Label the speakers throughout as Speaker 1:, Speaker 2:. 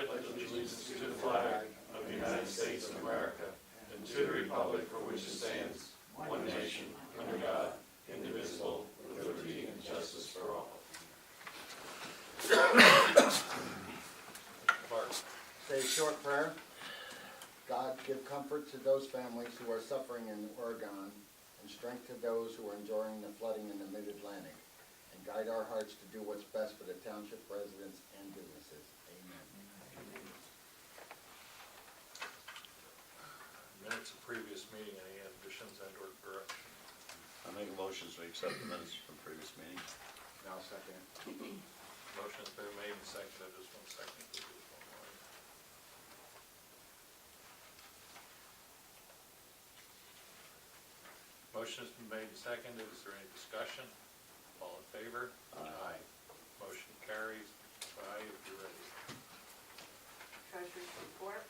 Speaker 1: pledge allegiance to the flag of the United States of America and to the republic for which it stands, one nation, under God, indivisible, with liberty and justice for all.
Speaker 2: Say a short prayer. God, give comfort to those families who are suffering in Oregon and strength to those who are enduring the flooding in the mid-Atlantic, and guide our hearts to do what's best for the township residents and businesses. Amen.
Speaker 1: Minutes of previous meeting, any additions and or corrections?
Speaker 3: I make a motion to accept the minutes from previous meeting.
Speaker 2: Now second.
Speaker 1: Motion's been made and seconded. Just 1 second, please. Motion has been made and seconded. Is there any discussion? All in favor?
Speaker 3: Aye.
Speaker 1: Motion carries. Aye, if you're ready.
Speaker 4: Treasurer's report.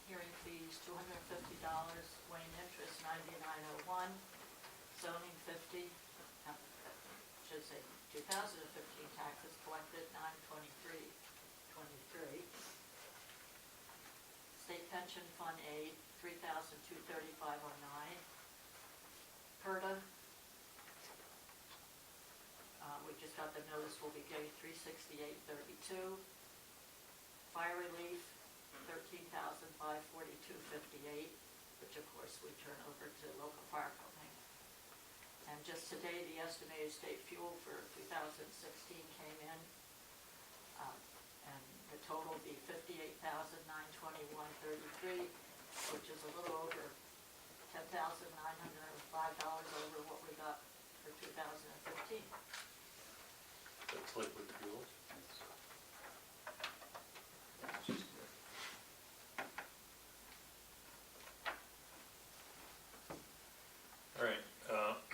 Speaker 4: Hearing fees, $250, Wayne interest, $99.01, zoning 50, should say 2015 taxes collected, $923.23. State pension fund aid, $3,235.09. PERDA, we just got the notice we'll be getting $368.32. Fire relief, $13,542.58, which of course we turn over to local fire company. And just today, the estimated state fuel for 2016 came in, and the total will be $58,921.33, which is a little over $10,905 over what we got for 2015.
Speaker 1: That's liquid fuels. All right.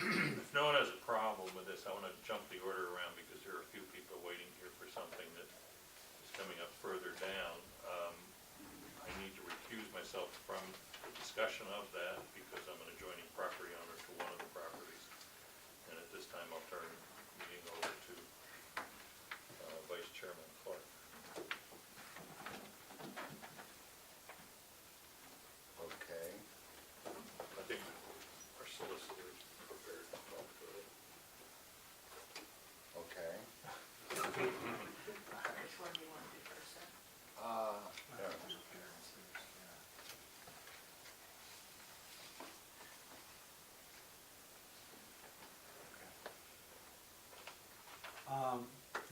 Speaker 1: If no one has a problem with this, I want to jump the order around because there are a few people waiting here for something that is coming up further down. I need to recuse myself from the discussion of that because I'm an adjoining property owner to one of the properties. And at this time, I'll turn the meeting over to Vice Chairman Clark.
Speaker 2: Okay.
Speaker 1: I think our solicitor is prepared to talk to it.
Speaker 2: Okay.
Speaker 4: Which one do you want to do first, then?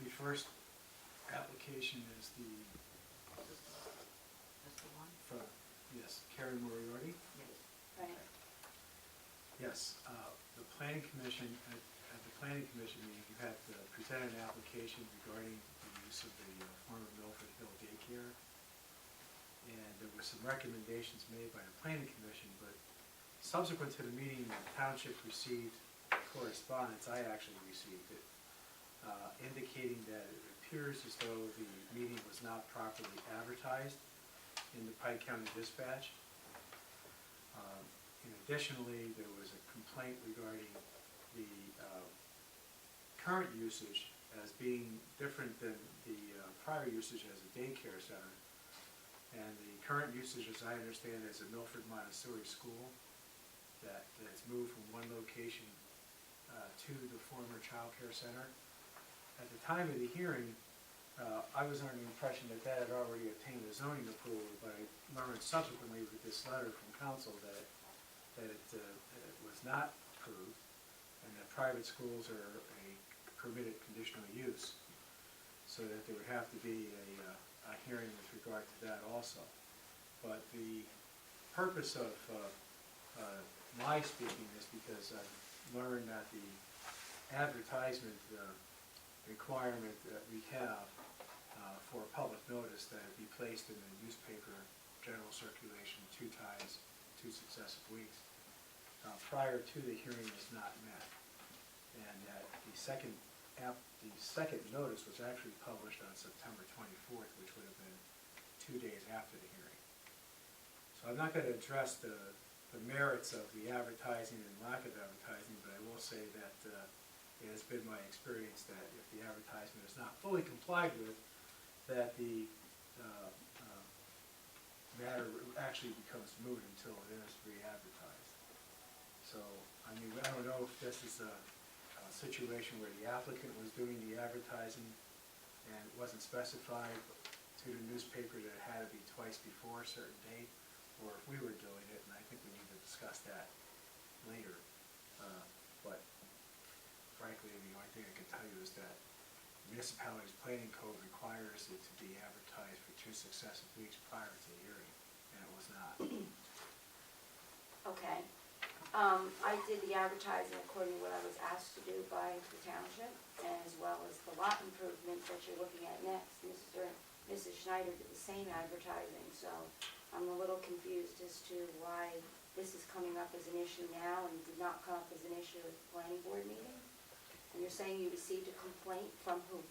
Speaker 5: The first application is the,
Speaker 4: That's the one?
Speaker 5: from, yes, Karen Moriarty.
Speaker 4: Yes. Right.
Speaker 5: Yes, the planning commission, at the planning commission meeting, you had presented an application regarding the use of the former Milford Hill daycare. And there were some recommendations made by the planning commission, but subsequent to the meeting, the township received correspondence, I actually received it, indicating that it appears as though the meeting was not properly advertised in the Pike County Dispatch. And additionally, there was a complaint regarding the current usage as being different than the prior usage as a daycare center. And the current usage, as I understand, is a Milford Montessori school that's moved from one location to the former child care center. At the time of the hearing, I was under the impression that that had already obtained the zoning approval, but I learned subsequently with this letter from council that it was not approved, and that private schools are a permitted conditional use, so that there would have to be a hearing with regard to that also. But the purpose of my speaking is because I've learned that the advertisement requirement that we have for public notice that it be placed in the newspaper general circulation 2 times, 2 successive weeks, prior to the hearing is not met. And that the second notice was actually published on September 24th, which would have been 2 days after the hearing. So I'm not going to address the merits of the advertising and lack of advertising, but I will say that it has been my experience that if the advertisement is not fully complied with, that the matter actually becomes moot until it is re-advertised. So, I mean, I don't know if this is a situation where the applicant was doing the advertising and it wasn't specified to the newspaper that it had to be twice before a certain date, or if we were doing it, and I think we need to discuss that later. But frankly, the only thing I can tell you is that municipalities' planning code requires it to be advertised for 2 successive weeks prior to the hearing, and it was not.
Speaker 6: Okay. I did the advertising according to what I was asked to do by the township, as well as the lot improvement that you're looking at next. Mrs. Schneider did the same advertising, so I'm a little confused as to why this is coming up as an issue now and did not come up as an issue at the planning board meeting. And you're saying you received a complaint from who?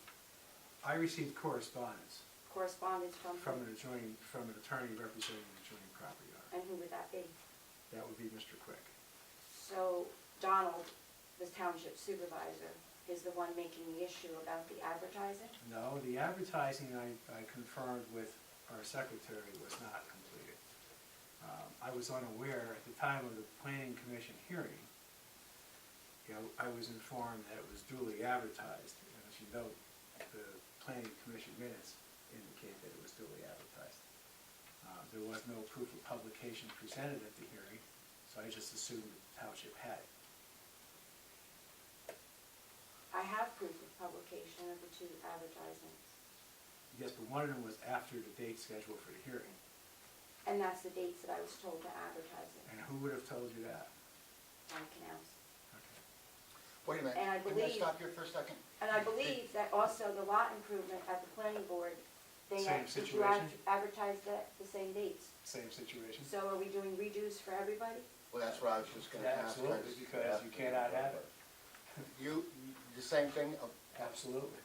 Speaker 5: I received correspondence
Speaker 6: Correspondence from who?
Speaker 5: from an attorney representing the adjoining property owner.
Speaker 6: And who would that be?
Speaker 5: That would be Mr. Quick.
Speaker 6: So Donald, the township supervisor, is the one making the issue about the advertising?
Speaker 5: No, the advertising I confirmed with our secretary was not completed. I was unaware at the time of the planning commission hearing, I was informed that it was duly advertised. And as you know, the planning commission minutes indicate that it was duly advertised. There was no proof of publication presented at the hearing, so I just assumed the township had it.
Speaker 6: I have proof of publication of the 2 advertisements,
Speaker 5: Yes, but one of them was after the date scheduled for the hearing.
Speaker 6: and that's the dates that I was told to advertise it.
Speaker 5: And who would have told you that?
Speaker 6: I can ask.
Speaker 5: Okay.
Speaker 2: Wait a minute,
Speaker 6: And I
Speaker 2: can I
Speaker 6: believe-
Speaker 2: stop you for a second?
Speaker 6: And I believe that also the lot improvement at the planning board, they
Speaker 5: Same
Speaker 6: did you
Speaker 5: situation?
Speaker 6: advertise the same dates?
Speaker 5: Same situation?
Speaker 6: So are we doing redos for everybody?
Speaker 2: Well, that's what I was just gonna
Speaker 5: Yeah,
Speaker 2: ask.
Speaker 5: absolutely, because you cannot have it.
Speaker 2: You, the same thing,
Speaker 5: Absolutely.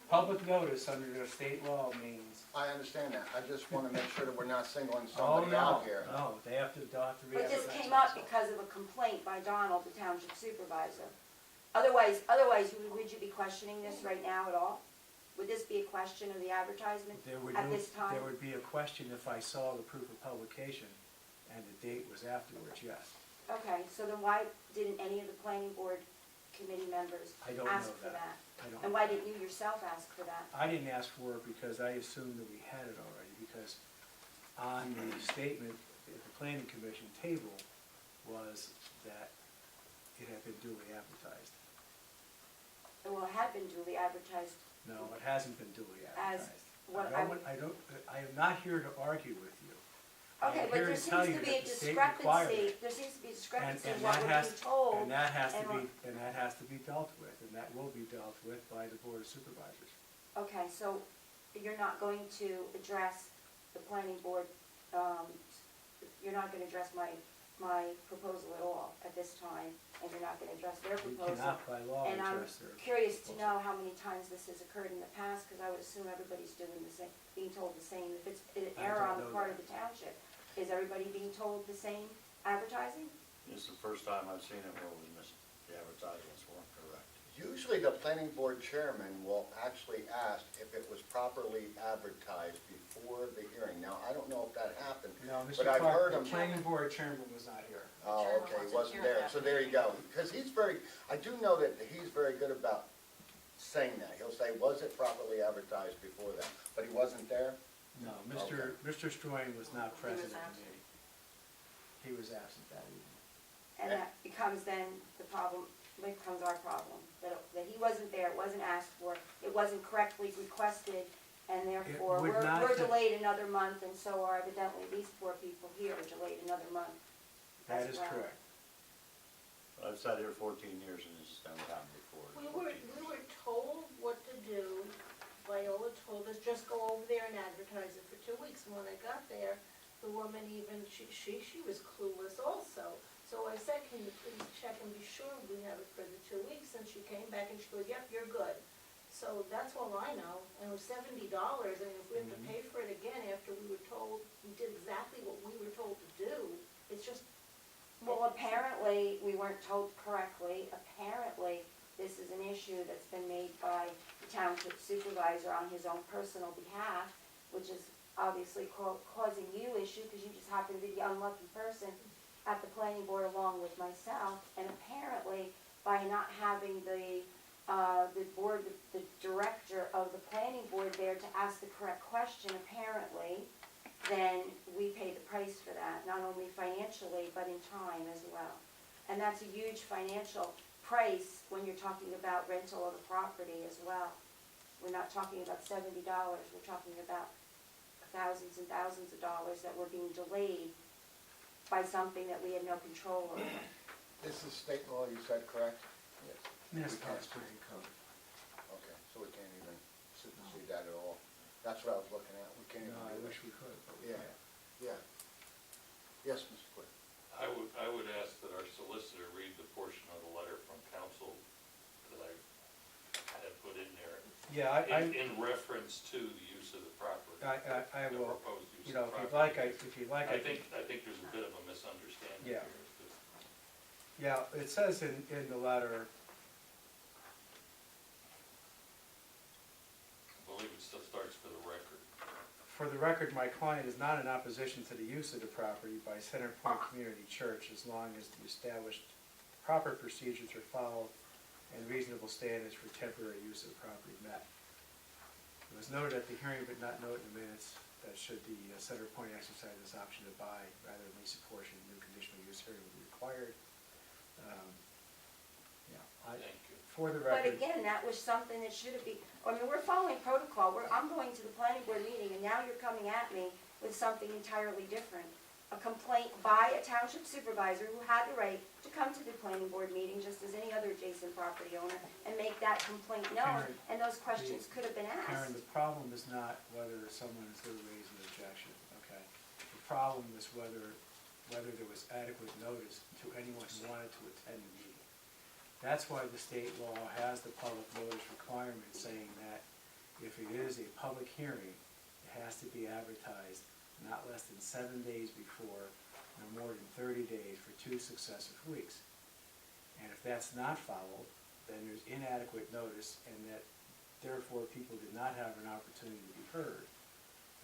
Speaker 5: Public notice under the state law means.
Speaker 2: I understand that, I just wanna make sure that we're not singling
Speaker 5: Oh,
Speaker 2: somebody
Speaker 5: no,
Speaker 2: out here.
Speaker 5: no, they have to re-advertise.
Speaker 6: But this came up
Speaker 5: themselves.
Speaker 6: because of a complaint by Donald, the township supervisor. Otherwise, would you be questioning this right now at all? Would this be a question of the advertisement
Speaker 5: There would
Speaker 6: at
Speaker 5: no-
Speaker 6: this time?
Speaker 5: There would be a question if I saw the proof of publication and the date was afterwards, yes.
Speaker 6: Okay, so then why didn't any of the planning board committee members
Speaker 5: I don't know
Speaker 6: ask for
Speaker 5: that.
Speaker 6: that?
Speaker 5: I don't.
Speaker 6: And why didn't you yourself ask for that?
Speaker 5: I didn't ask for it because I assumed that we had it already, because on the statement at the planning commission table was that it had been duly advertised.
Speaker 6: Well, it had been duly advertised.
Speaker 5: No, it hasn't been duly
Speaker 6: As
Speaker 5: advertised.
Speaker 6: what
Speaker 5: I am not here to argue with you. I
Speaker 6: Okay,
Speaker 5: am
Speaker 6: but
Speaker 5: here
Speaker 6: there
Speaker 5: to tell
Speaker 6: seems
Speaker 5: you
Speaker 6: to be
Speaker 5: that
Speaker 6: a
Speaker 5: the state required
Speaker 6: discrepancy,
Speaker 5: it.
Speaker 6: there seems to be a discrepancy in
Speaker 5: And
Speaker 6: what
Speaker 5: that
Speaker 6: we're
Speaker 5: has,
Speaker 6: being told.
Speaker 5: and that has to
Speaker 6: and
Speaker 5: be,
Speaker 6: what-
Speaker 5: and that has to be dealt with, and that will be dealt with by the board of supervisors.
Speaker 6: Okay, so you're not going to address the planning board, you're not gonna address my proposal at all at this time, and you're not gonna address their
Speaker 5: We
Speaker 6: proposal?
Speaker 5: cannot by law
Speaker 6: And I'm
Speaker 5: address their.
Speaker 6: curious to know how many times this has occurred in the past, because I would assume everybody's doing the same, being told the same. If it's an
Speaker 5: I
Speaker 6: error
Speaker 5: don't
Speaker 6: on the
Speaker 5: know
Speaker 6: part
Speaker 5: that.
Speaker 6: of the township, is everybody being told the same advertising?
Speaker 3: This is the first time I've seen it where we missed the advertisements weren't correct.
Speaker 2: Usually the planning board chairman will actually ask if it was properly advertised before the hearing. Now, I don't know if that happened,
Speaker 5: No,
Speaker 2: but
Speaker 5: Mr.
Speaker 2: I've heard
Speaker 5: Clark, the
Speaker 2: him.
Speaker 5: planning board chairman was not here.
Speaker 2: Oh,
Speaker 4: Chairman
Speaker 2: okay, he
Speaker 4: wasn't
Speaker 2: wasn't
Speaker 4: here
Speaker 2: there,
Speaker 4: at
Speaker 2: so
Speaker 4: that
Speaker 2: there you go. Because he's very, I do know that he's very good about saying that. He'll say, was it properly advertised before that? But he wasn't there?
Speaker 5: No, Mr. Stroing was not
Speaker 4: He was
Speaker 5: present at
Speaker 4: absent.
Speaker 5: the meeting. He was absent that evening.
Speaker 6: And that becomes then the problem, becomes our problem, that he wasn't there, it wasn't asked for, it wasn't correctly requested, and therefore,
Speaker 5: would not
Speaker 6: we're
Speaker 5: have-
Speaker 6: delayed another month, and so are evidently these poor people here are delayed another month.
Speaker 5: That
Speaker 6: as
Speaker 5: is
Speaker 6: well.
Speaker 5: correct.
Speaker 3: I've sat here 14 years and this has never happened before.
Speaker 7: We were told what to do. Viola told us, just go over there and advertise it for 2 weeks. And when I got there, the woman even, she was clueless also. So I said, can you please check and be sure we have it for the 2 weeks? And she came back and she goes, yep, you're good. So that's all I know. And it was $70. And if we have to pay for it again after we were told, we did exactly what we were told to do, it's just.
Speaker 6: Well, apparently, we weren't told correctly, apparently, this is an issue that's been made by the township supervisor on his own personal behalf, which is obviously causing you issue, because you just happen to be the unlucky person at the planning board along with myself, and apparently by not having the board, the director of the planning board there to ask the correct question, apparently, then we pay the price for that, not only financially, but in time as well. And that's a huge financial price when you're talking about rental of the property as well. We're not talking about $70, we're talking about thousands and thousands of dollars that were being delayed by something that we had no control over.
Speaker 2: This is state law, you said, correct?
Speaker 5: Yes. Municipalities put in code.
Speaker 2: Okay, so we can't even supersede that at all. That's what I was looking at, we can't even
Speaker 5: No, I
Speaker 2: do that.
Speaker 5: wish we could, but we
Speaker 2: Yeah.
Speaker 5: can't.
Speaker 2: Yeah. Yes, Mr. Quinn?
Speaker 1: I would ask that our solicitor read the portion of the letter from council that I had put in there.
Speaker 5: Yeah,
Speaker 1: In reference to the use of the property.
Speaker 5: I
Speaker 1: the
Speaker 5: will,
Speaker 1: proposed use
Speaker 5: you know,
Speaker 1: of
Speaker 5: if you'd
Speaker 1: property.
Speaker 5: like,
Speaker 1: I think there's a bit of a misunderstanding
Speaker 5: Yeah.
Speaker 1: here.
Speaker 5: yeah, it says in the letter,
Speaker 1: I believe it still starts for the record.
Speaker 5: for the record, my client is not in opposition to the use of the property by Center Point Community Church as long as the established proper procedures are followed and reasonable standards for temporary use of the property met. It was noted at the hearing, but not noted in the minutes, that should the Center Point exercise this option to buy rather than lease a portion, new conditional use hearing would be required.
Speaker 1: Thank you.
Speaker 5: For the
Speaker 6: But
Speaker 5: record,
Speaker 6: again, that was something that should have been, I mean, we're following protocol, I'm going to the planning board meeting, and now you're coming at me with something entirely different. A complaint by a township supervisor who had the right to come to the planning board meeting, just as any other adjacent property owner, and make that complaint known,
Speaker 5: Karen,
Speaker 6: and those questions could have been
Speaker 5: Karen,
Speaker 6: asked.
Speaker 5: the problem is not whether someone is going to raise an objection, okay? The problem is whether there was adequate notice to anyone who wanted to attend the meeting. That's why the state law has the public notice requirement saying that if it is a public hearing, it has to be advertised not less than 7 days before, no more than 30 days for 2 successive weeks. And if that's not followed, then there's inadequate notice, and that therefore people did not have an opportunity to be heard,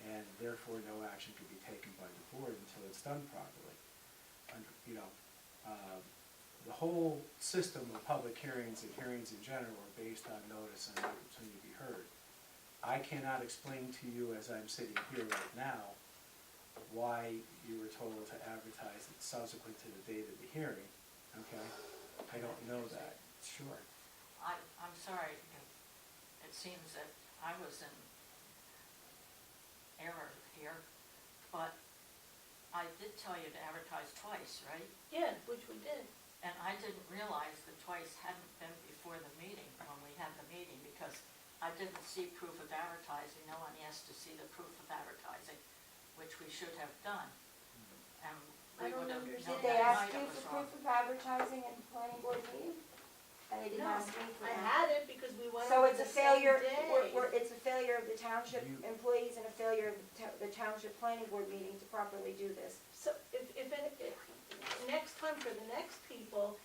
Speaker 5: and therefore no action could be taken by the board until it's done properly. You know, the whole system of public hearings and hearings in general are based on notice and opportunity to be heard. I cannot explain to you as I'm sitting here right now why you were told to advertise it subsequent to the date of the hearing, okay? I don't know that, sure.
Speaker 4: I'm sorry, it seems that I was in error here, but I did tell you to advertise twice, right?
Speaker 7: Yeah, which we did.
Speaker 4: And I didn't realize the twice hadn't been before the meeting, when we had the meeting, because I didn't see proof of advertising. No one asked to see the proof of advertising, which we should have done. And
Speaker 7: I
Speaker 4: we
Speaker 7: don't
Speaker 4: would have
Speaker 7: understand.
Speaker 4: known
Speaker 6: Did they
Speaker 4: that
Speaker 6: ask
Speaker 4: night
Speaker 6: you
Speaker 4: it was
Speaker 6: for
Speaker 4: wrong.
Speaker 6: proof of advertising at the planning board meeting? And they didn't
Speaker 7: No,
Speaker 6: ask me for
Speaker 7: I
Speaker 6: that?
Speaker 7: had it because we went
Speaker 6: So
Speaker 7: over
Speaker 6: it's a
Speaker 7: the same
Speaker 6: failure,
Speaker 7: day.
Speaker 6: it's a failure of the township
Speaker 5: You-
Speaker 6: employees and a failure of the township planning board meeting to properly do this.
Speaker 7: So if next time for the next people,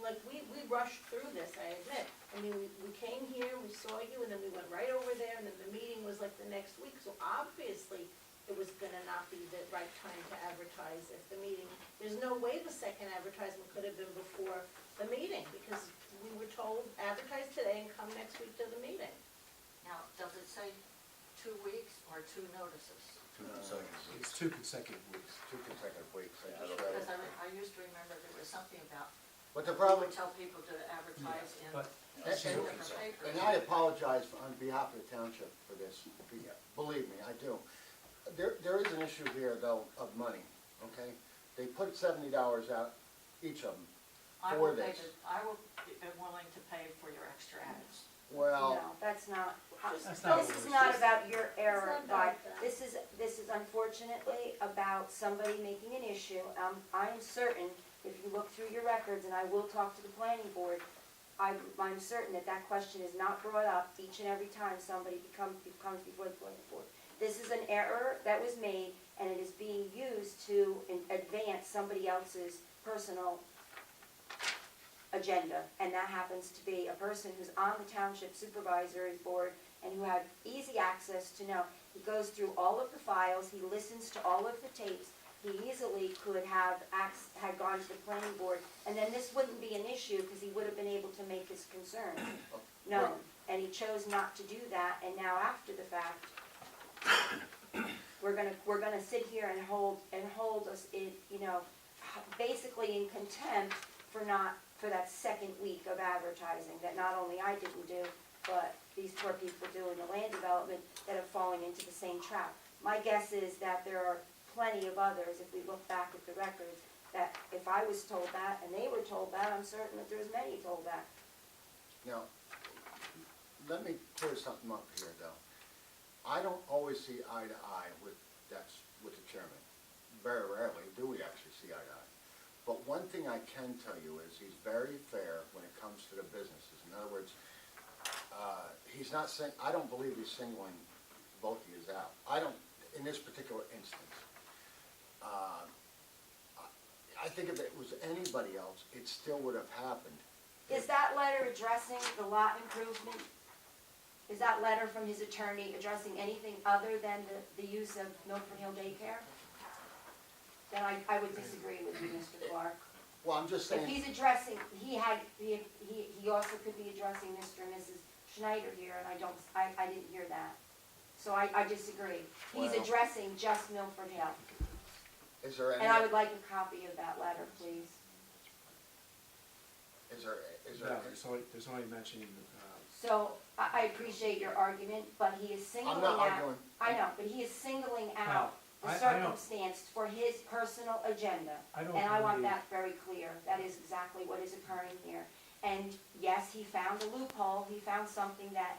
Speaker 7: like, we rushed through this, I admit. I mean, we came here, we saw you, and then we went right over there, and then the meeting was like the next week. So obviously, it was gonna not be the right time to advertise if the meeting, there's no way the second advertisement could have been before the meeting, because we were told, advertise today and come next week to the meeting.
Speaker 4: Now, does it say 2 weeks or 2 notices?
Speaker 3: 2 consecutive weeks.
Speaker 5: It's 2 consecutive weeks.
Speaker 2: 2 consecutive weeks, I
Speaker 3: Yeah, I
Speaker 2: just
Speaker 3: don't-
Speaker 2: read
Speaker 4: Because
Speaker 2: it.
Speaker 4: I used to remember there was something about,
Speaker 2: But the
Speaker 4: we
Speaker 2: problem,
Speaker 4: would tell people to advertise in
Speaker 5: But
Speaker 4: two
Speaker 2: and-
Speaker 4: different papers.
Speaker 2: and I apologize on behalf of the township for this, believe me, I do. There is an issue here, though, of money, okay? They put $70 out, each of them.
Speaker 4: I
Speaker 2: for
Speaker 4: will pay
Speaker 2: this.
Speaker 4: I will be willing to pay for your extra ads.
Speaker 2: Well,
Speaker 6: No, that's not,
Speaker 5: That's not
Speaker 6: this
Speaker 5: what
Speaker 6: is
Speaker 5: we're
Speaker 6: not
Speaker 5: saying.
Speaker 6: about your error,
Speaker 7: not
Speaker 6: but
Speaker 7: about that.
Speaker 6: this is unfortunately about somebody making an issue. I am certain, if you look through your records, and I will talk to the planning board, I'm certain that that question is not brought up each and every time somebody comes before the planning board. This is an error that was made, and it is being used to advance somebody else's personal agenda, and that happens to be a person who's on the Township Supervisory Board and who had easy access to know. He goes through all of the files, he listens to all of the tapes, he easily could have had gone to the planning board, and then this wouldn't be an issue, because he would have been able to make his concerns known. And he chose not to do that, and now after the fact, we're gonna sit here and hold us in, basically in contempt for that second week of advertising that not only I didn't do, but these poor people doing the land development that are falling into the same trap. My guess is that there are plenty of others, if we look back at the records, that if I was told that and they were told that, I'm certain that there was many told that.
Speaker 2: Now, let me clear something up here, though. I don't always see eye to eye with the chairman. Very rarely do we actually see eye to eye. But one thing I can tell you is he's very fair when it comes to the businesses. In other words, he's not saying, I don't believe he's singling both of you out. I don't, in this particular instance. I think if it was anybody else, it still would have happened.
Speaker 6: Is that letter addressing the lot improvement? Is that letter from his attorney addressing anything other than the use of Milford Hill Daycare? Then I would disagree with you, Mr. Clark.
Speaker 2: Well, I'm just
Speaker 6: If
Speaker 2: saying,
Speaker 6: he's addressing, he also could be addressing Mr. and Mrs. Schneider here, and I didn't hear that. So I disagree. He's
Speaker 2: Well-
Speaker 6: addressing just Milford Hill.
Speaker 2: is there
Speaker 6: And I
Speaker 2: any,
Speaker 6: would like a copy of that letter, please.
Speaker 2: is there,
Speaker 5: No, there's only mentioning,
Speaker 6: So I appreciate your argument, but he is singling
Speaker 2: I'm not
Speaker 6: out.
Speaker 2: arguing.
Speaker 6: I know, but he is singling
Speaker 5: Well,
Speaker 6: out the
Speaker 5: I don't-
Speaker 6: circumstance for his personal agenda.
Speaker 5: I don't
Speaker 6: And I want
Speaker 5: believe-
Speaker 6: that very clear. That is exactly what is occurring here. And yes, he found a loophole. He found something that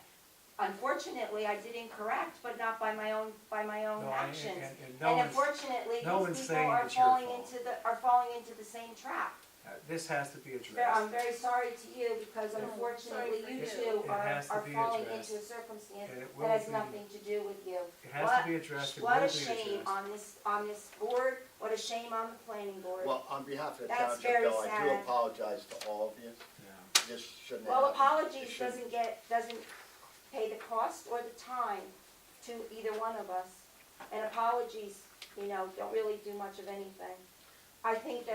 Speaker 6: unfortunately I did incorrect, but not by my own
Speaker 5: No,
Speaker 6: actions.
Speaker 5: and no
Speaker 6: And
Speaker 5: one's-
Speaker 6: unfortunately,
Speaker 5: no one's
Speaker 6: these people
Speaker 5: saying
Speaker 6: are
Speaker 5: it's your
Speaker 6: falling
Speaker 5: fault.
Speaker 6: into the same trap.
Speaker 5: this has to be
Speaker 6: I'm
Speaker 5: addressed.
Speaker 6: very sorry to you, because
Speaker 5: Yeah.
Speaker 6: unfortunately,
Speaker 7: Sorry
Speaker 6: you
Speaker 7: for
Speaker 6: two
Speaker 5: It
Speaker 6: are
Speaker 5: has to be
Speaker 6: falling
Speaker 5: addressed.
Speaker 6: into a circumstance
Speaker 5: And it
Speaker 6: that
Speaker 5: will
Speaker 6: has
Speaker 5: be-
Speaker 6: nothing to do with you.
Speaker 5: It has to be addressed, it will
Speaker 6: What
Speaker 5: be
Speaker 6: a shame
Speaker 5: addressed.
Speaker 6: on this board, what a shame on the planning board.
Speaker 2: well, on behalf of the
Speaker 6: That's
Speaker 2: township,
Speaker 6: very
Speaker 2: though, I do
Speaker 6: sad.
Speaker 2: apologize to all of you.
Speaker 5: Yeah.
Speaker 2: This shouldn't have
Speaker 6: Well,
Speaker 2: happened. It
Speaker 6: apologies
Speaker 2: shouldn't.
Speaker 6: doesn't pay the cost or the time to either one of us. And apologies, don't really do much of anything. I think
Speaker 2: Is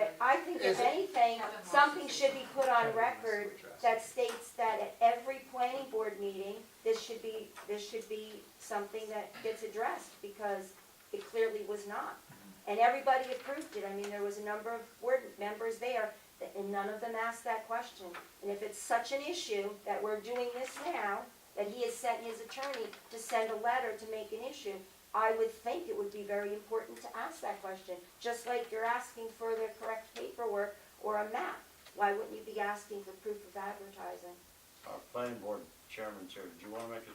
Speaker 6: if
Speaker 2: it-
Speaker 6: anything, something should be put on
Speaker 5: Kevin wants to
Speaker 6: record
Speaker 5: address
Speaker 6: that states that at every planning board meeting, this should be something that gets addressed, because it clearly was not. And everybody approved it. I mean, there was a number of board members there, and none of them asked that question. And if it's such an issue that we're doing this now, that he has sent his attorney to send a letter to make an issue, I would think it would be very important to ask that question, just like you're asking for the correct paperwork or a map. Why wouldn't you be asking for proof of advertising?
Speaker 3: Planning board chairman, sir, do you want to make a,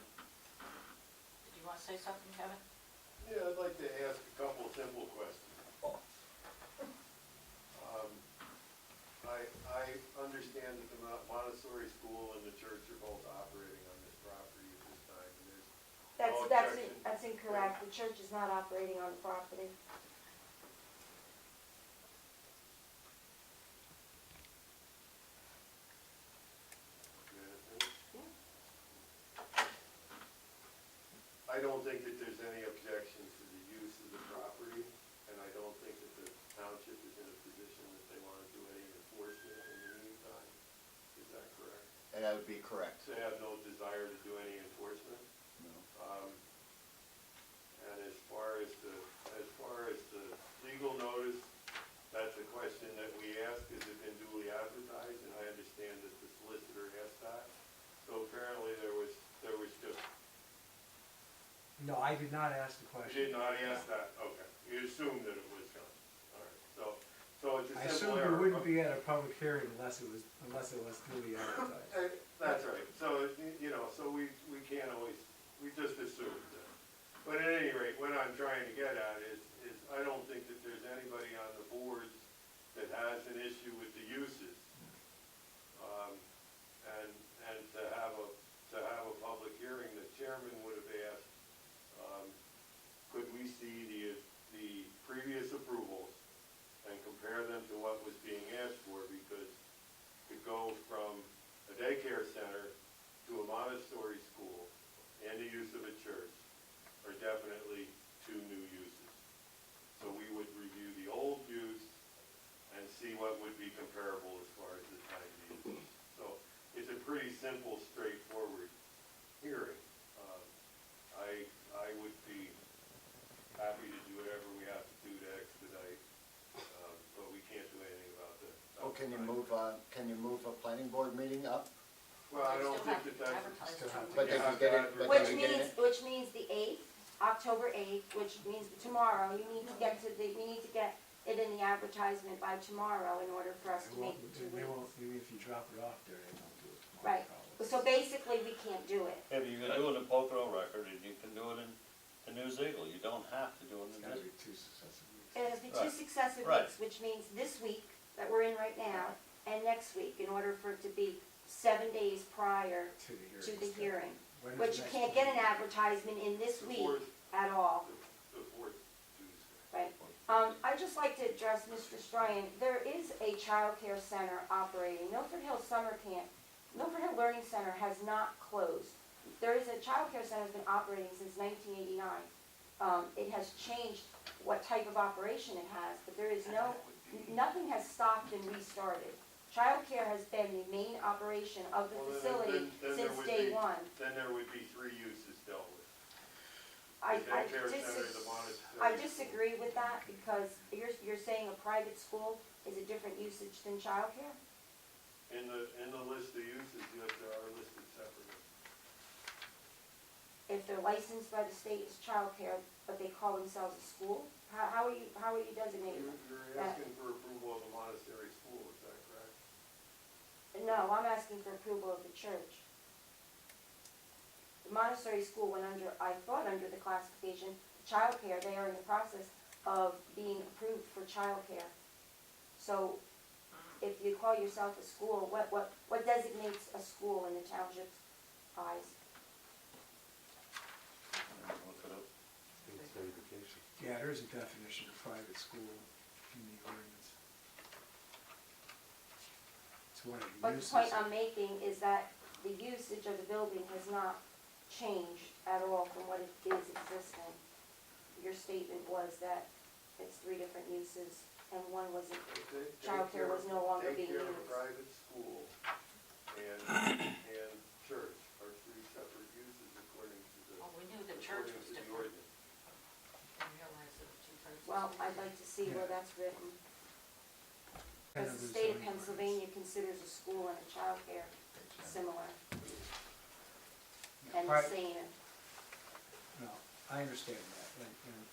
Speaker 4: Did you want to say something, Kevin?
Speaker 8: Yeah, I'd like to ask a couple of simple questions. I understand that the Montessori school and the church are both operating on this property at this time, and there's no objection.
Speaker 6: That's incorrect. The church is not operating on the property.
Speaker 8: I don't think that there's any objection to the use of the property, and I don't think that the township is in a position that they want to do any enforcement in the meantime. Is that correct?
Speaker 2: And that would be correct.
Speaker 8: They have no desire to do any enforcement?
Speaker 2: No.
Speaker 8: And as far as the legal notice, that's a question that we ask, has it been duly advertised? And I understand that the solicitor asked that. So apparently there was just,
Speaker 5: No, I did not ask the
Speaker 8: you
Speaker 5: question.
Speaker 8: did not ask that? Okay. You assumed that it was done. All right. So it's
Speaker 5: I
Speaker 8: a simple
Speaker 5: assumed
Speaker 8: error.
Speaker 5: we wouldn't be at a public hearing unless it was duly advertised.
Speaker 8: That's right. So, so we can't always, we just assume that. But at any rate, what I'm trying to get at is I don't think that there's anybody on the boards that has an issue with the uses. And to have a public hearing, the chairman would have asked, could we see the previous approvals and compare them to what was being asked for? Because to go
Speaker 2: can you move a planning board meeting up?
Speaker 8: Well, I
Speaker 4: They
Speaker 8: don't
Speaker 4: still
Speaker 8: think
Speaker 4: have
Speaker 8: that
Speaker 4: to
Speaker 8: that's.
Speaker 4: advertise
Speaker 5: Still have
Speaker 4: it.
Speaker 5: to-
Speaker 2: But they
Speaker 8: Yeah,
Speaker 2: can get it, but
Speaker 6: Which
Speaker 2: they can get it.
Speaker 6: means the 8th, October 8th, which means tomorrow, you need to get it in the advertisement by tomorrow in order for us
Speaker 5: They
Speaker 6: to make
Speaker 5: won't,
Speaker 6: the 2
Speaker 5: they
Speaker 6: weeks.
Speaker 5: won't, even if you drop it off there, they won't do it tomorrow.
Speaker 6: Right.
Speaker 5: probably.
Speaker 6: So basically, we can't do it.
Speaker 3: Yeah, but you can do it in Pocono Record, and you can do it in the News Eagle, you don't have to do it
Speaker 5: It's
Speaker 3: in
Speaker 5: gotta
Speaker 3: the.
Speaker 5: be 2 successive weeks.
Speaker 6: It has to be 2
Speaker 3: Right.
Speaker 6: successive
Speaker 3: Right.
Speaker 6: weeks, which means this week that we're in right now and next week, in order for it to be 7 days prior
Speaker 5: To the hearing.
Speaker 6: to the hearing.
Speaker 5: When is
Speaker 6: Which
Speaker 5: the
Speaker 6: you
Speaker 5: next
Speaker 6: can't get an
Speaker 5: meeting?
Speaker 6: advertisement in this
Speaker 8: The
Speaker 6: week
Speaker 8: fourth,
Speaker 6: at all.
Speaker 8: the fourth Tuesday.
Speaker 6: Right. I'd just like to address Mr. Stryan. There is a child care center operating. Milford Hill Summer Camp, Milford Hill Learning Center has not closed. There is a child care center that's been operating since 1989. It has changed what type of operation it has, but there is nothing has stopped and restarted. Child care has been the main operation of the
Speaker 8: Well, then-
Speaker 6: facility
Speaker 8: then there
Speaker 6: since
Speaker 8: would
Speaker 6: day
Speaker 8: be-
Speaker 6: one.
Speaker 8: Then there would be 3 uses dealt with.
Speaker 6: I
Speaker 8: The daycare center, the
Speaker 6: dis-
Speaker 8: monastery.
Speaker 6: I disagree with that because you're saying a private school is a different usage than childcare?
Speaker 8: In the list of uses, yes, there are listed separately.
Speaker 6: If they're licensed by the state as childcare, but they call themselves a school, how are you designating them?
Speaker 8: You're asking for approval of a monastery school, is that correct?
Speaker 6: No, I'm asking for approval of the church. The Montessori school went under, I thought under the classification, childcare, they are in the process of being approved for childcare. So, if you call yourself a school, what designates a school in the township's eyes?
Speaker 3: Look it up.
Speaker 5: Yeah, there's a definition of private school in the ordinance. It's one of the
Speaker 6: But the
Speaker 5: uses.
Speaker 6: point I'm making is that the usage of the building has not changed at all from what it is existing. Your statement was that it's 3 different uses, and one wasn't, childcare was no longer being
Speaker 8: Daycare,
Speaker 6: used.
Speaker 8: private school, and church are 3 separate uses according to the,
Speaker 4: Well, we knew the church
Speaker 8: according
Speaker 4: was
Speaker 8: to the
Speaker 4: different.
Speaker 8: ordinance.
Speaker 4: Didn't realize it was 2 types. of
Speaker 6: Well,
Speaker 4: schools.
Speaker 6: I'd like to see where
Speaker 5: Yeah.
Speaker 6: that's written.
Speaker 5: And
Speaker 6: Because the
Speaker 5: there's
Speaker 6: state of
Speaker 5: zoning
Speaker 6: Pennsylvania considers a school and a childcare similar
Speaker 5: ordinance.
Speaker 6: and the
Speaker 5: Pri-
Speaker 6: same.
Speaker 5: No, I understand that,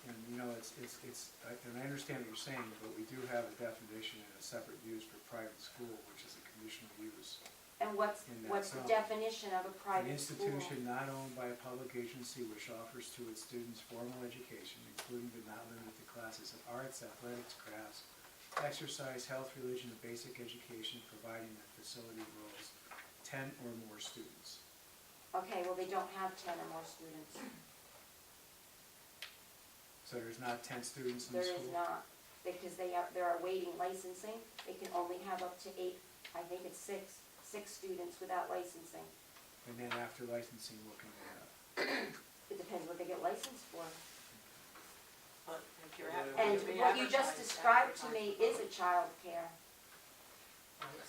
Speaker 5: and you know, and I understand what you're saying, but we do have a definition and a separate use for private school, which is a conditional use.
Speaker 6: And what's
Speaker 5: In that
Speaker 6: the
Speaker 5: zone.
Speaker 6: definition of a
Speaker 5: An
Speaker 6: private school?
Speaker 5: institution not owned by a public agency which offers to its students formal education, including but not limited to classes of arts, athletics, crafts, exercise, health, religion, and basic education, providing that facility enrolls 10 or more students.
Speaker 6: Okay, well, they don't have 10 or more students.
Speaker 5: So there's not 10 students in
Speaker 6: There
Speaker 5: the school?
Speaker 6: is not, because they're awaiting licensing. They can only have up to 8, I think it's 6 students without licensing.
Speaker 5: And then after licensing, what can they have?
Speaker 6: It depends what they get licensed for.
Speaker 4: But if you're
Speaker 6: And what you just described to me is a child care.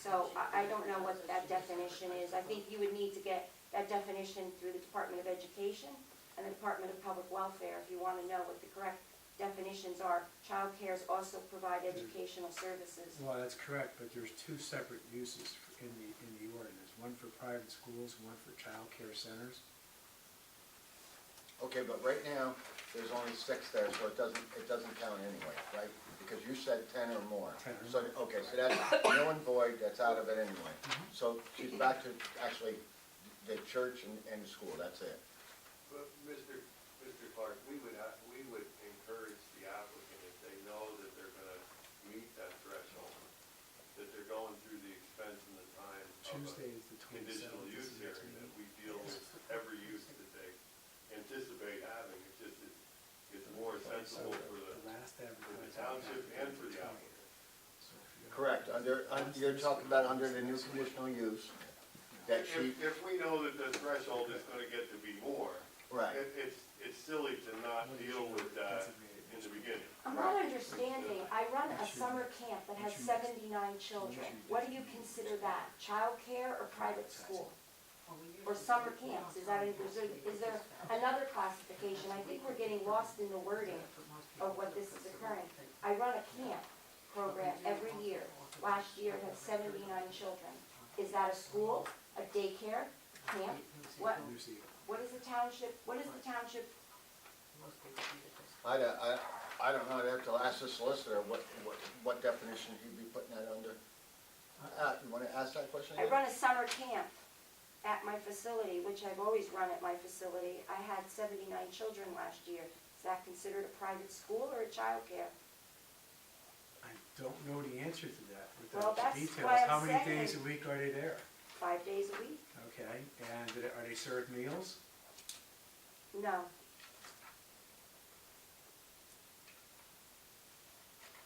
Speaker 6: So I don't know what that definition is. I think you would need to get that definition through the Department of Education and the Department of Public Welfare if you want to know what the correct definitions are. Child cares also provide educational services.
Speaker 5: Well, that's correct, but there's 2 separate uses in the ordinance. One for private schools, one for child care centers.
Speaker 2: Okay, but right now, there's only 6 there, so it doesn't count anyway, right? Because you said 10 or more.
Speaker 5: 10 or
Speaker 2: So, okay, so that's null and void, that's out of it anyway.
Speaker 5: Mhm.
Speaker 2: So she's back to actually the church and the school, that's it.
Speaker 8: But Mr. Clark, we would encourage the applicant, if they know that they're gonna meet that threshold, that they're going through the expense and the time of
Speaker 5: Tuesday is the
Speaker 8: a conditional
Speaker 5: 27th.
Speaker 8: use hearing, that we deal with every use that they anticipate having. It's more sensible for the
Speaker 5: last advertisement
Speaker 8: township and for the
Speaker 5: happened
Speaker 8: applicant.
Speaker 5: So if you-
Speaker 2: Correct, you're talking about under the new conditional use, that she,
Speaker 8: If we know that the threshold is gonna get to be more,
Speaker 2: right.
Speaker 8: it's silly to not
Speaker 5: What is
Speaker 8: deal
Speaker 5: your
Speaker 8: with that
Speaker 5: designated
Speaker 8: in the
Speaker 5: use?
Speaker 8: beginning.
Speaker 6: I'm not understanding. I run a summer camp that has 79 children. What do you consider that? Child care or private school? Or summer camps? Is there another classification? I think we're getting lost in the wording of what this is occurring. I run a camp program every year. last year had 79 children. Is that a school, a daycare, camp? What,
Speaker 5: New Zealand.
Speaker 6: what is the township,
Speaker 4: Most people do it this.
Speaker 2: I don't know, I'd have to ask the solicitor what definition he'd be putting that under. You wanna ask that question
Speaker 6: I
Speaker 2: again?
Speaker 6: run a summer camp at my facility, which I've always run at my facility. I had 79 children last year. Is that considered a private school or a childcare?
Speaker 5: I don't know the answer to that
Speaker 6: Well,
Speaker 5: without the
Speaker 6: that's
Speaker 5: details.
Speaker 6: why I'm
Speaker 5: How many
Speaker 6: saying-
Speaker 5: days a week are they there?
Speaker 6: 5 days a week?
Speaker 5: Okay, and are they served meals?
Speaker 6: No.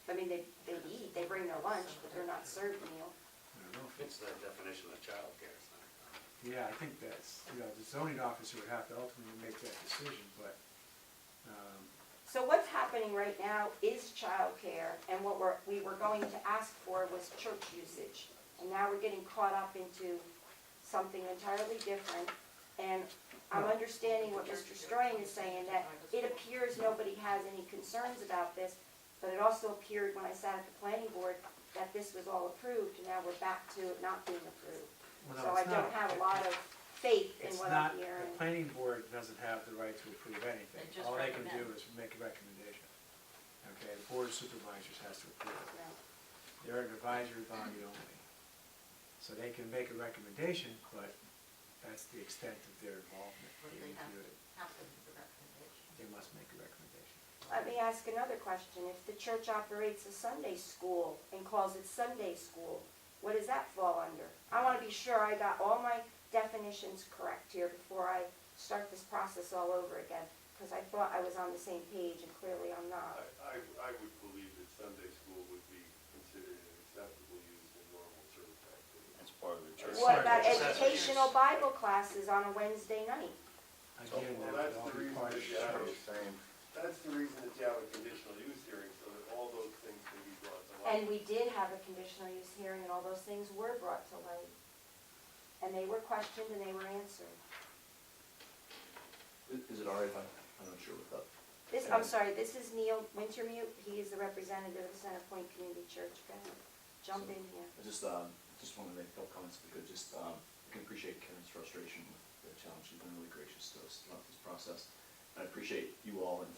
Speaker 6: I mean, they eat, they bring their lunch, but they're not served meal.
Speaker 5: I don't know if
Speaker 9: It's the definition of childcare, it's not.
Speaker 5: Yeah, I think that's, the zoning officer would have to ultimately make that decision, but,
Speaker 6: So what's happening right now is childcare, and what we were going to ask for was church usage. And now we're getting caught up into something entirely different. And I'm understanding what Mr. Stroyan is saying, that it appears nobody has any concerns about this, but it also appeared when I sat at the planning board that this was all approved, and now we're back to it not being approved.
Speaker 5: well,
Speaker 6: So
Speaker 5: no,
Speaker 6: I
Speaker 5: it's not.
Speaker 6: don't have a lot of faith in
Speaker 5: It's
Speaker 6: what
Speaker 5: not,
Speaker 6: I'm
Speaker 5: the
Speaker 6: hearing.
Speaker 5: planning board doesn't have the right to approve anything.
Speaker 4: They just
Speaker 5: All they can do
Speaker 4: recommend.
Speaker 5: is make a recommendation. Okay, the board of supervisors has to approve it.
Speaker 6: No.
Speaker 5: They're an advisory body only. So they can make a recommendation, but that's the extent of their involvement.
Speaker 4: But
Speaker 5: They
Speaker 4: they have
Speaker 5: review it.
Speaker 4: to make the recommendation.
Speaker 5: They must make a recommendation.
Speaker 6: Let me ask another question. If the church operates a Sunday school and calls it Sunday school, what does that fall under? I want to be sure I got all my definitions correct here before I start this process all over again, because I thought I was on the same page, and clearly I'm not.
Speaker 8: I would believe that Sunday school would be considered an acceptable use in normal church activity.
Speaker 3: It's part of the church.
Speaker 6: What about
Speaker 9: Sorry, accessory
Speaker 6: educational
Speaker 9: use.
Speaker 6: Bible classes on a Wednesday night?
Speaker 5: Again,
Speaker 8: Well,
Speaker 5: that
Speaker 8: that's
Speaker 5: would all
Speaker 8: the
Speaker 5: be
Speaker 8: reason
Speaker 5: part of
Speaker 8: that
Speaker 5: the
Speaker 8: you have
Speaker 5: church.
Speaker 8: it.
Speaker 2: Same.
Speaker 8: That's the reason that you have a conditional use hearing, so that all those things can be brought to light.
Speaker 6: And we did have a conditional use hearing, and all those things were brought to light. And they were questioned and they were answered.
Speaker 10: Is it all right if I'm not sure what that?
Speaker 6: I'm sorry, this is Neil Wintermute. He is the representative of Center Point Community Church. Go ahead, jump in here.
Speaker 10: I just want to make a couple comments if we could. I can appreciate Karen's frustration with the challenge. She's been really gracious to us throughout this process. And I appreciate you all and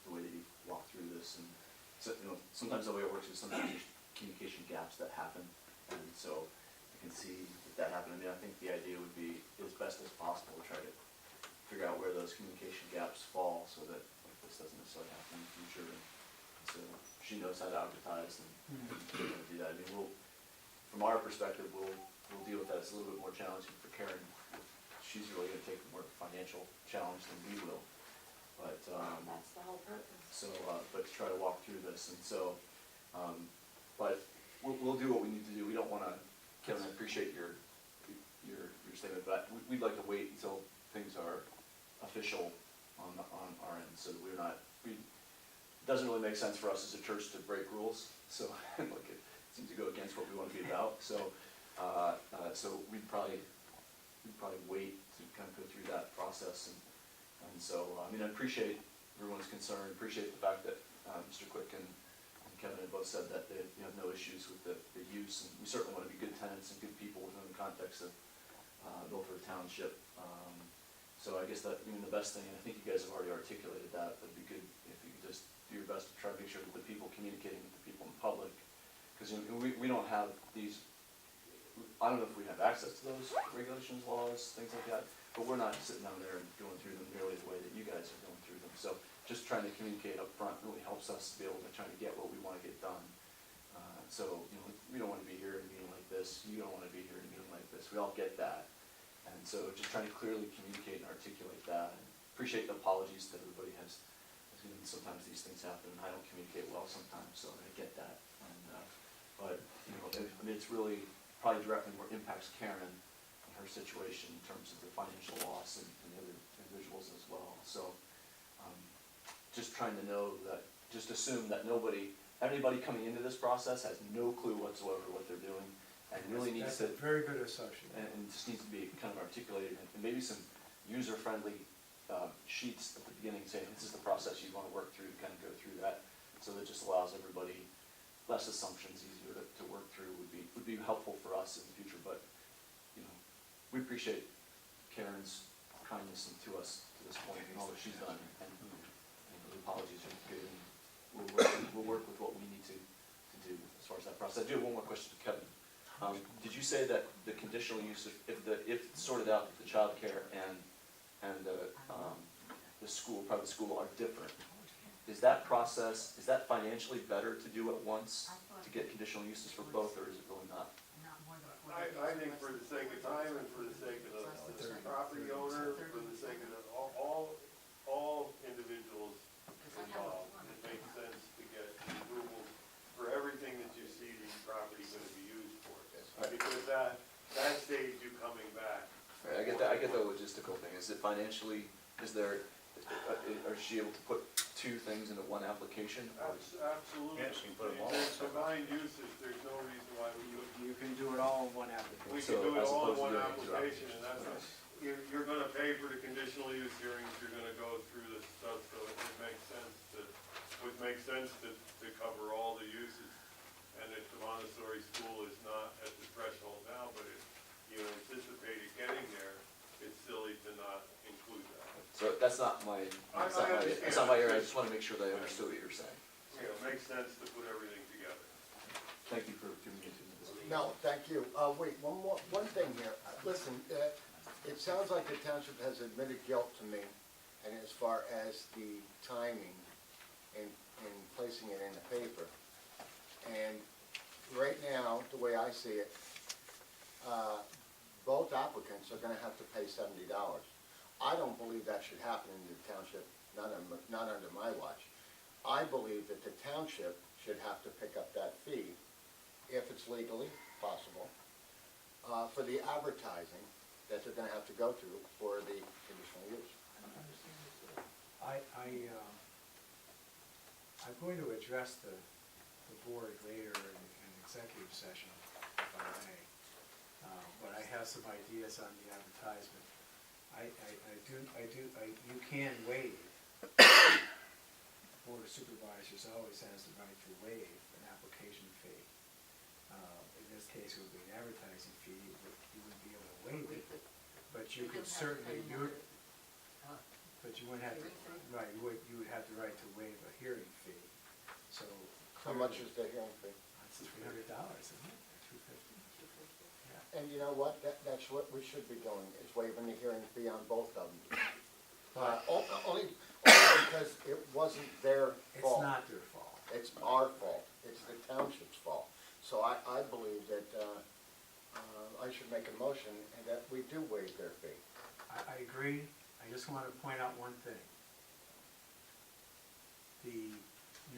Speaker 10: the way that you've walked through this. And so, sometimes the way it works is sometimes there's communication gaps that happen. And so I can see that happen. I think the idea would be, as best as possible, to try to figure out where those communication gaps fall so that this doesn't necessarily happen in the future. And so she knows how to advertise and do that. From our perspective, we'll deal with that. It's a little bit more challenging for Karen. She's really going to take more financial challenge than we will. But
Speaker 6: That's the whole purpose.
Speaker 10: but to try to walk through this, and so, but we'll do what we need to do. We don't want to, Kevin, I appreciate your statement, but we'd like to wait until things are official on our end, so that it doesn't really make sense for us as a church to break rules, so, like, it seems to go against what we want to be about, so we'd probably wait to kind of go through that process, and so, I appreciate everyone's concern, appreciate the fact that Mr. Quick and Kevin have both said that they have no issues with the use, and we certainly want to be good tenants and good people within the context of Milford Township. So I guess that, the best thing, and I think you guys have already articulated that, but it'd be good if you could just do your best to try to make sure that the people communicating with the people in public, because we don't have these, I don't know if we have access to those regulations, laws, things like that, but we're not sitting down there and going through them nearly the way that you guys are going through them. So just trying to communicate up front really helps us to be able to try to get what we want to get done. So we don't want to be here in a meeting like this, you don't want to be here in a meeting like this, we all get that. And so just trying to clearly communicate and articulate that, and appreciate the apologies that everybody has. Sometimes these things happen, and I don't communicate well sometimes, so I get that. And but it's really probably directly more impacts Karen and her situation in terms of the financial loss and the other individuals as well. So just trying to know that, just assume that anybody coming into this process has no clue whatsoever what they're doing, and really needs
Speaker 5: That's
Speaker 10: to,
Speaker 5: a very good assumption.
Speaker 10: and just needs to be kind of articulated, and maybe some user-friendly sheets at the beginning saying, this is the process you want to work through, kind of go through that, so that just allows everybody less assumptions, easier to work through, would be helpful for us in the future, but, you know, we appreciate Karen's kindness to us to this point, and all that she's done, and the apologies are good, and we'll work with what we need to do as far as that process. I do have one more question to Kevin. Did you say that the conditional use, if it's sorted out that the childcare and the school, private school are different, is that financially better to do at once to get conditional uses for both, or is it really not?
Speaker 8: I think for the sake of time and for the sake of the property owner, for the sake of all individuals involved, it makes sense to get approval for everything that you see the property gonna be used for. Because that saves you coming back.
Speaker 10: Right, I get the logistical thing. Is it financially, is she able to put two things into one application?
Speaker 8: Absolutely.
Speaker 3: Yes, you can put them all.
Speaker 8: There's combined uses, there's no reason why we couldn't.
Speaker 5: You can do it all in one application.
Speaker 8: We
Speaker 10: So,
Speaker 8: can do it
Speaker 10: as
Speaker 8: all in
Speaker 10: opposed to
Speaker 8: one
Speaker 10: doing two
Speaker 8: application, and
Speaker 10: applications.
Speaker 8: that's, you're gonna pay for the conditional use hearings, you're gonna go through this stuff, so it would make sense to cover all the uses. And if the Montessori school is not at the threshold now, but if you anticipated getting there, it's silly to not include that.
Speaker 10: So that's not my area. I just want to make sure that I understood what you were saying.
Speaker 8: You know, it makes sense to put everything together.
Speaker 10: Thank you for tuning into this.
Speaker 2: No, thank you. Wait, one thing here. Listen, it sounds like the township has admitted guilt to me, and as far as the timing in placing it in the paper. And right now, the way I see it, both applicants are gonna have to pay $70. I don't believe that should happen in the township, not under my watch. I believe that the township should have to pick up that fee, if it's legally possible, for the advertising that they're gonna have to go through for the conditional use.
Speaker 5: I'm going to address the board later in an executive session, if I may. But I have some ideas on the advertisement. You can waive. Board of Supervisors always has the right to waive an application fee. In this case, it would be an advertising fee, but you wouldn't be able to waive it. But you could certainly, but you wouldn't have to, right, you would have the right to waive a hearing fee. So.
Speaker 2: How much is the hearing fee?
Speaker 5: It's $300, isn't it, or $250? Yeah.
Speaker 2: And you know what, that's what we should be doing, is waiving the hearing fee on both of them. Only because it wasn't their fault.
Speaker 5: It's not their fault.
Speaker 2: It's our fault, it's the township's fault. So I believe that I should make a motion and that we do waive their fee.
Speaker 5: I agree. I just want to point out one thing. The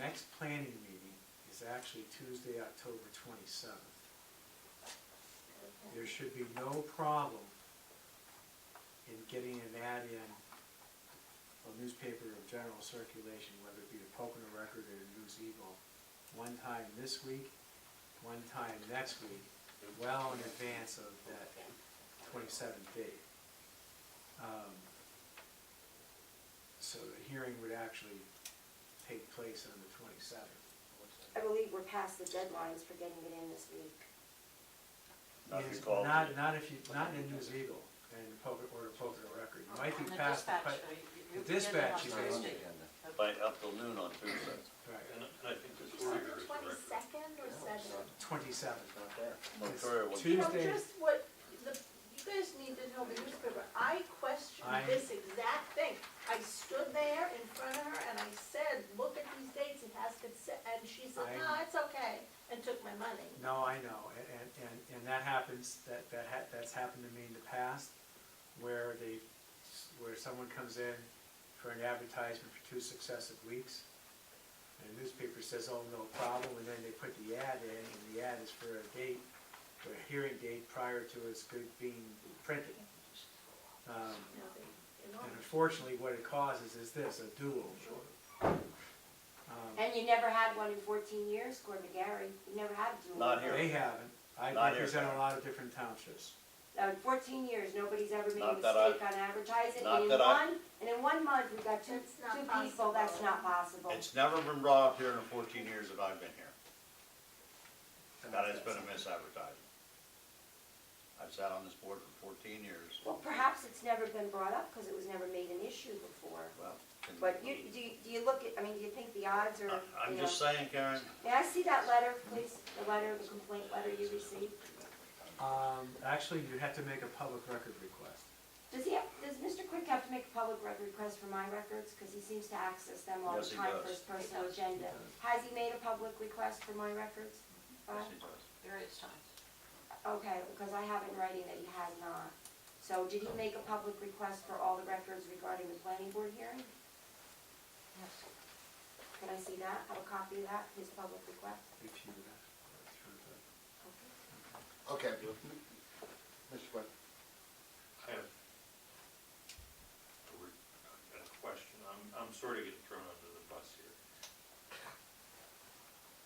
Speaker 5: next planning meeting is actually Tuesday, October 27th. There should be no problem in getting an ad in a newspaper of general circulation, whether it be the Pocono Record or the News Eagle, one time this week, one time next week, well in advance of that 27th date. So the hearing would actually take place on the 27th.
Speaker 6: I believe we're past the deadlines for getting it in this week.
Speaker 3: Not
Speaker 5: Yes,
Speaker 3: if called.
Speaker 5: not in the News Eagle and the Pocono Record. You might be
Speaker 4: On the
Speaker 5: past the,
Speaker 4: dispatch,
Speaker 5: the
Speaker 4: you
Speaker 5: dispatch
Speaker 4: get
Speaker 5: you
Speaker 4: it on
Speaker 5: may-
Speaker 4: Tuesday.
Speaker 3: By up till noon on Tuesday.
Speaker 5: right,
Speaker 1: And I think this
Speaker 7: Is it
Speaker 1: lawyer
Speaker 7: the
Speaker 1: is correct.
Speaker 7: 22nd or 7th?
Speaker 5: 27th.
Speaker 2: Not there.
Speaker 3: Victoria will-
Speaker 7: You know,
Speaker 5: Tuesday.
Speaker 7: just what, you guys need to tell the newspaper, I questioned
Speaker 5: I-
Speaker 7: this exact thing. I stood there in front of her and I said, look at these dates, it has to sit, and she said,
Speaker 5: I-
Speaker 7: no, it's okay, and took my money.
Speaker 5: No, I know, and that happens, that's happened to me in the past, where someone comes in for an advertisement for 2 successive weeks, and the newspaper says, oh, no problem, and then they put the ad in, and the ad is for a date, for a hearing date prior to its being printed.
Speaker 7: You know,
Speaker 5: And unfortunately, what it causes is this, a do-over.
Speaker 6: And you never had one in 14 years, according to Gary. You never had a dual.
Speaker 3: Not here.
Speaker 5: They haven't. I
Speaker 3: Not here.
Speaker 5: represent a lot of different townships.
Speaker 6: In 14 years, nobody's ever made a
Speaker 3: Not that I-
Speaker 6: mistake on advertising.
Speaker 3: not
Speaker 6: And
Speaker 3: that I-
Speaker 6: in one month, we got two
Speaker 7: It's not
Speaker 6: people, that's
Speaker 7: possible.
Speaker 6: not possible.
Speaker 9: It's never been brought up here in the 14 years that I've been here.
Speaker 3: That has been a misadvertising. I've sat on this board for 14 years.
Speaker 6: Well, perhaps it's never been brought up because it was never made an issue before.
Speaker 3: Well,
Speaker 6: But do you look at, I mean, do you think the odds are,
Speaker 3: I'm
Speaker 6: you know?
Speaker 3: just saying, Karen,
Speaker 6: May I see that letter, please? The letter, the complaint letter you received?
Speaker 5: Actually, you have to make a public record request.
Speaker 6: Does Mr. Quick have to make a public record request for my records? Because he seems to access them all the
Speaker 3: Yes, he
Speaker 6: time
Speaker 3: does.
Speaker 6: for his personal
Speaker 4: He does.
Speaker 6: agenda. Has he made a public request for my records?
Speaker 3: yes, he does.
Speaker 4: Various times.
Speaker 6: Okay, because I have in writing that he has not. So did he make a public request for all the records regarding the planning board hearing?
Speaker 4: Yes.
Speaker 6: Can I see that? Have a copy of that, his public request?
Speaker 5: If you would ask through the.
Speaker 2: Okay, Mr. Quinn.
Speaker 1: I have a question. I'm sort of getting thrown under the bus here.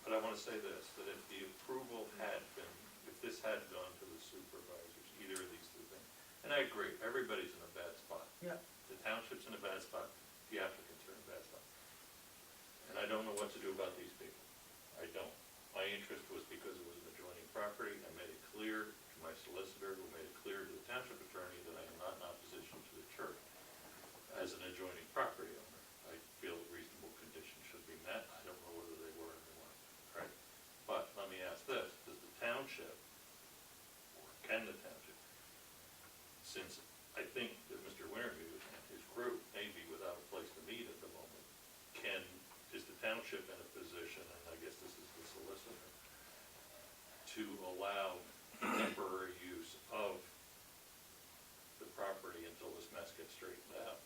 Speaker 1: But I want to say this, that if the approval had been, if this had gone to the supervisors, either of these two things, and I agree, everybody's in a bad spot.
Speaker 5: Yeah.
Speaker 1: The township's in a bad spot, the applicants are in a bad spot. And I don't know what to do about these people. I don't. My interest was because it was an adjoining property. I made it clear to my solicitor, who made it clear to the township attorney, that I am not in opposition to the church as an adjoining property owner. I feel reasonable conditions should be met. I don't know whether they were or they weren't, right? But let me ask this, does the township, or can the township, since I think that Mr. Winterview and his group may be without a place to meet at the moment, is the township in a position, and I guess this is the solicitor, to allow temporary use of the property until this mess gets straightened out?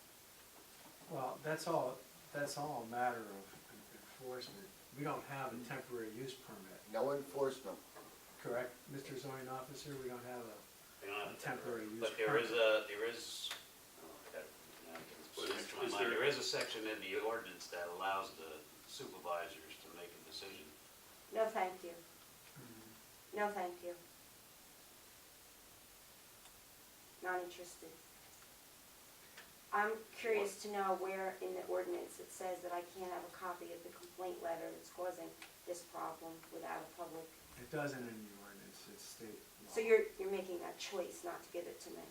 Speaker 5: Well, that's all a matter of enforcement. We don't have a temporary use permit,
Speaker 2: No enforcement.
Speaker 5: correct, Mr. Zoning Officer? We don't have
Speaker 9: They don't have
Speaker 5: a temporary use
Speaker 9: But
Speaker 5: permit.
Speaker 9: there is, there is a section in the ordinance that allows the supervisors to make a decision.
Speaker 6: No, thank you.
Speaker 5: Mhm.
Speaker 6: No, thank you. Not interested. I'm curious to know where in the ordinance it says that I can't have a copy of the complaint letter that's causing this problem without a public.
Speaker 5: It doesn't in the ordinance, it's state law.
Speaker 6: So you're making that choice not to give it to me.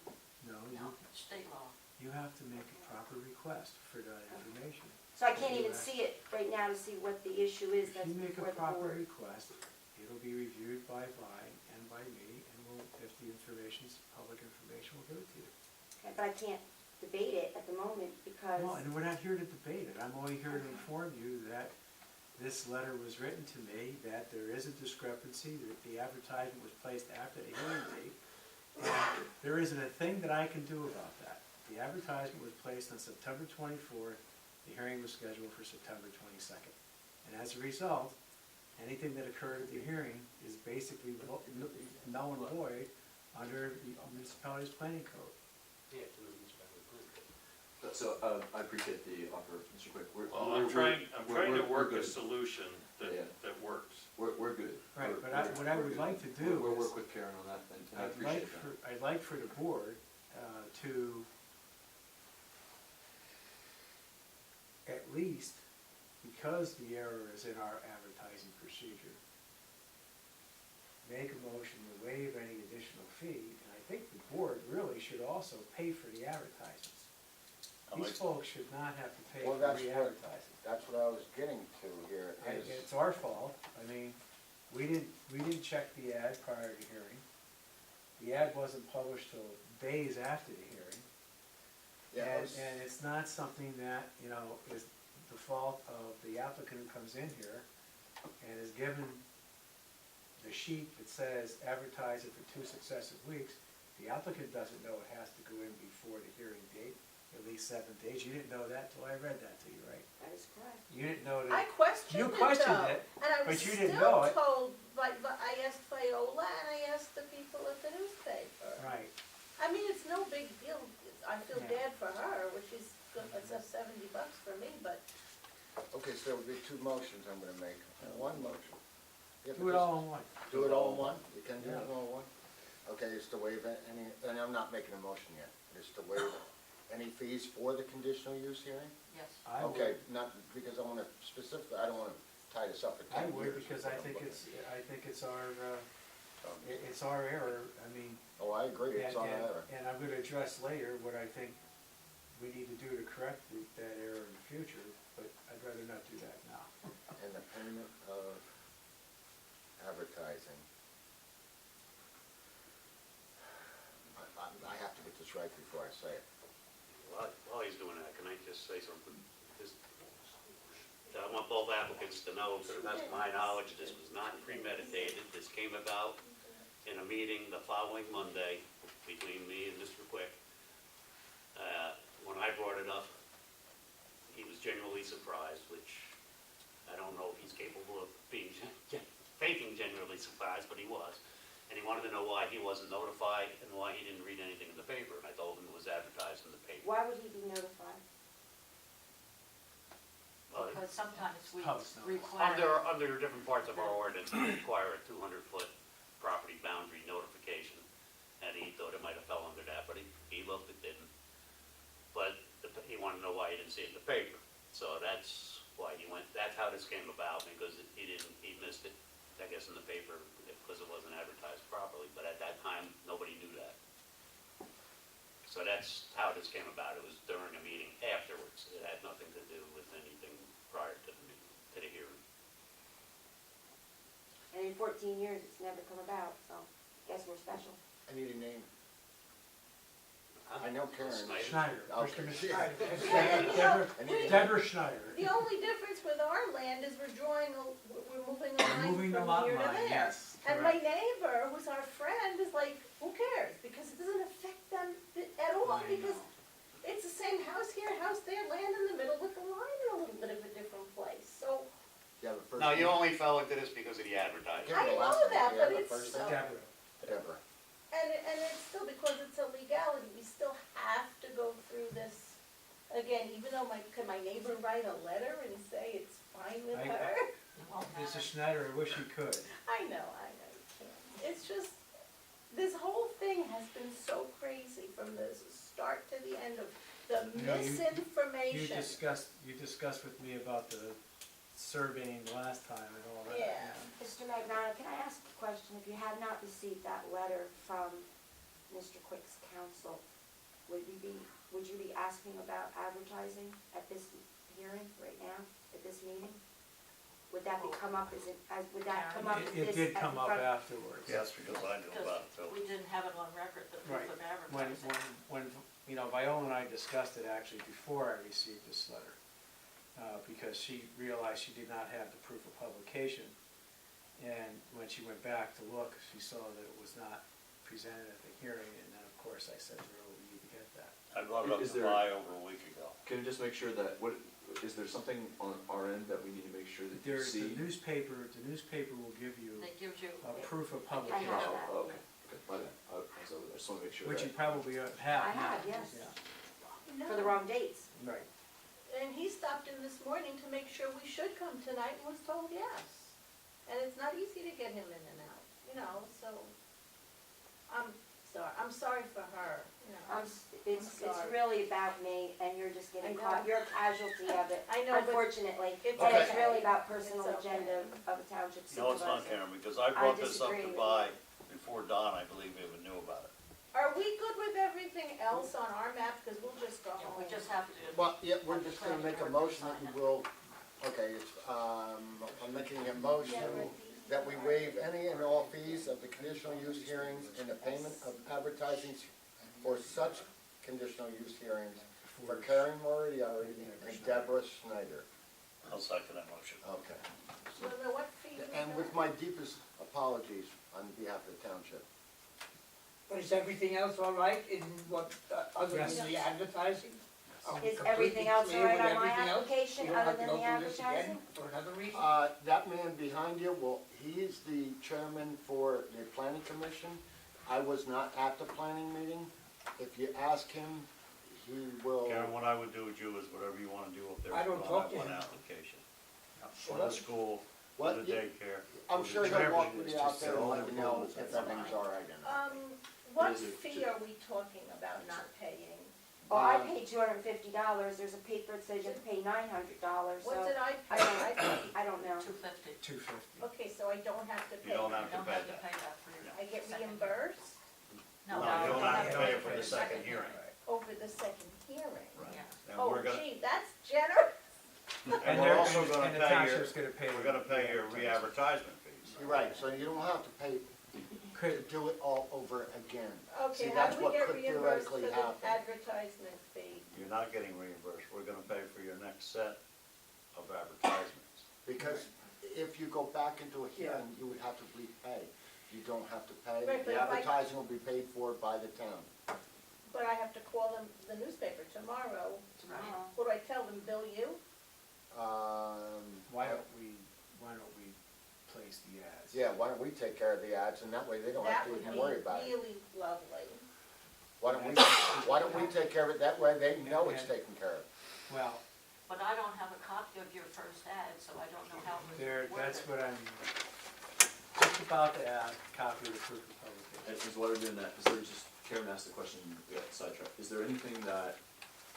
Speaker 5: No,
Speaker 4: No, state law.
Speaker 5: you have to make a proper request for that information.
Speaker 6: So I can't even see it right now to see what the issue is
Speaker 5: If
Speaker 6: that's
Speaker 5: you make
Speaker 6: before
Speaker 5: a
Speaker 6: the
Speaker 5: proper
Speaker 6: board.
Speaker 5: request, it'll be reviewed by Vi and by me, and if the information's public information, we'll give it to you.
Speaker 6: Okay, but I can't debate it at the moment because.
Speaker 5: Well, and we're not here to debate it, I'm only here to inform you that this letter was written to me, that there is a discrepancy, that the advertisement was placed after the hearing date, and there isn't a thing that I can do about that. The advertisement was placed on September 24th, the hearing was scheduled for September 22nd. And as a result, anything that occurred at the hearing is basically null and void under the municipality's planning code.
Speaker 9: Yeah, it's in the municipality plan.
Speaker 10: So, I appreciate the offer, Mr. Quick.
Speaker 1: Well, I'm trying to work a solution
Speaker 10: Yeah.
Speaker 1: that works.
Speaker 10: We're good.
Speaker 5: Right,
Speaker 10: We're-
Speaker 5: but what I would
Speaker 10: we're
Speaker 5: like to
Speaker 10: good.
Speaker 5: do
Speaker 10: We'll
Speaker 5: is,
Speaker 10: work with Karen on that, and I appreciate that.
Speaker 5: I'd like for the board to at least, because the error is in our advertising procedure, make a motion to waive any additional fee, and I think the board really should also pay for the advertisements. These folks should not have to pay
Speaker 2: Well,
Speaker 5: for
Speaker 2: that's what,
Speaker 5: re-advertising.
Speaker 2: that's what I was getting to here is,
Speaker 5: It's our fault, I mean, we didn't check the ad prior to hearing. The ad wasn't published till days after the hearing.
Speaker 2: yeah,
Speaker 5: And it's not something that, you know, is the fault of the applicant who comes in here and is given the sheet that says advertise it for 2 successive weeks. The applicant doesn't know it has to go in before the hearing date, at least 7 days. You didn't know that till I read that to you, right?
Speaker 6: That is correct.
Speaker 5: You didn't know
Speaker 7: I
Speaker 5: that.
Speaker 7: questioned
Speaker 5: You
Speaker 7: it
Speaker 5: questioned
Speaker 7: though,
Speaker 5: it,
Speaker 7: and I
Speaker 5: but
Speaker 7: was
Speaker 5: you didn't know
Speaker 7: still
Speaker 5: it.
Speaker 7: told by, I asked Viola and I asked the people at the newspaper.
Speaker 5: Right.
Speaker 7: I mean, it's no big deal, I feel
Speaker 5: Yeah.
Speaker 7: bad for her, which is, it's up $70 for me, but
Speaker 2: okay, so there'll be 2 motions I'm gonna make. One motion. Yeah,
Speaker 5: Do it
Speaker 2: because-
Speaker 5: all in one.
Speaker 2: Do it all in one? You can do it
Speaker 5: Yeah.
Speaker 2: all in one? Okay, it's to waive any, and I'm not making a motion yet. It's to waive any fees for the conditional use hearing?
Speaker 4: Yes.
Speaker 5: I would-
Speaker 2: Okay, not, because I wanna specifically, I don't wanna tied us up for
Speaker 5: I
Speaker 2: 10
Speaker 5: would,
Speaker 2: years.
Speaker 5: because I think it's our error, I mean.
Speaker 2: Oh, I agree, it's on
Speaker 5: and-
Speaker 2: our.
Speaker 5: And I'm gonna address later what I think we need to do to correct that error in the future, but I'd rather not do that now.
Speaker 2: And the payment of advertising. I have to get this right before I say it.
Speaker 9: While he's doing that, can I just say something? This- I want both applicants to know, to the best of my knowledge, this was not premeditated. This came about in a meeting the following Monday between me and Mr. Quick. When I brought it up, he was genuinely surprised, which I don't know if he's capable of being, faking genuinely surprised, but he was. And he wanted to know why he wasn't notified and why he didn't read anything in the paper. And I told him it was advertised in the paper.
Speaker 6: Why would he be notified?
Speaker 4: Because sometimes we
Speaker 5: Public notice.
Speaker 4: require.
Speaker 9: Under different parts of our ordinance, we require a 200-foot property boundary notification. And he thought it might have fell under that, but he looked, it didn't. But he wanted to know why he didn't see it in the paper. So that's why he went, that's how this came about, because he missed it, I guess, in the paper, because it wasn't advertised properly. But at that time, nobody knew that. So that's how this came about. It was during a meeting afterwards. It had nothing to do with anything prior to the meeting, to the hearing.
Speaker 6: And in 14 years, it's never come about, so guess we're special.
Speaker 2: I need a name. I know Karen.
Speaker 5: Schneider,
Speaker 2: Okay.
Speaker 5: Mr.
Speaker 2: Yeah.
Speaker 5: Deborah,
Speaker 2: I need a-
Speaker 5: Deborah Schneider.
Speaker 7: The only difference with our land is we're moving a line
Speaker 5: Moving the
Speaker 7: from
Speaker 5: lot
Speaker 7: here to
Speaker 5: line,
Speaker 7: there.
Speaker 5: yes,
Speaker 7: And my
Speaker 5: correct.
Speaker 7: neighbor, who's our friend, is like, who cares? Because it doesn't affect them at all,
Speaker 5: I
Speaker 7: because
Speaker 5: know.
Speaker 7: it's the same house here, house there, land in the middle with the line in a little bit of a different place, so.
Speaker 2: Yeah, the first
Speaker 9: No, you
Speaker 2: name.
Speaker 9: only fell into this because of the advertising.
Speaker 2: Give me the
Speaker 7: I
Speaker 2: last
Speaker 7: know
Speaker 2: name.
Speaker 7: that,
Speaker 2: Do you have
Speaker 7: but
Speaker 2: the
Speaker 7: it's
Speaker 2: first
Speaker 7: so-
Speaker 2: name?
Speaker 5: Deborah.
Speaker 2: Deborah.
Speaker 7: And it's still, because it's a legality, we still have to go through this again, even though could my neighbor write a letter and say it's fine with
Speaker 5: I-
Speaker 7: her?
Speaker 4: It won't matter.
Speaker 5: Mrs. Schneider, I wish you could.
Speaker 7: I know, you can't. It's just, this whole thing has been so crazy from the start to the end of the
Speaker 5: You know, you
Speaker 7: misinformation.
Speaker 5: discussed with me about the surveying last time and all that.
Speaker 7: Yeah.
Speaker 6: Mr. Magnano, can I ask a question? If you had not received that letter from Mr. Quick's counsel, would you be asking about advertising at this hearing right now, at this meeting? Would that come up would that come up as
Speaker 5: It
Speaker 6: this
Speaker 5: did
Speaker 6: at
Speaker 5: come
Speaker 6: the
Speaker 5: up
Speaker 6: front?
Speaker 5: afterwards.
Speaker 3: Yes, because I knew about it
Speaker 4: Because
Speaker 3: too.
Speaker 4: we didn't have it on record, the proof
Speaker 5: Right.
Speaker 4: of
Speaker 5: When,
Speaker 4: advertising.
Speaker 5: when, Viola and I discussed it actually before I received this letter, because she realized she did not have the proof of publication. And when she went back to look, she saw that it was not presented at the hearing, and then, of course, I said to her, we need to get that.
Speaker 3: I brought it up
Speaker 10: Is
Speaker 3: to
Speaker 10: there-
Speaker 3: Vi over a week ago.
Speaker 10: Can you just make sure that, is there something on our end that we need to make sure that you
Speaker 5: There's
Speaker 10: see?
Speaker 5: the newspaper will give you
Speaker 4: That gives you,
Speaker 5: a proof of
Speaker 6: I
Speaker 5: publication,
Speaker 6: have
Speaker 10: Oh,
Speaker 6: that.
Speaker 10: oh, okay, okay, my bad. I just wanna make sure
Speaker 5: which you
Speaker 10: that,
Speaker 5: probably have.
Speaker 6: I have,
Speaker 5: now.
Speaker 6: yes.
Speaker 5: Yeah.
Speaker 6: For the wrong dates.
Speaker 5: Right.
Speaker 7: And he stopped in this morning to make sure we should come tonight and was told yes. And it's not easy to get him in and out, so, I'm sorry for her,
Speaker 6: It's
Speaker 7: sorry.
Speaker 6: really about me, and you're just
Speaker 7: I
Speaker 6: getting
Speaker 7: know.
Speaker 6: caught, you're a casualty of it,
Speaker 7: I know, but
Speaker 6: unfortunately.
Speaker 7: it's
Speaker 6: And it's
Speaker 7: okay.
Speaker 6: really about personal
Speaker 7: It's okay.
Speaker 6: agenda of a township
Speaker 3: No, it's not,
Speaker 6: supervisor.
Speaker 3: Karen, because I brought this up
Speaker 6: disagree
Speaker 3: to
Speaker 6: with
Speaker 3: Vi before Don, I believe, even knew about it.
Speaker 7: Are we good with everything else on our map, because we'll just go
Speaker 4: yeah,
Speaker 7: home?
Speaker 4: we just have to.
Speaker 2: Well, yeah, we're just gonna make a motion that we will, okay, I'm making a motion that we waive any and all fees of the conditional use hearings and the payment of advertising for such conditional use hearings for Karen Moriarty and Deborah Schneider.
Speaker 3: I'll second that motion.
Speaker 2: Okay.
Speaker 7: So then what fee was
Speaker 2: And with
Speaker 7: that?
Speaker 2: my deepest apologies on behalf of the township.
Speaker 11: But is everything else all right in what, other
Speaker 5: Yes.
Speaker 11: than the advertising? Are we
Speaker 6: Is
Speaker 11: completely
Speaker 6: everything else all
Speaker 11: clear
Speaker 6: right
Speaker 11: with
Speaker 6: on my
Speaker 11: everything else?
Speaker 6: application,
Speaker 11: You don't
Speaker 6: other
Speaker 11: have to
Speaker 6: than
Speaker 11: go
Speaker 6: the
Speaker 11: through this again
Speaker 6: advertising?
Speaker 11: for another reason?
Speaker 2: That man behind you, well, he is the chairman for the planning commission. I was not at the planning meeting. If you ask him, he will.
Speaker 3: Karen, what I would do with you is whatever you wanna do up there.
Speaker 11: I don't
Speaker 3: we'll
Speaker 11: talk
Speaker 3: have
Speaker 11: to
Speaker 3: one
Speaker 11: him.
Speaker 3: application.
Speaker 11: So
Speaker 3: For the
Speaker 11: that's-
Speaker 3: school, for
Speaker 2: What?
Speaker 3: the daycare.
Speaker 2: I'm sure he'll walk with you out
Speaker 3: Just
Speaker 2: there and
Speaker 3: all
Speaker 2: let
Speaker 3: the
Speaker 2: you know
Speaker 3: approvals,
Speaker 2: if
Speaker 3: that's
Speaker 2: everything's
Speaker 3: fine.
Speaker 2: all right or not.
Speaker 7: What
Speaker 10: Is it
Speaker 7: fee are we talking about not paying?
Speaker 6: Well, I paid $250, there's a paper that says you have to pay $900, so.
Speaker 7: What did I
Speaker 6: I
Speaker 7: pay?
Speaker 6: I don't know.
Speaker 4: $250.
Speaker 5: 250.
Speaker 7: Okay, so I don't have to
Speaker 3: You
Speaker 7: pay.
Speaker 3: don't
Speaker 7: that.
Speaker 3: have
Speaker 4: You
Speaker 3: to
Speaker 4: don't
Speaker 3: pay
Speaker 4: have to
Speaker 3: that.
Speaker 4: pay that for your.
Speaker 7: I get
Speaker 4: second-
Speaker 7: reimbursed
Speaker 4: No,
Speaker 3: No, you don't have to pay it for the second
Speaker 4: hearing.
Speaker 3: hearing.
Speaker 7: over the second hearing.
Speaker 4: Yeah.
Speaker 3: And
Speaker 7: Oh,
Speaker 3: we're gonna,
Speaker 7: gee, that's generous.
Speaker 3: and we're also
Speaker 5: and
Speaker 3: gonna
Speaker 5: the
Speaker 3: pay your,
Speaker 5: township's gonna pay.
Speaker 3: we're gonna pay your re-advertisement fees.
Speaker 2: You're right, so you don't have to pay, to
Speaker 5: Could,
Speaker 2: do it all over again.
Speaker 7: Okay,
Speaker 2: See,
Speaker 7: how
Speaker 2: that's
Speaker 7: do we
Speaker 2: what
Speaker 7: get
Speaker 2: could
Speaker 7: reimbursed for
Speaker 2: theoretically
Speaker 7: the
Speaker 2: happen.
Speaker 7: advertisement fee?
Speaker 3: You're not getting reimbursed, we're gonna pay for your next set of advertisements.
Speaker 2: Because if you go back into a hearing, you would have to repay. You don't have to pay.
Speaker 7: Right, but
Speaker 2: The
Speaker 7: if I-
Speaker 2: advertising will be paid for by the town.
Speaker 7: But I have to call them, the newspaper tomorrow.
Speaker 6: Tomorrow.
Speaker 7: What do I tell them, bill you?
Speaker 5: why don't we place the ads?
Speaker 2: Yeah, why don't we take care of the ads, and that way they don't have
Speaker 7: That
Speaker 2: to
Speaker 7: would
Speaker 2: even
Speaker 7: be
Speaker 2: worry about it.
Speaker 7: really lovely.
Speaker 2: Why don't we take care of it, that way they know it's taken care of.
Speaker 5: Well,
Speaker 4: But I don't have a copy of your first ad, so I don't know how it was
Speaker 5: there,
Speaker 4: worded.
Speaker 5: that's what I'm just about to ask, copy of the proof of publication.
Speaker 10: And while we're doing that, is there just, Karen asked the question, we got sidetracked, is there anything that,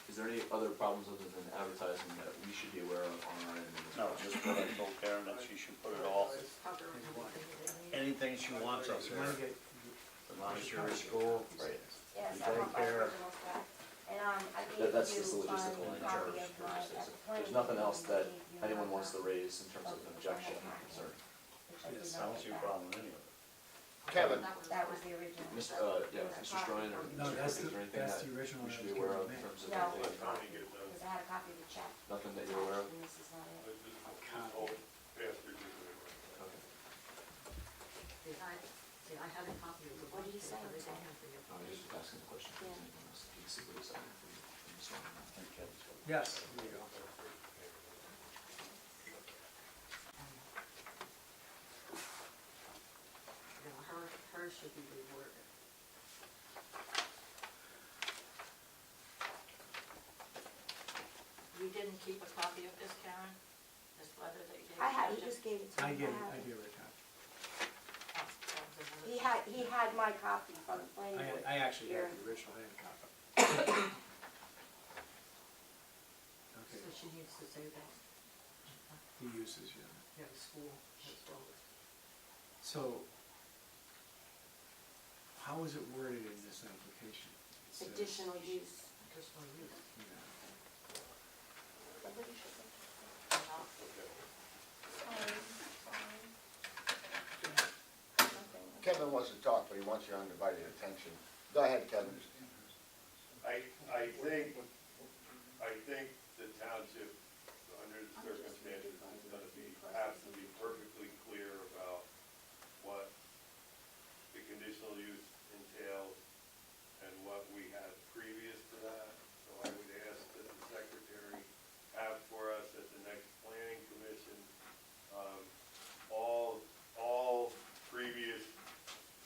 Speaker 10: is there any other problems other than advertising that we should be aware of on our end? in this
Speaker 3: No,
Speaker 10: process?
Speaker 3: just what I told Karen, that she should put it all,
Speaker 4: Cover everything that they need.
Speaker 3: anything she wants up
Speaker 5: So you
Speaker 3: there,
Speaker 5: wanna get,
Speaker 3: as long as you're in school,
Speaker 10: Right.
Speaker 6: Yes,
Speaker 3: You
Speaker 6: I want my
Speaker 3: take care.
Speaker 6: originals back. And, I gave
Speaker 10: That's
Speaker 6: you,
Speaker 10: just the logistical
Speaker 6: a
Speaker 10: and
Speaker 6: copy
Speaker 10: insurance
Speaker 6: of my,
Speaker 10: purposes.
Speaker 6: at the planning
Speaker 10: There's nothing else that
Speaker 6: commission, I gave you
Speaker 10: anyone
Speaker 6: my,
Speaker 10: wants to raise in terms of an objection or concern.
Speaker 6: which I did
Speaker 5: Yes,
Speaker 6: not
Speaker 3: I don't
Speaker 6: get
Speaker 3: see a
Speaker 6: back.
Speaker 3: problem with any of it.
Speaker 2: Kevin.
Speaker 6: That was the original.
Speaker 10: Mr., yeah, Mr. Stroyan or
Speaker 5: no,
Speaker 10: Mr.
Speaker 5: that's
Speaker 10: Cook, is there anything
Speaker 5: that's
Speaker 10: that
Speaker 5: the original
Speaker 10: we
Speaker 5: that
Speaker 10: should
Speaker 5: was
Speaker 10: be
Speaker 5: given
Speaker 10: aware
Speaker 5: to
Speaker 10: of in
Speaker 5: me.
Speaker 10: terms of
Speaker 6: No.
Speaker 10: anything?
Speaker 6: Because I had a copy of the check.
Speaker 10: Nothing that you're aware of?
Speaker 6: And this is not it.
Speaker 10: Okay.
Speaker 4: See, I had a copy of the.
Speaker 6: What did you say?
Speaker 4: but I didn't have the
Speaker 10: I was just asking the question.
Speaker 6: Yeah.
Speaker 10: You can see what it's on from Stroyan.
Speaker 5: Yes, there you go.
Speaker 4: You know, hers should be reworded. You didn't keep a copy of this, Karen? This letter that you gave?
Speaker 6: I had, he
Speaker 4: Jim?
Speaker 6: just gave it to
Speaker 5: I
Speaker 6: me.
Speaker 5: give,
Speaker 6: have
Speaker 5: I
Speaker 6: it.
Speaker 5: give it a copy.
Speaker 4: Oh, that was another-
Speaker 6: He had my copy from the planning board.
Speaker 5: I actually have
Speaker 6: Here.
Speaker 5: the original and a copy. Okay,
Speaker 4: So she needs to say that,
Speaker 5: the uses, yeah.
Speaker 4: yeah, the school as well as.
Speaker 5: So, how is it worded in this application? It says,
Speaker 6: Additional use.
Speaker 4: Additional use.
Speaker 5: you know,
Speaker 7: Somebody should.
Speaker 4: Not-
Speaker 2: Kevin wants to talk, but he wants your undivided attention. Go ahead, Kevin.
Speaker 8: I think the township, under the circumstances, is gonna be, have to be perfectly clear about what the conditional use entails and what we had previous to that. So I would ask that the secretary have for us at the next planning commission, all previous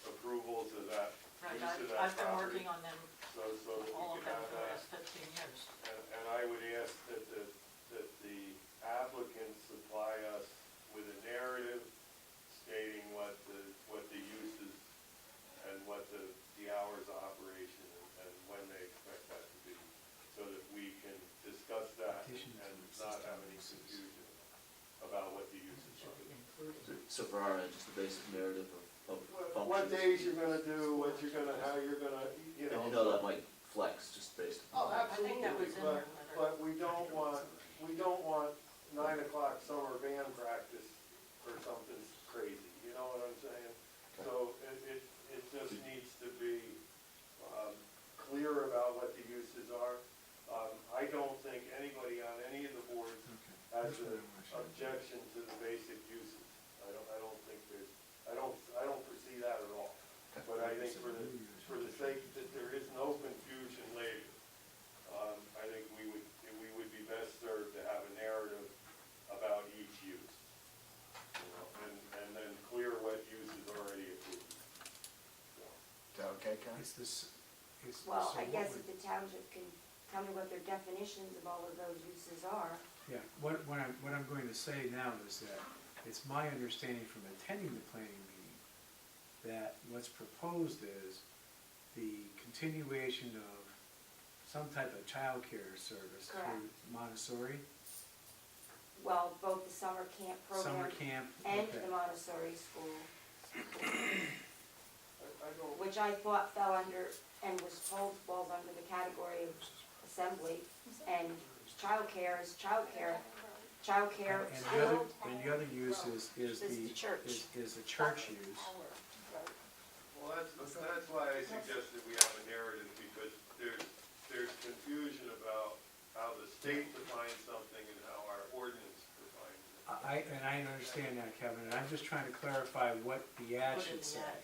Speaker 8: approvals of that,
Speaker 4: Right,
Speaker 8: use of that
Speaker 4: I've been
Speaker 8: property.
Speaker 4: working on them,
Speaker 8: So that
Speaker 4: all
Speaker 8: we
Speaker 4: of
Speaker 8: can
Speaker 4: them
Speaker 8: have
Speaker 4: for the
Speaker 8: that.
Speaker 4: last 15 years.
Speaker 8: And I would ask that the applicant supply us with a narrative stating what the uses and what the hours of operation and when they expect that to be, so that we can discuss that
Speaker 5: Additions
Speaker 8: and
Speaker 5: to
Speaker 8: not
Speaker 5: existing
Speaker 8: have any
Speaker 5: uses.
Speaker 8: confusion about what the
Speaker 4: It
Speaker 8: uses
Speaker 4: should
Speaker 8: are.
Speaker 4: be included.
Speaker 10: So for our end, just the basic narrative of functions.
Speaker 8: What days you're gonna do, what you're gonna, how you're gonna, you know.
Speaker 10: And you know that might flex just based
Speaker 8: Oh,
Speaker 10: on.
Speaker 4: I think that was in
Speaker 8: absolutely,
Speaker 4: their letter.
Speaker 8: but we don't want 9 o'clock summer band practice or something crazy, you know what I'm saying? So it just needs to be, clear about what the uses are. I don't think anybody on any of the boards
Speaker 5: Okay.
Speaker 8: has
Speaker 5: That's what
Speaker 8: an
Speaker 5: I want.
Speaker 8: objection to the basic uses. I don't think there's, I don't foresee that at all. But I think for the sake that there is no confusion later, I think we would be best served to have a narrative about each use. You know, and then clear what use is already approved. So,
Speaker 2: Is that okay, Karen?
Speaker 5: It's this, it's.
Speaker 6: Well,
Speaker 5: so
Speaker 6: I
Speaker 5: what
Speaker 6: guess
Speaker 5: would-
Speaker 6: if the township can tell me what their definitions of all of those uses are.
Speaker 5: Yeah, what I'm going to say now is that it's my understanding from attending the planning meeting that what's proposed is the continuation of some type of childcare service through
Speaker 6: Correct.
Speaker 5: Montessori,
Speaker 6: Well, both the summer camp
Speaker 5: summer
Speaker 6: program
Speaker 5: camp?
Speaker 6: and
Speaker 5: Okay.
Speaker 6: the Montessori school,
Speaker 8: I don't,
Speaker 6: which I thought fell under, and was told falls under the category of assembly, and childcare is childcare. Childcare,
Speaker 5: And the other,
Speaker 6: school,
Speaker 5: and the other use is
Speaker 6: is
Speaker 5: the,
Speaker 6: the church.
Speaker 5: is the church use.
Speaker 8: well, that's why I suggested we have a narrative, because there's confusion about how the state defines something and how our ordinance defines it.
Speaker 5: And I understand that, Kevin, and I'm just trying to clarify what the ad
Speaker 4: Put it in
Speaker 5: should
Speaker 4: the
Speaker 5: say.
Speaker 4: ad.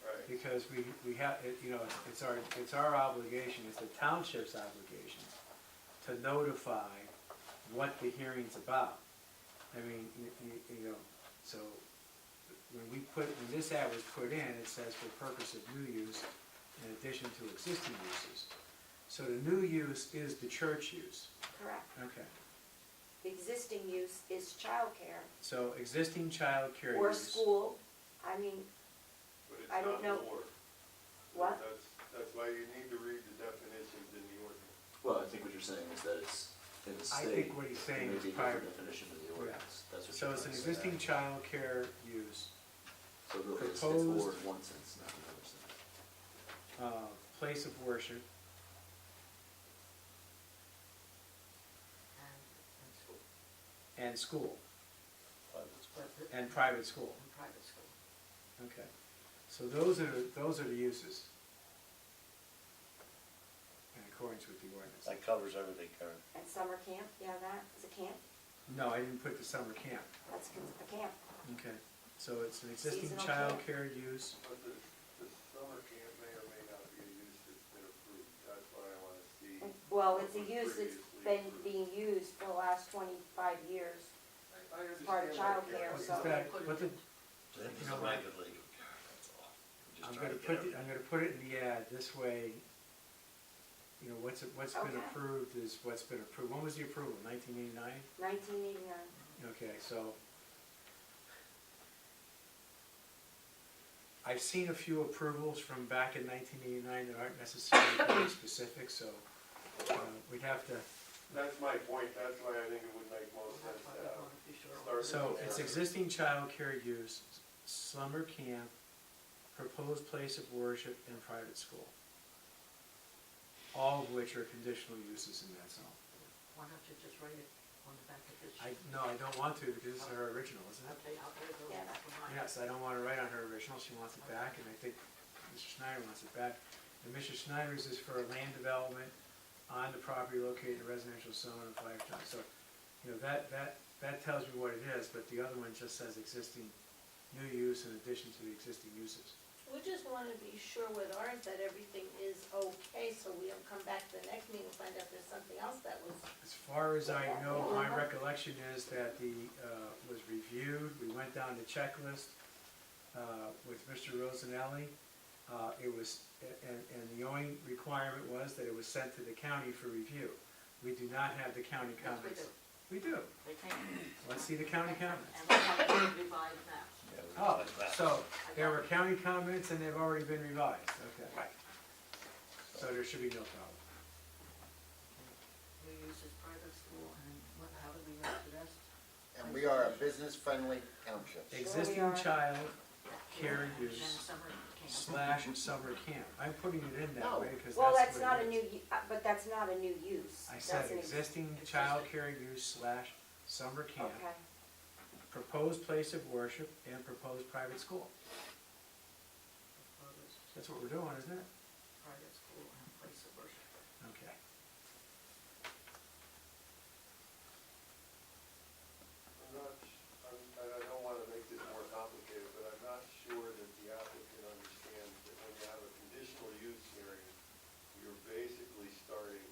Speaker 8: Right.
Speaker 5: Because we have, you know, it's our obligation, it's the township's obligation to notify what the hearing's about. I mean, you know, so when this ad was put in, it says for purpose of new use in addition to existing uses. So the new use is the church use.
Speaker 6: correct.
Speaker 5: Okay.
Speaker 6: The existing use is childcare
Speaker 5: So existing childcare
Speaker 6: or
Speaker 5: use.
Speaker 6: school, I mean,
Speaker 8: But it's
Speaker 6: I don't
Speaker 8: not
Speaker 6: know.
Speaker 8: more.
Speaker 6: what?
Speaker 8: That's why you need to read the definitions in the ordinance.
Speaker 10: Well, I think what you're saying is that it's in the
Speaker 5: I
Speaker 10: state.
Speaker 5: think what he's saying
Speaker 10: there
Speaker 5: is
Speaker 10: may be a
Speaker 5: prior.
Speaker 10: different definition in the ordinance, that's what
Speaker 5: So
Speaker 10: you're
Speaker 5: it's an
Speaker 10: trying to say.
Speaker 5: existing childcare use,
Speaker 10: So really it's
Speaker 5: proposed-
Speaker 10: or in one sense, not in another sense.
Speaker 5: place of worship,
Speaker 4: And school,
Speaker 5: and school,
Speaker 4: but
Speaker 5: and private school.
Speaker 4: and private school.
Speaker 5: Okay. So those are the uses in accordance with the ordinance.
Speaker 3: That covers everything, Karen.
Speaker 6: And summer camp, yeah, that is a camp,
Speaker 5: No, I didn't put the summer camp.
Speaker 6: that's a camp.
Speaker 5: Okay. So it's an existing
Speaker 6: Seasonal camp.
Speaker 5: childcare use.
Speaker 8: But the summer camp may or may not be a use that's been approved, that's what I wanna see.
Speaker 6: Well, it's a use that's
Speaker 8: Previously
Speaker 6: been
Speaker 8: approved.
Speaker 6: being used for the last 25 years.
Speaker 8: I
Speaker 6: It's part of
Speaker 8: understand that,
Speaker 6: childcare,
Speaker 8: Karen.
Speaker 5: Is
Speaker 6: so-
Speaker 5: that, what the,
Speaker 3: It's
Speaker 5: know what? I'm gonna put it in the ad, this way, you know, what's been
Speaker 6: Okay.
Speaker 5: approved is what's been approved. When was the approval, 1989?
Speaker 6: 1989.
Speaker 5: Okay, so I've seen a few approvals from back in 1989 that aren't necessarily very specific, so we'd have to,
Speaker 8: That's my point, that's why I think it would make most sense
Speaker 4: That's why
Speaker 8: to
Speaker 4: we
Speaker 8: have.
Speaker 4: want to be sure.
Speaker 8: Start
Speaker 5: so
Speaker 8: with
Speaker 5: it's
Speaker 8: the-
Speaker 5: existing childcare use, summer camp, proposed place of worship, and private school. All of which are conditional uses in that zone.
Speaker 4: Why don't you just write it on the back of this
Speaker 5: I,
Speaker 4: sheet?
Speaker 5: no, I don't want to because it's her original, isn't it?
Speaker 4: Okay, I'll put it over
Speaker 6: Yeah.
Speaker 4: for mine.
Speaker 5: Yes, I don't want to write on her original, she wants it back, and I think Mr. Schneider wants it back. And Mr. Schneider's is for land development on the property located in a residential zone of lifetime. So, you know, that tells me what it is, but the other one just says existing new use in addition to the existing uses.
Speaker 7: We just wanna be sure with ours that everything is okay, so we don't come back to the next meeting and find out there's something else that was.
Speaker 5: As far as I know, my recollection is that was reviewed, we went down the checklist with Mr. Rosanelli. It was, and the only requirement was that it was sent to the county for review. We do not have the county
Speaker 4: Yes, we
Speaker 5: comments.
Speaker 4: do.
Speaker 5: We do.
Speaker 4: They came,
Speaker 5: Let's see the county comments.
Speaker 4: and we have to revise that.
Speaker 5: Oh, so there were county comments and they've already been revised, okay. So there should be no problem.
Speaker 4: We use this private school, and what, how do we write the rest?
Speaker 2: And we are a business-friendly township.
Speaker 5: Existing
Speaker 6: are.
Speaker 5: child care
Speaker 4: And
Speaker 5: use
Speaker 4: summer camp.
Speaker 5: / summer camp. I'm putting it in that
Speaker 2: No.
Speaker 5: way because
Speaker 6: Well,
Speaker 5: that's
Speaker 6: that's not
Speaker 5: what
Speaker 6: a
Speaker 5: it
Speaker 6: new,
Speaker 5: is.
Speaker 6: but that's not a new use.
Speaker 5: I said
Speaker 6: That's an
Speaker 5: existing child care use / summer camp,
Speaker 6: Okay,
Speaker 5: proposed place of worship, and proposed private school.
Speaker 4: Proposed
Speaker 5: That's what we're doing, isn't it?
Speaker 4: private school and place of worship.
Speaker 5: Okay.
Speaker 8: And I don't wanna make this more complicated, but I'm not sure that the applicant understands that when you have a conditional use hearing, you're basically starting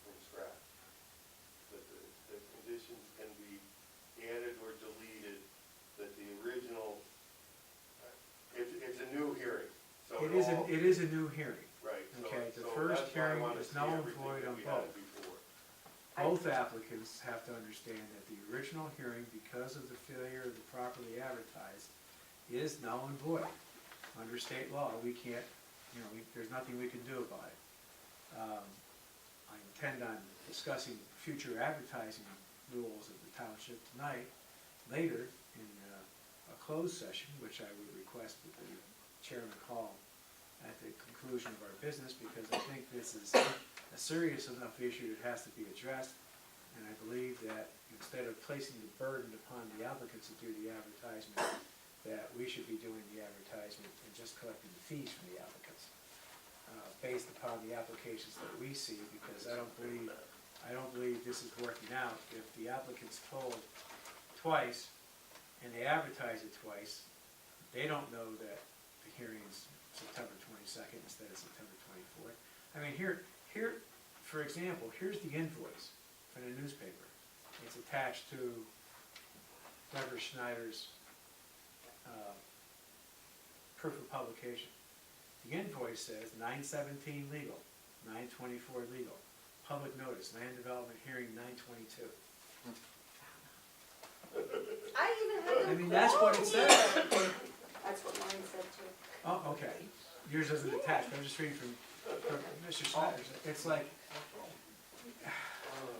Speaker 8: from scratch. That the conditions can be added or deleted, that the original, it's a new hearing, so
Speaker 5: It
Speaker 8: all.
Speaker 5: is a new hearing.
Speaker 8: Right, so,
Speaker 5: Okay, the
Speaker 8: so
Speaker 5: first
Speaker 8: that's why I
Speaker 5: hearing
Speaker 8: wanna
Speaker 5: is
Speaker 8: see
Speaker 5: null and
Speaker 8: everything
Speaker 5: void
Speaker 8: that
Speaker 5: on
Speaker 8: we had
Speaker 5: both.
Speaker 8: before.
Speaker 5: Both applicants have to understand that the original hearing, because of the failure of the properly advertised, is null and void. Under state law, we can't, you know, there's nothing we can do about it. I intend on discussing future advertising rules of the township tonight, later in a closed session, which I would request that the chairman call at the conclusion of our business, because I think this is a serious enough issue that has to be addressed. And I believe that instead of placing the burden upon the applicants to do the advertisement, that we should be doing the advertisement and just collecting the fees from the applicants, based upon the applications that we see, because I don't believe this is working out. If the applicant's told twice and they advertise it twice, they don't know that the hearing's September 22nd instead of September 24th. I mean, here, for example, here's the invoice for the newspaper. It's attached to Deborah Schneider's proof of publication. The invoice says 9/17 legal, 9/24 legal, public notice, land development hearing 9/22.
Speaker 7: I even had
Speaker 5: I
Speaker 7: them
Speaker 5: mean, that's what it
Speaker 7: call
Speaker 5: says.
Speaker 7: me.
Speaker 6: That's what mine said too.
Speaker 5: Oh, okay. Yours isn't attached. I'm just reading from Mr. Schneider's. It's like,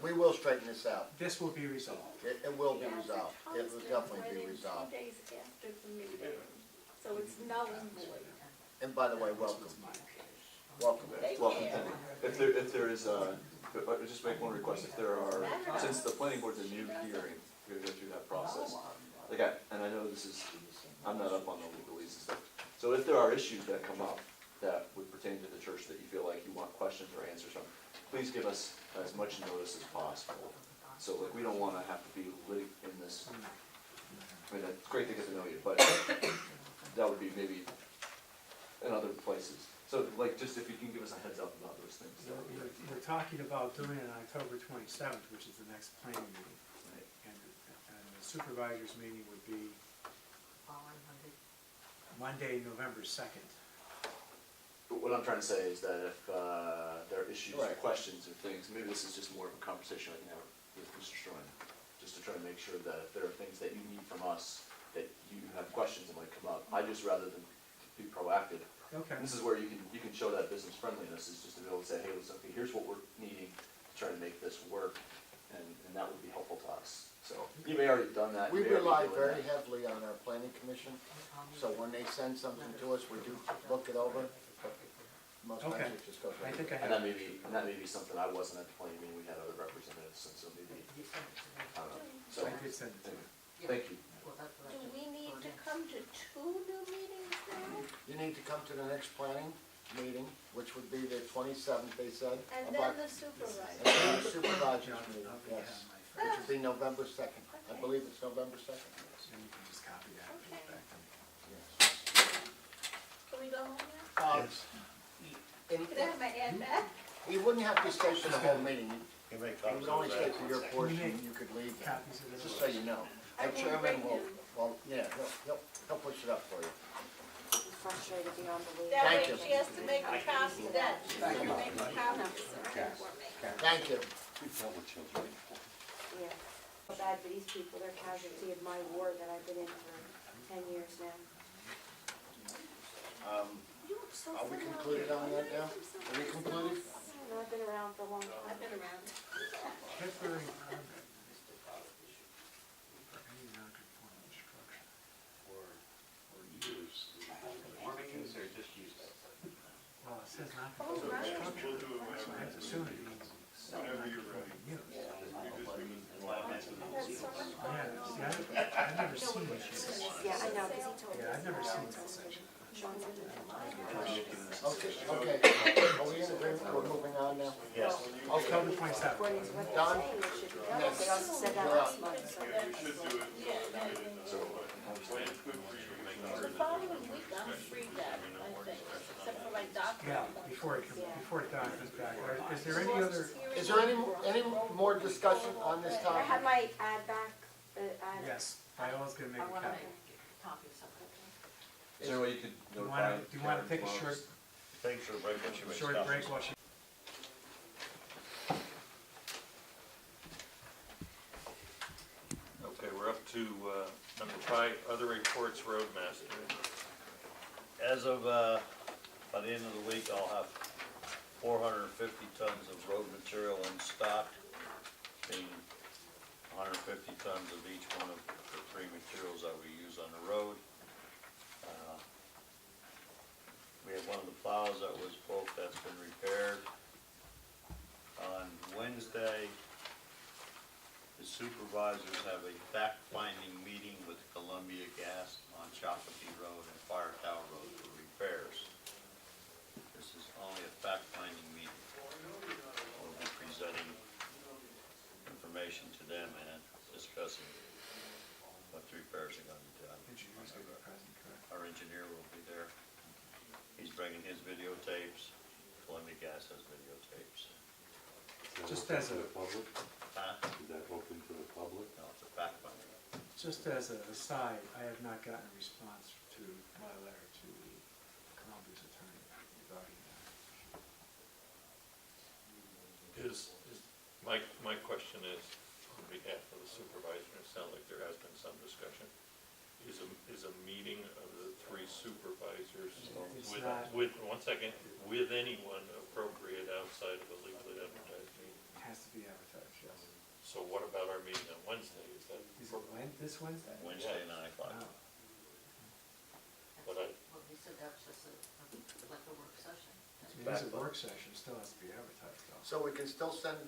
Speaker 2: We will straighten this out.
Speaker 5: this will be resolved.
Speaker 2: It will be
Speaker 7: Yeah, the
Speaker 2: resolved. It will
Speaker 7: Thompsons
Speaker 2: definitely
Speaker 7: went
Speaker 2: be
Speaker 7: in
Speaker 2: resolved.
Speaker 7: 2 days after the meeting, so it's null and void.
Speaker 2: And by the way, welcome.
Speaker 5: This was mine.
Speaker 2: Welcome.
Speaker 7: They
Speaker 10: Welcome.
Speaker 7: care.
Speaker 10: If there is, just make one request, if there are, since the planning board's a new hearing, we're gonna go through that process. Like, and I know this is, I'm not up on the legalese and stuff, so if there are issues that come up that would pertain to the church that you feel like you want questions or answers from, please give us as much notice as possible. So like, we don't wanna have to be in this, I mean, it's great to get to know you, but that would be maybe in other places. So like, just if you can give us a heads up about those things. that would be great.
Speaker 5: We're talking about doing it on October 27th, which is the next planning meeting.
Speaker 10: Right.
Speaker 5: And the supervisors meeting would be Monday, November 2nd.
Speaker 10: But what I'm trying to say is that if there are issues or
Speaker 2: Right.
Speaker 10: questions or things, maybe this is just more of a conversation I can have with Mr. Stroin, just to try to make sure that if there are things that you need from us, that you have questions that might come up, I'd just rather than be proactive.
Speaker 5: Okay.
Speaker 10: And this is where you can show that business friendliness, is just to be able to say, hey, listen, okay, here's what we're needing to try to make this work, and that would be helpful to us. So, you may already have done that.
Speaker 2: We
Speaker 10: you may already
Speaker 2: rely
Speaker 10: be doing
Speaker 2: very
Speaker 10: that.
Speaker 2: heavily on our planning commission, so when they send something to us, we do look it over. Most times
Speaker 5: Okay.
Speaker 2: it just goes
Speaker 5: I
Speaker 2: right.
Speaker 5: think I
Speaker 10: And
Speaker 5: have,
Speaker 10: that may be something, I wasn't at the planning meeting, we had other representatives, and so maybe, I don't know. So,
Speaker 5: I did send it to you.
Speaker 10: thank you.
Speaker 7: Do we need to come to 2 new meetings now?
Speaker 2: You need to come to the next planning meeting, which would be the 27th, they said.
Speaker 7: And
Speaker 2: about-
Speaker 7: then the supervisor?
Speaker 2: And then the supervisors
Speaker 5: John,
Speaker 2: meeting,
Speaker 5: I'll
Speaker 2: yes,
Speaker 5: have my
Speaker 2: which
Speaker 5: friend.
Speaker 2: would be November 2nd. I believe it's November 2nd.
Speaker 5: So you can just copy that and give it back to me.
Speaker 2: Yes.
Speaker 7: Can we go home now?
Speaker 2: And
Speaker 7: Can I have my ad back?
Speaker 2: you wouldn't have to stay for the whole meeting.
Speaker 3: You make
Speaker 2: You would only stay for your portion, you could leave,
Speaker 5: Copies of
Speaker 2: just
Speaker 5: it.
Speaker 2: so you know.
Speaker 7: I
Speaker 2: Our
Speaker 7: will
Speaker 2: chairman
Speaker 7: bring
Speaker 2: will,
Speaker 7: him.
Speaker 2: well, yeah, he'll push it up for you.
Speaker 6: I'm frustrated beyond belief.
Speaker 7: That
Speaker 2: Thank
Speaker 7: way
Speaker 2: you.
Speaker 7: she has to make a copy of that, she's gonna make a copy for me.
Speaker 2: Thank you.
Speaker 6: Yeah. Feel bad for these people, they're casualty of my war that I've been in for 10 years now.
Speaker 7: You look so
Speaker 2: Are we
Speaker 7: familiar.
Speaker 2: concluded on that now? Are we concluded?
Speaker 6: No, I've been around for a long time.
Speaker 7: I've been around.
Speaker 5: Temporary permit for any non-conforming structure. Well, it says
Speaker 7: Oh,
Speaker 5: non-conforming
Speaker 7: right.
Speaker 5: structure.
Speaker 8: We'll do it
Speaker 5: So I
Speaker 8: whenever,
Speaker 5: assume it means
Speaker 8: whenever you're ready.
Speaker 5: use.
Speaker 8: Because we-
Speaker 7: I've had so much
Speaker 5: Yeah,
Speaker 7: going
Speaker 5: see,
Speaker 7: on.
Speaker 5: I've never seen this.
Speaker 6: Yeah, I know, because he told me.
Speaker 5: Yeah, I've never seen that section.
Speaker 6: Sean's in the-
Speaker 2: Okay, are we in agreement, we're moving on now?
Speaker 3: Yes.
Speaker 5: October 27th.
Speaker 6: According to what they're
Speaker 2: Done?
Speaker 6: saying, it should be done. They also said that
Speaker 2: You're
Speaker 6: last
Speaker 2: up.
Speaker 6: month, so.
Speaker 8: You should do it.
Speaker 10: So,
Speaker 8: When it's good for you to make
Speaker 7: The following week, I'm free that, I think, except for my doctor.
Speaker 5: Yeah, before it Don comes back. Is there any other,
Speaker 2: Is there any more discussion on this
Speaker 6: I
Speaker 2: topic?
Speaker 6: had my ad back, ad.
Speaker 5: yes, Viola's gonna make
Speaker 4: I
Speaker 5: a
Speaker 4: wanna
Speaker 5: copy.
Speaker 4: make a copy of something.
Speaker 10: is there a way you could
Speaker 5: Do you
Speaker 10: notify?
Speaker 5: wanna take a
Speaker 10: Karen
Speaker 5: short,
Speaker 3: Thanks for breaking what you made.
Speaker 5: short break while she?
Speaker 1: Okay, we're up to number 5, other reports, Roadmaster.
Speaker 3: As of, by the end of the week, I'll have 450 tons of road material in stock, being 150 tons of each one of the three materials that we use on the road. We have one of the plows that was broke that's been repaired. On Wednesday, the supervisors have a fact-finding meeting with Columbia Gas on Shakopee Road and Fire Tower Road for repairs. This is only a fact-finding meeting. We'll be presenting information to them and discussing what the repairs are gonna be done.
Speaker 5: Engineer's gonna be present, correct?
Speaker 3: Our engineer will be there. He's bringing his videotapes. Columbia Gas has videotapes.
Speaker 5: Just as a,
Speaker 12: Public,
Speaker 3: Huh?
Speaker 12: is that open to the public?
Speaker 3: No, it's a fact-finding.
Speaker 5: just as an aside, I have not gotten a response to my letter to the Columbia's attorney regarding that.
Speaker 1: My question is, on behalf of the supervisor, it sounds like there has been some discussion. Is a meeting of the three supervisors
Speaker 5: It's
Speaker 1: with,
Speaker 5: not-
Speaker 1: one second, with anyone appropriate outside of a legally advertised meeting?
Speaker 5: It has to be advertised, yes.
Speaker 1: So what about our meeting on Wednesday? Is that?
Speaker 5: Is it this Wednesday?
Speaker 3: Wednesday,
Speaker 1: Yeah.
Speaker 3: 9 o'clock.
Speaker 5: No.
Speaker 1: But I-
Speaker 4: Well, he said that's just like a work session.
Speaker 5: It is a work session, it still has to be advertised though.
Speaker 2: So we can still send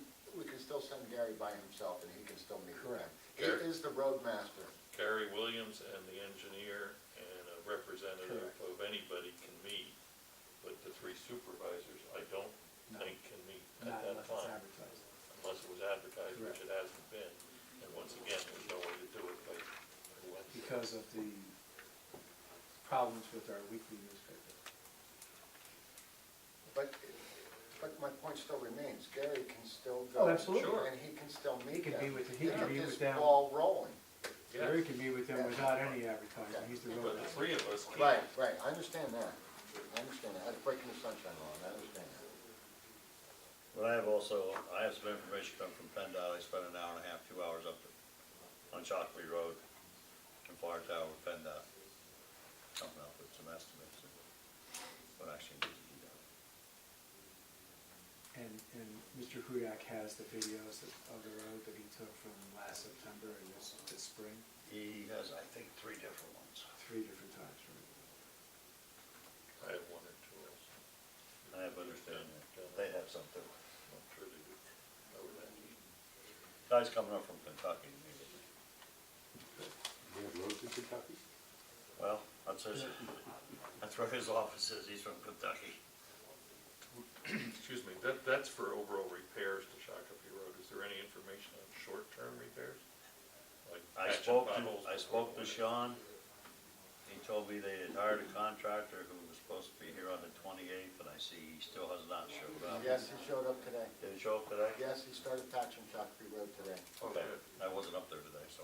Speaker 2: Gary by himself and he can still meet with them. He
Speaker 1: Correct.
Speaker 2: is the roadmaster.
Speaker 1: Gary Williams and the engineer and a representative
Speaker 5: Correct.
Speaker 1: of anybody can meet, but the three supervisors, I don't
Speaker 5: No.
Speaker 1: think can meet
Speaker 5: Not
Speaker 1: at that
Speaker 5: unless it's
Speaker 1: time.
Speaker 5: advertised.
Speaker 1: Unless it was advertised, which
Speaker 5: Correct.
Speaker 1: it hasn't been. And once again, there's no way to do it by Wednesday.
Speaker 5: Because of the problems with our weekly newspaper.
Speaker 2: But my point still remains, Gary can still
Speaker 5: Oh,
Speaker 2: go.
Speaker 5: absolutely.
Speaker 1: Sure.
Speaker 2: And he can still meet
Speaker 5: He
Speaker 2: them.
Speaker 5: can be with- he
Speaker 2: To
Speaker 5: can
Speaker 2: get
Speaker 5: be
Speaker 2: this
Speaker 5: with them.
Speaker 2: ball rolling.
Speaker 1: Yeah.
Speaker 5: Gary can meet with them
Speaker 2: Yeah.
Speaker 5: without any advertising, he's the
Speaker 1: But
Speaker 5: road
Speaker 1: the
Speaker 5: master.
Speaker 1: three of us can't.
Speaker 2: Right, I understand that. I understand that. That's breaking the sunshine law, I understand that.
Speaker 3: But I have some information come from PennDOT. I spent an hour and a half, 2 hours up on Shakopee Road and Fire Tower with PennDOT. Coming up with some estimates of what actually needs to be done.
Speaker 5: And Mr. Hudak has the videos of the road that he took from last September and this spring,
Speaker 3: He has, I think, 3 different ones.
Speaker 5: 3 different times, right?
Speaker 1: I have one or two also.
Speaker 3: I have understood that. They have some too.
Speaker 1: I'm sure they do. I would imagine.
Speaker 3: Guy's coming up from Kentucky immediately.
Speaker 12: Do you have roads in Kentucky?
Speaker 3: Well, that's where his office is. He's from Kentucky.
Speaker 1: Excuse me, that's for overall repairs to Shakopee Road. Is there any information on short-term repairs? Like
Speaker 3: I
Speaker 1: patching potholes?
Speaker 3: spoke to Sean. He told me they had hired a contractor who was supposed to be here on the 28th, and I see he still has not showed up.
Speaker 2: Yes, he showed up today.
Speaker 3: Did he show up today?
Speaker 2: Yes, he started patching Shakopee Road today.
Speaker 3: Okay, I wasn't up there today, so.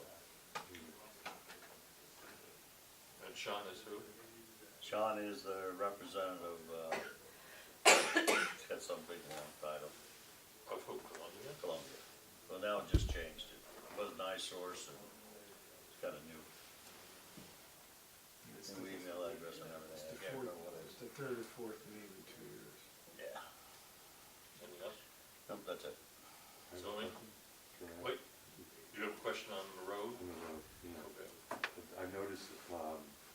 Speaker 1: And Sean is who?
Speaker 3: Sean is the representative, he's got some big long title,
Speaker 1: Of who, Columbia?
Speaker 3: Columbia. Well, now it just changed. It was an iSource, and it's got a new
Speaker 5: It's
Speaker 3: new
Speaker 5: the-
Speaker 3: email address and
Speaker 5: It's
Speaker 3: everything.
Speaker 5: the
Speaker 3: I can't remember what it
Speaker 5: it's
Speaker 3: is.
Speaker 5: the third or fourth meeting in 2 years.
Speaker 3: Yeah,
Speaker 1: Anything else?
Speaker 3: nope, that's it.
Speaker 12: I have a
Speaker 1: Zoning?
Speaker 12: question. Can I ask?
Speaker 1: Wait, you have a question on the road?
Speaker 12: On the road, yeah.
Speaker 1: Okay.
Speaker 12: I noticed,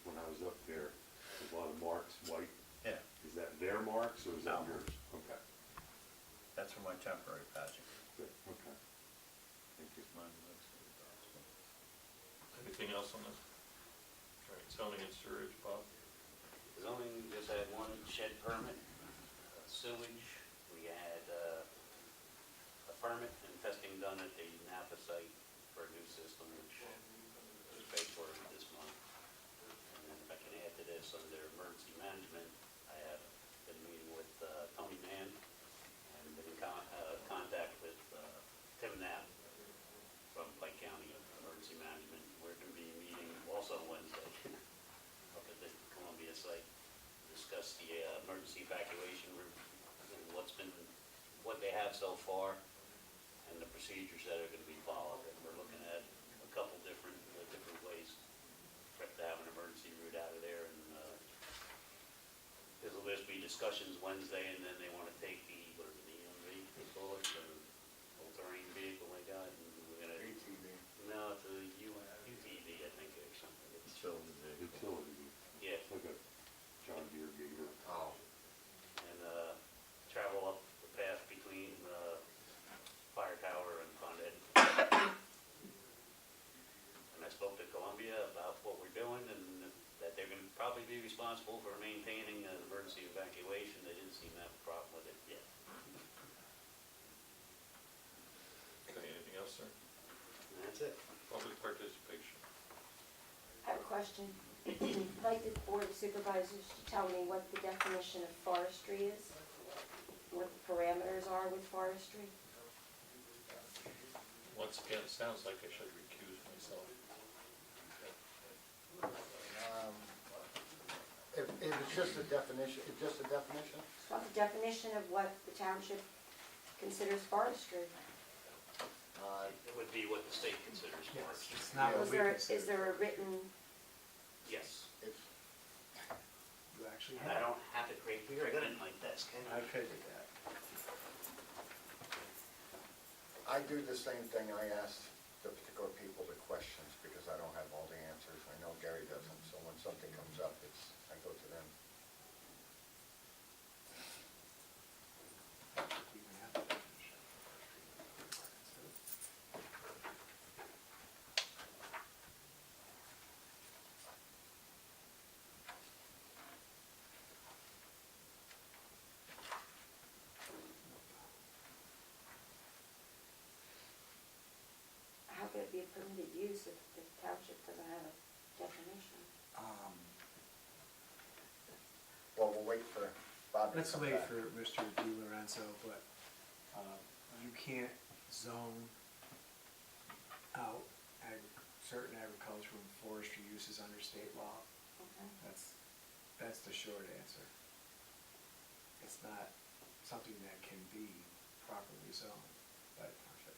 Speaker 12: when I was up there, there's a lot of marks, white.
Speaker 3: Yeah,
Speaker 12: Is that their marks or is that
Speaker 3: No.
Speaker 12: yours? Okay,
Speaker 3: that's for my temporary patching.
Speaker 12: good, okay. Thank you.
Speaker 1: Anything else on this? All right, zoning and sewage, Bob?
Speaker 9: Zoning just had one shed permit, sewage, we had a permit and testing done at the Napa site for a new system, which was paid for this month. And then if I can add to this, under emergency management, I have been meeting with Tony Mann and been in contact with Tim Knapp from Pike County Emergency Management. We're going to be meeting also Wednesday up at the Columbia site, discuss the emergency evacuation route and what they have so far and the procedures that are going to be followed. And we're looking at a couple different ways to have an emergency route out of there. And there'll just be discussions Wednesday, and then they want to take the responsible for maintaining an emergency evacuation. They didn't seem to have a problem with it yet.
Speaker 1: Okay, anything else, sir?
Speaker 9: And that's it.
Speaker 1: Public participation.
Speaker 6: I have a question. I'd like the Board of Supervisors to tell me what the definition of forestry is, what the parameters are with forestry.
Speaker 1: Once again, it sounds like I should recuse myself.
Speaker 2: If it's just a definition, it's just a definition?
Speaker 6: It's not the definition of what the township considers forestry.
Speaker 9: It would be what the state considers
Speaker 5: Yes,
Speaker 9: forestry.
Speaker 5: it's not what we
Speaker 6: Is
Speaker 5: consider.
Speaker 6: there a written,
Speaker 9: Yes.
Speaker 2: It's,
Speaker 5: You actually
Speaker 9: I
Speaker 5: have.
Speaker 9: don't have it right here. I got it in my desk. Hang
Speaker 5: I
Speaker 9: on.
Speaker 5: figured that.
Speaker 2: I do the same thing, I ask the particular people the questions because I don't have all the answers. I know Gary doesn't, so when something comes up, I go to them.
Speaker 5: Do you even have the definition of forestry?
Speaker 6: how could it be a permitted use if the township doesn't have a definition?
Speaker 2: Well, we'll wait for Bob to
Speaker 5: Let's
Speaker 2: come
Speaker 5: wait
Speaker 2: back.
Speaker 5: for Mr. Di Lorenzo, but you can't zone out certain agricultural and forestry uses under state law.
Speaker 6: Okay.
Speaker 5: That's the short answer. It's not something that can be properly zoned by the township.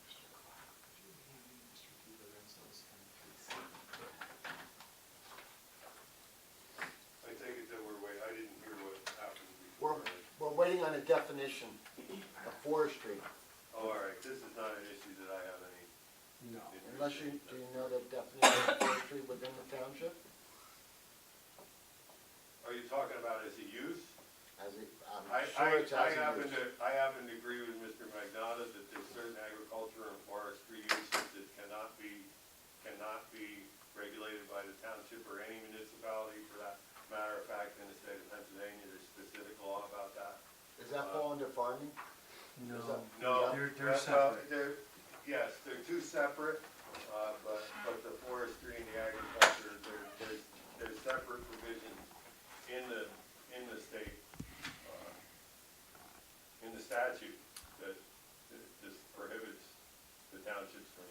Speaker 5: Mr. Clark, could you hand me Mr. Di Lorenzo's MPC?
Speaker 8: I take it that I didn't hear what happened
Speaker 2: We're,
Speaker 8: before.
Speaker 2: we're waiting on a definition of forestry.
Speaker 8: Oh, all right, this is not an issue that I have any
Speaker 5: No.
Speaker 2: Unless do you know the definition of forestry within the township?
Speaker 8: Are you talking about as a use?
Speaker 2: As it, I'm
Speaker 8: I
Speaker 2: sure it's as a
Speaker 8: happen
Speaker 2: use.
Speaker 8: I happen to agree with Mr. Magnotta that there's certain agriculture and forestry uses that cannot be regulated by the township or any municipality for that matter of fact. In the state of Pennsylvania, there's specific law about that.
Speaker 2: Does that fall under farming?
Speaker 5: No.
Speaker 8: No.
Speaker 5: They're
Speaker 8: well,
Speaker 5: separate.
Speaker 8: Yes, they're two separate, but the forestry and the agriculture, there's separate provisions in the state, in the statute that just prohibits the townships from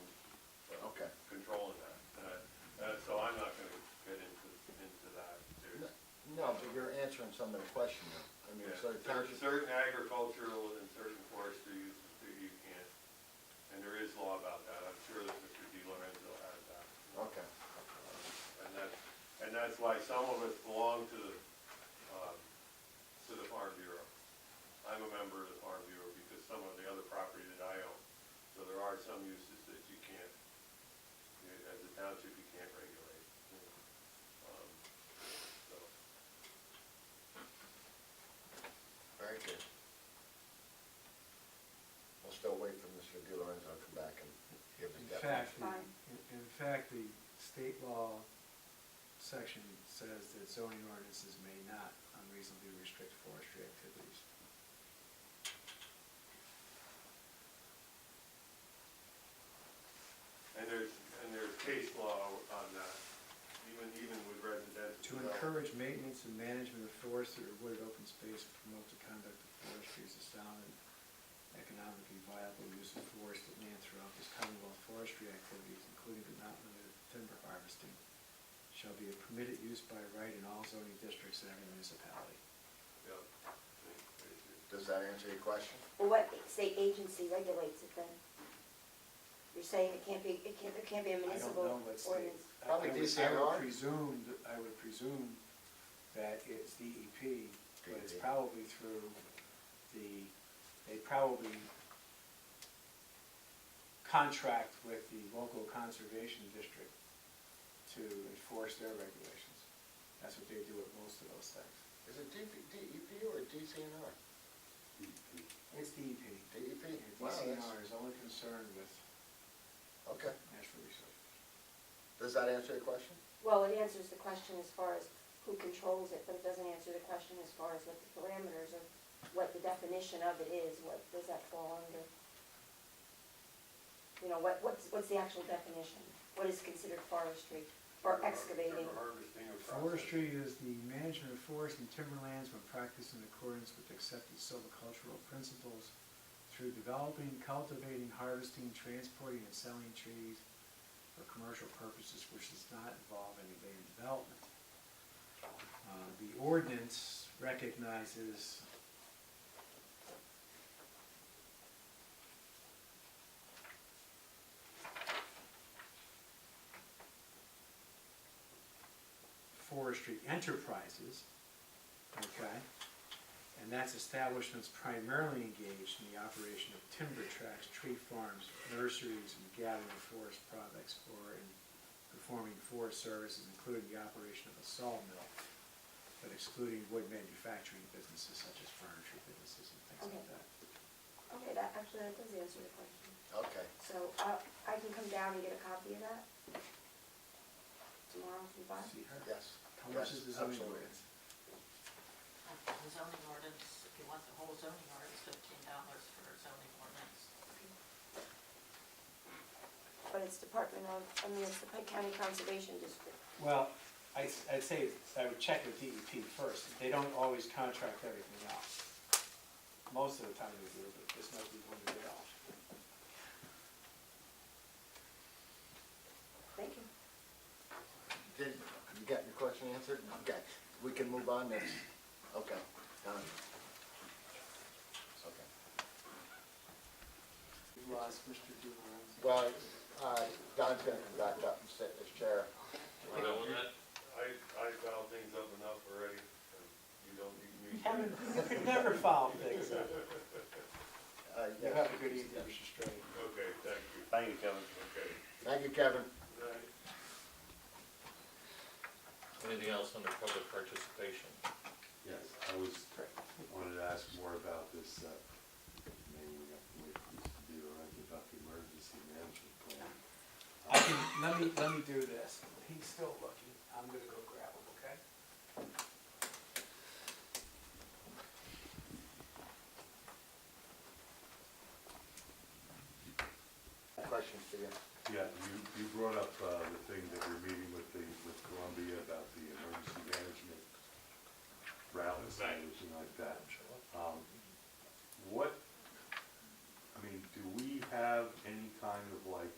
Speaker 2: Okay.
Speaker 8: controlling that. So I'm not gonna get into that. There's,
Speaker 2: No, but you're answering some of the question. I mean,
Speaker 8: yeah,
Speaker 2: so the township,
Speaker 8: certain agricultural and certain forestry uses that you can't, and there is law about that. I'm sure that Mr. Di Lorenzo has that.
Speaker 2: okay.
Speaker 8: And that's why some of us belong to the Farm Bureau. I'm a member of the Farm Bureau because some of the other property that I own. So there are some uses that you can't, as a township, you can't regulate. So,
Speaker 2: Very good. We'll still wait for Mr. Di Lorenzo to come back and give his
Speaker 5: In fact,
Speaker 2: definition.
Speaker 6: Fine.
Speaker 5: in fact, the state law section says that zoning ordinances may not unreasonably restrict forestry activities.
Speaker 8: and there's case law on that, even with residential.
Speaker 5: To encourage maintenance and management of forested or wooded open space and promote the conduct of forestry as a sound and economically viable use of forested land throughout this Commonwealth. Forestry activities, including but not limited to timber harvesting, shall be a permitted use by right in all zoning districts in every municipality.
Speaker 8: Yeah.
Speaker 2: Does that answer your question?
Speaker 6: Well, what state agency regulates it then? You're saying it can't be a
Speaker 5: I don't
Speaker 6: municipal
Speaker 5: know what state.
Speaker 6: ordinance?
Speaker 2: Probably
Speaker 5: I
Speaker 2: DCNR.
Speaker 5: would presume that it's DEP, but it's
Speaker 2: DEP.
Speaker 5: probably through they probably contract with the local conservation district to enforce their regulations. That's what they do with most of those things.
Speaker 2: Is it DEP or DCNR?
Speaker 5: It's DEP.
Speaker 2: DEP?
Speaker 5: And
Speaker 2: Wow,
Speaker 5: DCNR
Speaker 2: that's-
Speaker 5: is only concerned with
Speaker 2: Okay.
Speaker 5: natural resources.
Speaker 2: Does that answer your question?
Speaker 6: Well, it answers the question as far as who controls it, but it doesn't answer the question as far as what the parameters of, what the definition of it is, what does that fall under? You know, what's the actual definition? What is considered forestry or excavating?
Speaker 8: Harvesting or processing.
Speaker 5: Forestry is the management of forest and timberlands when practiced in accordance with accepted silvicultural principles through developing, cultivating, harvesting, transporting, and selling trees for commercial purposes which does not involve any land development. The ordinance recognizes forestry enterprises, okay? And that's establishments primarily engaged in the operation of timber tracts, tree farms, nurseries, and gathering forest products, or in performing forest services, including the operation of a sawmill, but excluding wood manufacturing businesses such as furniture businesses and things like that.
Speaker 6: Okay, that does answer the question.
Speaker 2: Okay.
Speaker 6: So, I can come down and get a copy of that tomorrow from 5?
Speaker 5: See her?
Speaker 2: Yes.
Speaker 5: How much
Speaker 2: Yes,
Speaker 5: is the zoning
Speaker 2: absolutely.
Speaker 5: ordinance?
Speaker 4: The zoning ordinance, if you want the whole zoning ordinance, $15 for a zoning ordinance.
Speaker 6: But it's it's the Pike County Conservation District.
Speaker 5: Well, I'd say I would check with DEP first. They don't always contract everything out. Most of the time they do, but this might be one of their options.
Speaker 6: Thank you.
Speaker 2: Did you get your question answered? Okay, we can move on then. Okay, done. Okay.
Speaker 5: We lost Mr. DiLorenzo.
Speaker 2: Well, Don's gonna come back up and sit in his chair.
Speaker 1: You know that?
Speaker 8: I found things up enough already, and you don't need me.
Speaker 5: Kevin, never fouled things up. You
Speaker 2: Yes.
Speaker 5: have a good evening, Mr. Strang.
Speaker 8: Okay, thank you.
Speaker 3: Thank you, Kevin.
Speaker 8: Okay.
Speaker 2: Thank you, Kevin.
Speaker 8: Good night.
Speaker 1: Anything else under public participation?
Speaker 12: Yes, wanted to ask more about this, maybe we have to wait for Mr. DiLorenzo about the emergency management plan.
Speaker 5: Let me do this. He's still looking. I'm gonna go grab him, okay?
Speaker 2: Questions for you?
Speaker 12: Yeah, you brought up the thing that we're meeting with Columbia about the emergency management routes and everything like that. Do we have any kind of like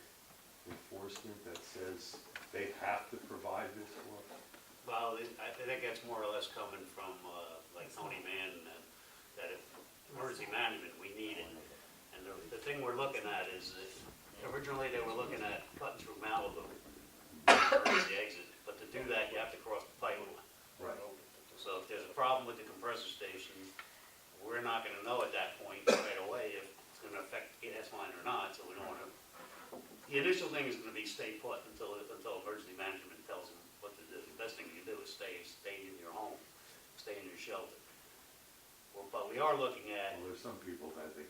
Speaker 12: enforcement that says they have to provide this for us?
Speaker 9: Well, I think that's more or less coming from, like Tony Mann, that if emergency management, we need it. And the thing we're looking at is that originally they were looking at cutting through Malibu, emergency exit, but to do that, you have to cross the pipeline.
Speaker 12: Right.
Speaker 9: So if there's a problem with the compressor station, we're not gonna know at that point right away if it's gonna affect the gas line or not, so we don't wanna. The initial thing is gonna be stay put until emergency management tells them what to do. The best thing you can do is stay in your home, stay in your shelter. Well, but we are looking at,
Speaker 12: Well, there's some people that think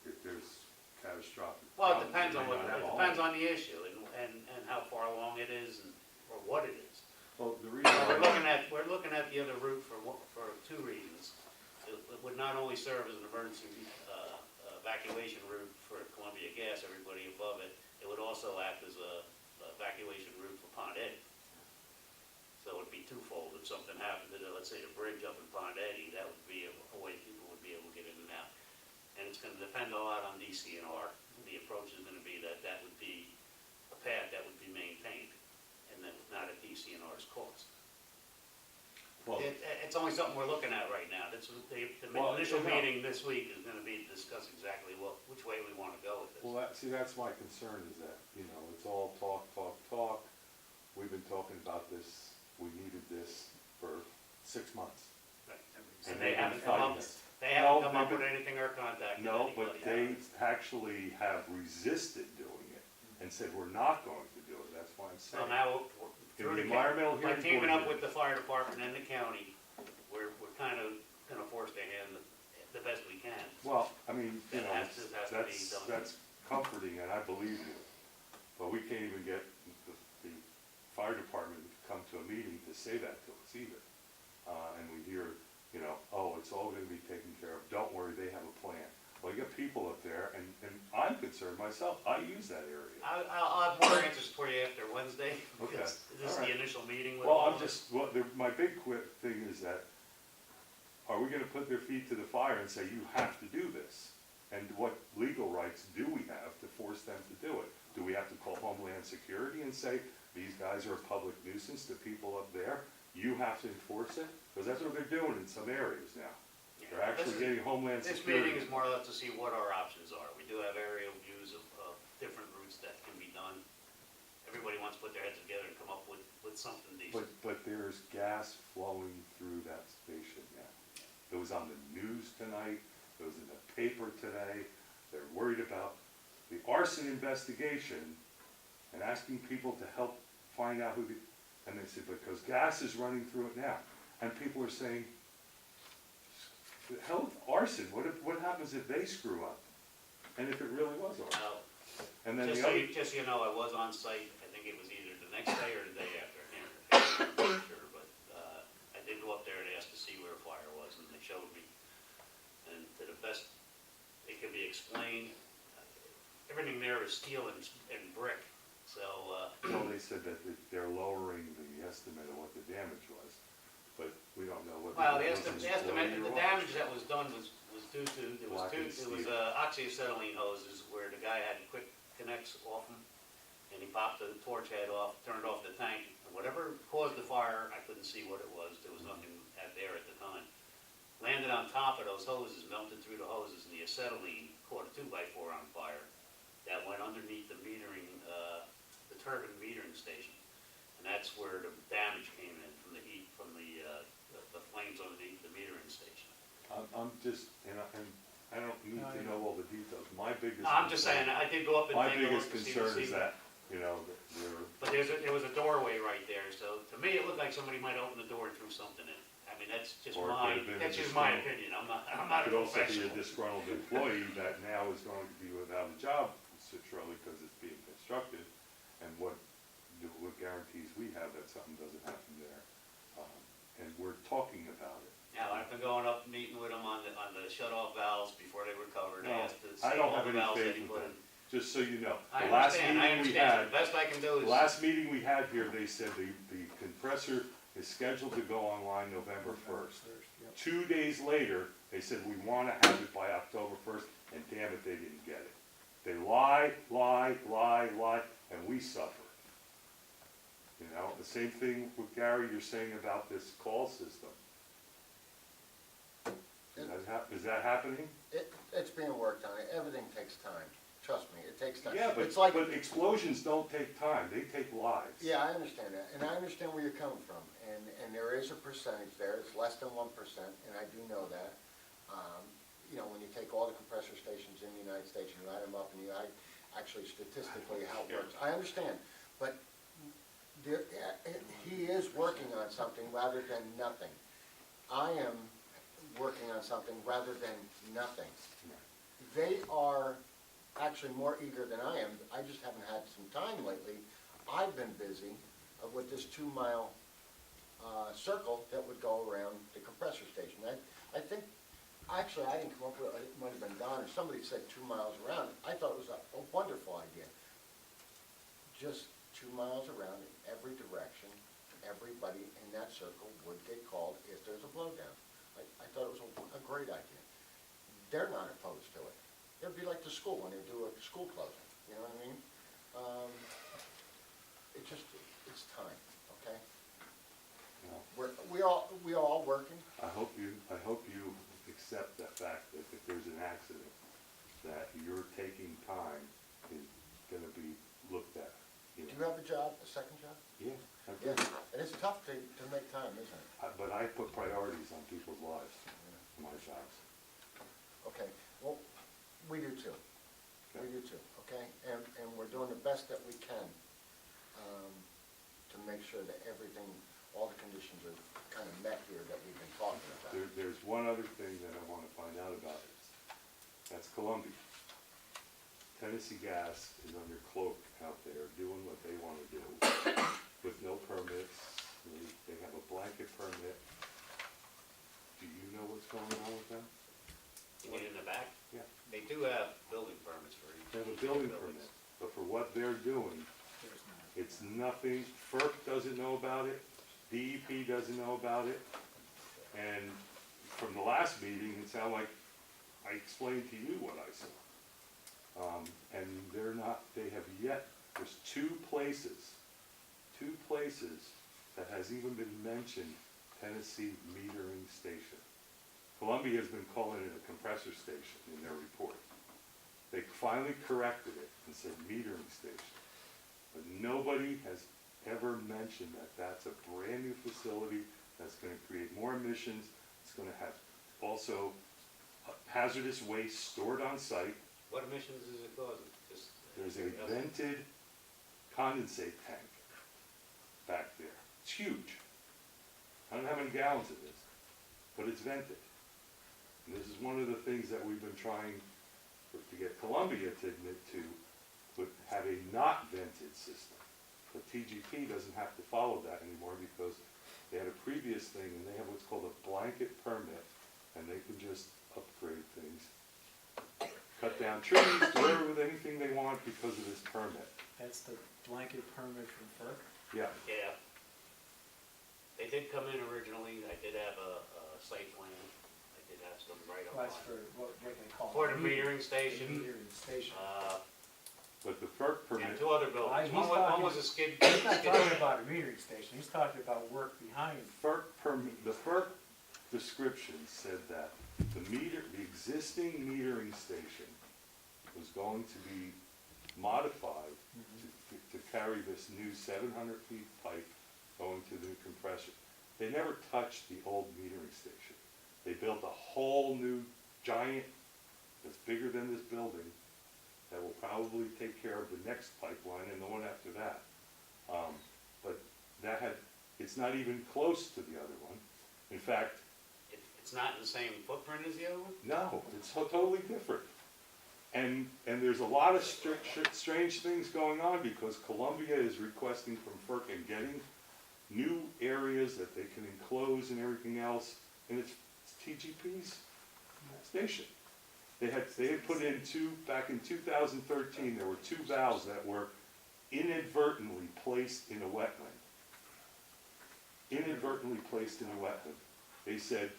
Speaker 12: if there's catastrophic.
Speaker 9: well, it
Speaker 12: problems,
Speaker 9: depends
Speaker 12: they
Speaker 9: on
Speaker 12: might
Speaker 9: what,
Speaker 12: not have
Speaker 9: it
Speaker 12: a
Speaker 9: depends
Speaker 12: home.
Speaker 9: on the issue and how far along it is or what it is.
Speaker 12: Well, the reason.
Speaker 9: We're looking at the other route for two reasons. It would not only serve as an emergency evacuation route for Columbia Gas, everybody above it, it would also act as a evacuation route for Pond Eddy. So it would be twofold. If something happened to, let's say, the bridge up in Pond Eddy, that would be a way people would be able to get in and out. And it's gonna depend a lot on DCNR. The approach is gonna be that would be a path that would be maintained, and then not at DCNR's cost.
Speaker 12: Well,
Speaker 9: It's only something we're looking at right now. The
Speaker 12: Well,
Speaker 9: initial
Speaker 12: you know.
Speaker 9: meeting this week is gonna be to discuss exactly which way we wanna go with this.
Speaker 12: well, that's my concern is that, it's all talk. We've been talking about this, we needed this for 6 months.
Speaker 9: And they haven't
Speaker 12: fighting
Speaker 9: come up,
Speaker 12: this.
Speaker 9: they haven't
Speaker 12: No,
Speaker 9: come up
Speaker 12: they've
Speaker 9: with anything or contacted
Speaker 12: No,
Speaker 9: anybody.
Speaker 12: but they actually have resisted doing it and said, we're not going to do it, that's why I'm
Speaker 9: So
Speaker 12: saying.
Speaker 9: now, through
Speaker 12: the
Speaker 9: the
Speaker 12: environmental
Speaker 9: by
Speaker 12: hearing
Speaker 9: teaming
Speaker 12: board
Speaker 9: up
Speaker 12: did.
Speaker 9: with the fire department and the county, we're kind of gonna force their hand the best we can.
Speaker 12: Well, I mean, you
Speaker 9: That
Speaker 12: know,
Speaker 9: has to be done.
Speaker 12: that's comforting, and I believe you. But we can't even get the fire department to come to a meeting to say that to us either. And we hear, you know, oh, it's all gonna be taken care of, don't worry, they have a plan. Well, you got people up there, and I'm concerned myself, I use that area.
Speaker 9: I'll have more answers for you after Wednesday,
Speaker 12: Okay,
Speaker 9: because this is
Speaker 12: all right.
Speaker 9: the initial meeting with
Speaker 12: Well,
Speaker 9: all
Speaker 12: I'm
Speaker 9: of us.
Speaker 12: just, my big thing is that, are we gonna put their feet to the fire and say, you have to do this? And what legal rights do we have to force them to do it? Do we have to call Homeland Security and say, these guys are a public nuisance to people up there? You have to enforce it? Because that's what they're doing in some areas now. They're actually getting Homeland
Speaker 9: This
Speaker 12: Security.
Speaker 9: meeting is more or less to see what our options are. We do have aerial views of different routes that can be done. Everybody wants to put their heads together and come up with something decent.
Speaker 12: But there's gas flowing through that station now. It was on the news tonight, it was in the paper today. They're worried about the arson investigation and asking people to help find out and they said, because gas is running through it now. And people are saying, the hell with arson, what happens if they screw up? And if it really was arson?
Speaker 9: Now,
Speaker 12: And then
Speaker 9: just
Speaker 12: the
Speaker 9: so
Speaker 12: other,
Speaker 9: just so you know, I was on site, I think it was either the next day or the day after, I can't remember for sure, but I did go up there and ask to see where a fire was, and they showed me. And to the best it can be explained, everything there is steel and brick, so,
Speaker 12: well, they said that they're lowering the estimate of what the damage was, but we don't know what.
Speaker 9: well,
Speaker 12: it
Speaker 9: the
Speaker 12: was
Speaker 9: estimate,
Speaker 12: employee or
Speaker 9: the
Speaker 12: what.
Speaker 9: damage that was done was due to,
Speaker 12: Black and
Speaker 9: oxyacetylene hoses where the guy had quick connects off them, and he popped the torch head off, turned off the tank, and whatever caused the fire, I couldn't see what it was, there was nothing there at the time. Landed on top of those hoses, melted through the hoses, and the acetylene caught a 2x4 on fire that went underneath the metering, the turbine metering station. And that's where the damage came in from the heat, from the flames underneath the metering station.
Speaker 12: I'm just, and I don't need to know all the details, my biggest.
Speaker 9: I'm just
Speaker 12: concern-
Speaker 9: saying, I did go up and
Speaker 12: My
Speaker 9: take a look
Speaker 12: biggest
Speaker 9: to see.
Speaker 12: concern is that, you know, that
Speaker 9: But there was a doorway right there, so to me, it looked like somebody might open the door and threw something in. I mean, that's just
Speaker 12: Or it could have been a
Speaker 9: my
Speaker 12: disgruntled-
Speaker 9: opinion, I'm not
Speaker 12: it
Speaker 9: a
Speaker 12: could also be a
Speaker 9: professional.
Speaker 12: disgruntled employee that now is going to be without a job, shortly because it's being constructed. And what guarantees we have that something doesn't happen there? And we're talking about it.
Speaker 9: Now, I've been going up, meeting with them on the shut-off valves before they were covered, I
Speaker 12: No,
Speaker 9: asked to
Speaker 12: I
Speaker 9: see
Speaker 12: don't
Speaker 9: all
Speaker 12: have
Speaker 9: the
Speaker 12: any
Speaker 9: valves that
Speaker 12: faith
Speaker 9: he
Speaker 12: with
Speaker 9: put
Speaker 12: them,
Speaker 9: in.
Speaker 12: just so you know.
Speaker 9: I
Speaker 12: The last
Speaker 9: understand,
Speaker 12: meeting we had,
Speaker 9: the best I can do
Speaker 12: the
Speaker 9: is.
Speaker 12: last meeting we had here, they said the compressor is scheduled to go online November 1st.
Speaker 5: Yep.
Speaker 12: 2 days later, they said, we want to have it by October 1st, and damn it, they didn't get it. They lie, and we suffer. You know, the same thing with Gary, you're saying about this call system. Is that happening?
Speaker 2: It's being worked on, everything takes time, trust me, it takes time.
Speaker 12: Yeah,
Speaker 2: It's like,
Speaker 12: but explosions don't take time, they take lives.
Speaker 2: yeah, I understand that, and I understand where you're coming from, and there is a percentage there, it's less than 1%, and I do know that. You know, when you take all the compressor stations in the United States, and you add them up, and you add actually statistically how it works, I understand, but there, he is working on something rather than nothing. I am working on something rather than nothing. They are actually more eager than I am, I just haven't had some time lately. I've been busy with this 2-mile circle that would go around the compressor station. I think, actually, I didn't come up with it, it might have been Don, or somebody said 2 miles around. I thought it was a wonderful idea. Just 2 miles around in every direction, everybody in that circle would get called if there's a blowdown. I thought it was a great idea. They're not opposed to it. It'd be like the school when they do a school closing, you know what I mean? It's time, okay?
Speaker 12: No.
Speaker 2: We are all working.
Speaker 12: I hope you accept the fact that if there's an accident, that your taking time is gonna be looked at.
Speaker 2: Do you have a job, a second job?
Speaker 12: Yeah, I do.
Speaker 2: Yeah, and it's tough to make time, isn't it?
Speaker 12: But I put priorities on people's lives, my jobs.
Speaker 2: Okay, well, we do too. We do too, okay? And we're doing the best that we can to to make sure that everything, all the conditions are kind of met here that we've been talking about.
Speaker 12: There's one other thing that I want to find out about it. That's Columbia. Tennessee Gas is under cloak out there doing what they want to do with no permits. They have a blanket permit. Do you know what's going on with them?
Speaker 9: You get in the back?
Speaker 12: Yeah.
Speaker 9: They do have building permits for each.
Speaker 12: They have a building permit, but for what they're doing, it's nothing, FERC doesn't know about it, DEP doesn't know about it, and from the last meeting, it sounded like I explained to you what I saw. And they're not, they have yet, there's two places that has even been mentioned Tennessee metering station. Columbia has been calling it a compressor station in their report. They finally corrected it and said metering station. But nobody has ever mentioned that that's a brand new facility that's gonna create more emissions. It's gonna have also hazardous waste stored on site.
Speaker 9: What emissions is it causing? Just,
Speaker 12: There's a vented condensate tank back there. It's huge. I don't know how many gallons it is, but it's vented. And this is one of the things that we've been trying to get Columbia to admit to, would have a not vented system. But TGP doesn't have to follow that anymore because they had a previous thing and they have what's called a blanket permit, and they can just upgrade things. Cut down trees, do whatever with anything they want because of this permit.
Speaker 5: That's the blanket permit from FERC?
Speaker 12: Yeah,
Speaker 9: yeah. They did come in originally, I did have a site plan, I did have some write-up
Speaker 5: Well, that's
Speaker 9: on
Speaker 5: for,
Speaker 9: it.
Speaker 5: what they call it?
Speaker 9: For the metering station,
Speaker 5: Metering station.
Speaker 12: but the FERC
Speaker 9: and
Speaker 12: permit,
Speaker 9: two other buildings.
Speaker 5: He's
Speaker 9: One was a skid.
Speaker 5: He's not talking about a metering station, he's talking about work behind.
Speaker 12: FERC permit, the FERC description said that the existing metering station was going to be modified to carry this new 700 feet pipe going to the compressor. They never touched the old metering station. They built a whole new giant that's bigger than this building that will probably take care of the next pipeline and the one after that. But it's not even close to the other one. In fact,
Speaker 9: It's not in the same footprint as the other one?
Speaker 12: no, it's totally different. And there's a lot of strange things going on because Columbia is requesting from FERC and getting new areas that they can enclose and everything else, and it's TGP's station. They had put in back in 2013, there were two valves that were inadvertently placed in a wetland. Inadvertently placed in a wetland. They said,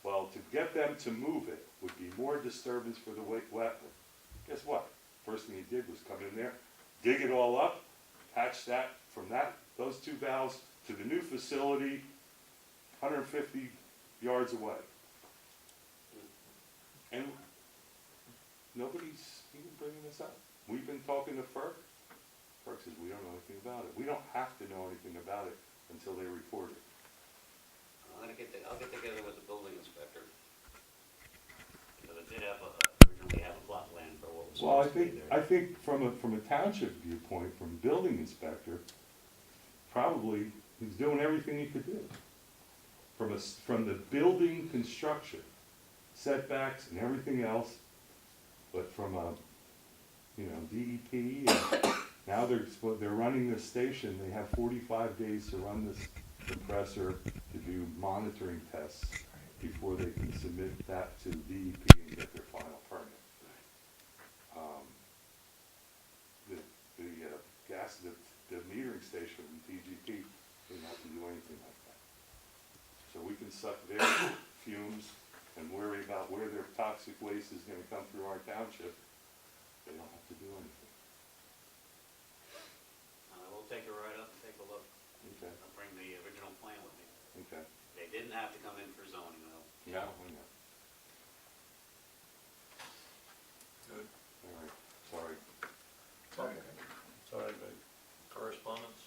Speaker 12: well, to get them to move it would be more disturbance for the wetland. Guess what? First thing he did was come in there, dig it all up, patch that from those two valves to the new facility, 150 yards away. And nobody's even bringing this up. We've been talking to FERC. FERC says we don't know anything about it. We don't have to know anything about it until they report it.
Speaker 9: I'll get together with the building inspector. Because I did originally have a plot plan for what was
Speaker 12: Well,
Speaker 9: supposed to be there.
Speaker 12: I think from a township viewpoint, from building inspector, probably he's doing everything he could do. From the building construction, setbacks and everything else, but from DEP, and now they're running this station, they have 45 days to run this compressor to do monitoring tests before they can submit that to DEP and get their final permit. The metering station from TGP didn't have to do anything like that. So we can suck their fumes and worry about where their toxic waste is gonna come through our township. They don't have to do anything.
Speaker 9: We'll take a ride up and take a look.
Speaker 12: Okay,
Speaker 9: I'll bring the original plan with me.
Speaker 12: okay.
Speaker 9: They didn't have to come in for zoning though.
Speaker 12: No, I know.
Speaker 1: Good.
Speaker 12: All right, sorry.
Speaker 2: Okay.
Speaker 1: Sorry, but correspondence?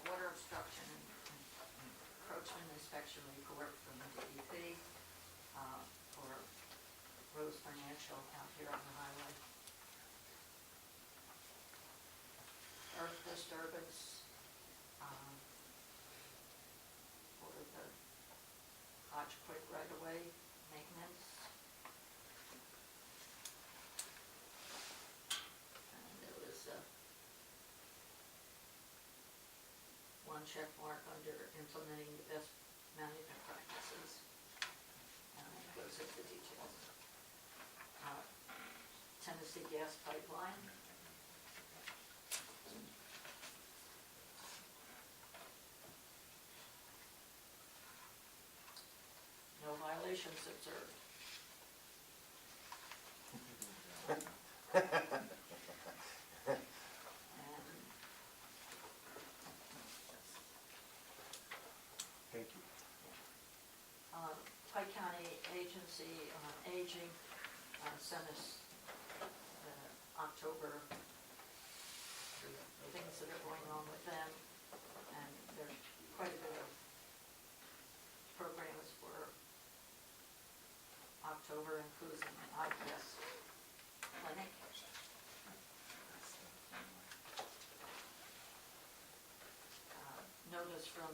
Speaker 4: Water obstruction and encroachment inspection report from the DEP for road Rose Financial out here on the highway. Earth disturbance, for the Hodge Quick right-of-way maintenance. And there was, one check mark under implementing the best management practices. And it goes into details. Tennessee gas pipeline. No violations observed. And
Speaker 5: Thank you.
Speaker 4: Pike County Agency on Aging sent us October things that are going on with them, and there's quite a bit of programs for October, including an IPS clinic. Notice from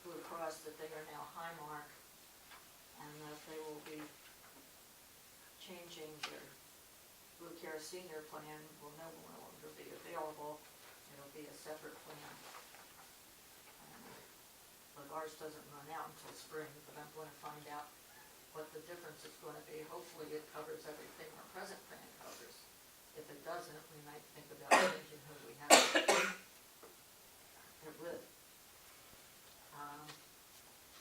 Speaker 4: Blue Cross that they are now Highmark, and that they will be changing their Blue Care Senior Plan will no longer be available. It'll be a separate plan. But ours doesn't run out until spring, but I'm going to find out what the difference is going to be. Hopefully it covers everything our present plan covers. If it doesn't, we might think about changing who we have it with.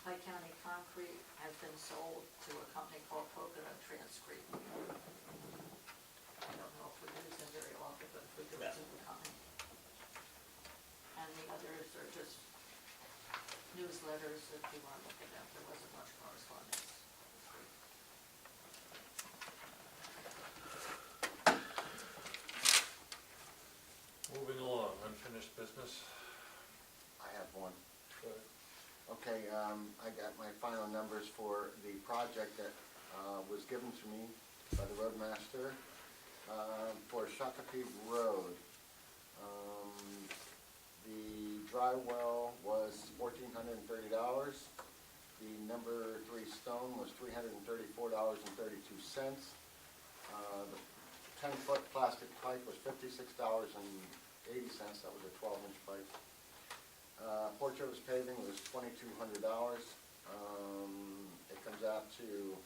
Speaker 4: Pike County Concrete has been sold to a company called Coconut Transcrete. I don't know if we use them very often, but we do it in the company. And the others are just newsletters that you want to look at. There wasn't much correspondence this week.
Speaker 1: Moving along, unfinished business.
Speaker 2: I have one. Okay, I got my final numbers for the project that was given to me by the roadmaster for Shakopee Road. The dry well was $1,430. The number 3 stone was $334.32. The 10-foot plastic pipe was $56.80. That was a 12-inch pipe. Port Jervis paving was $2,200. It comes out to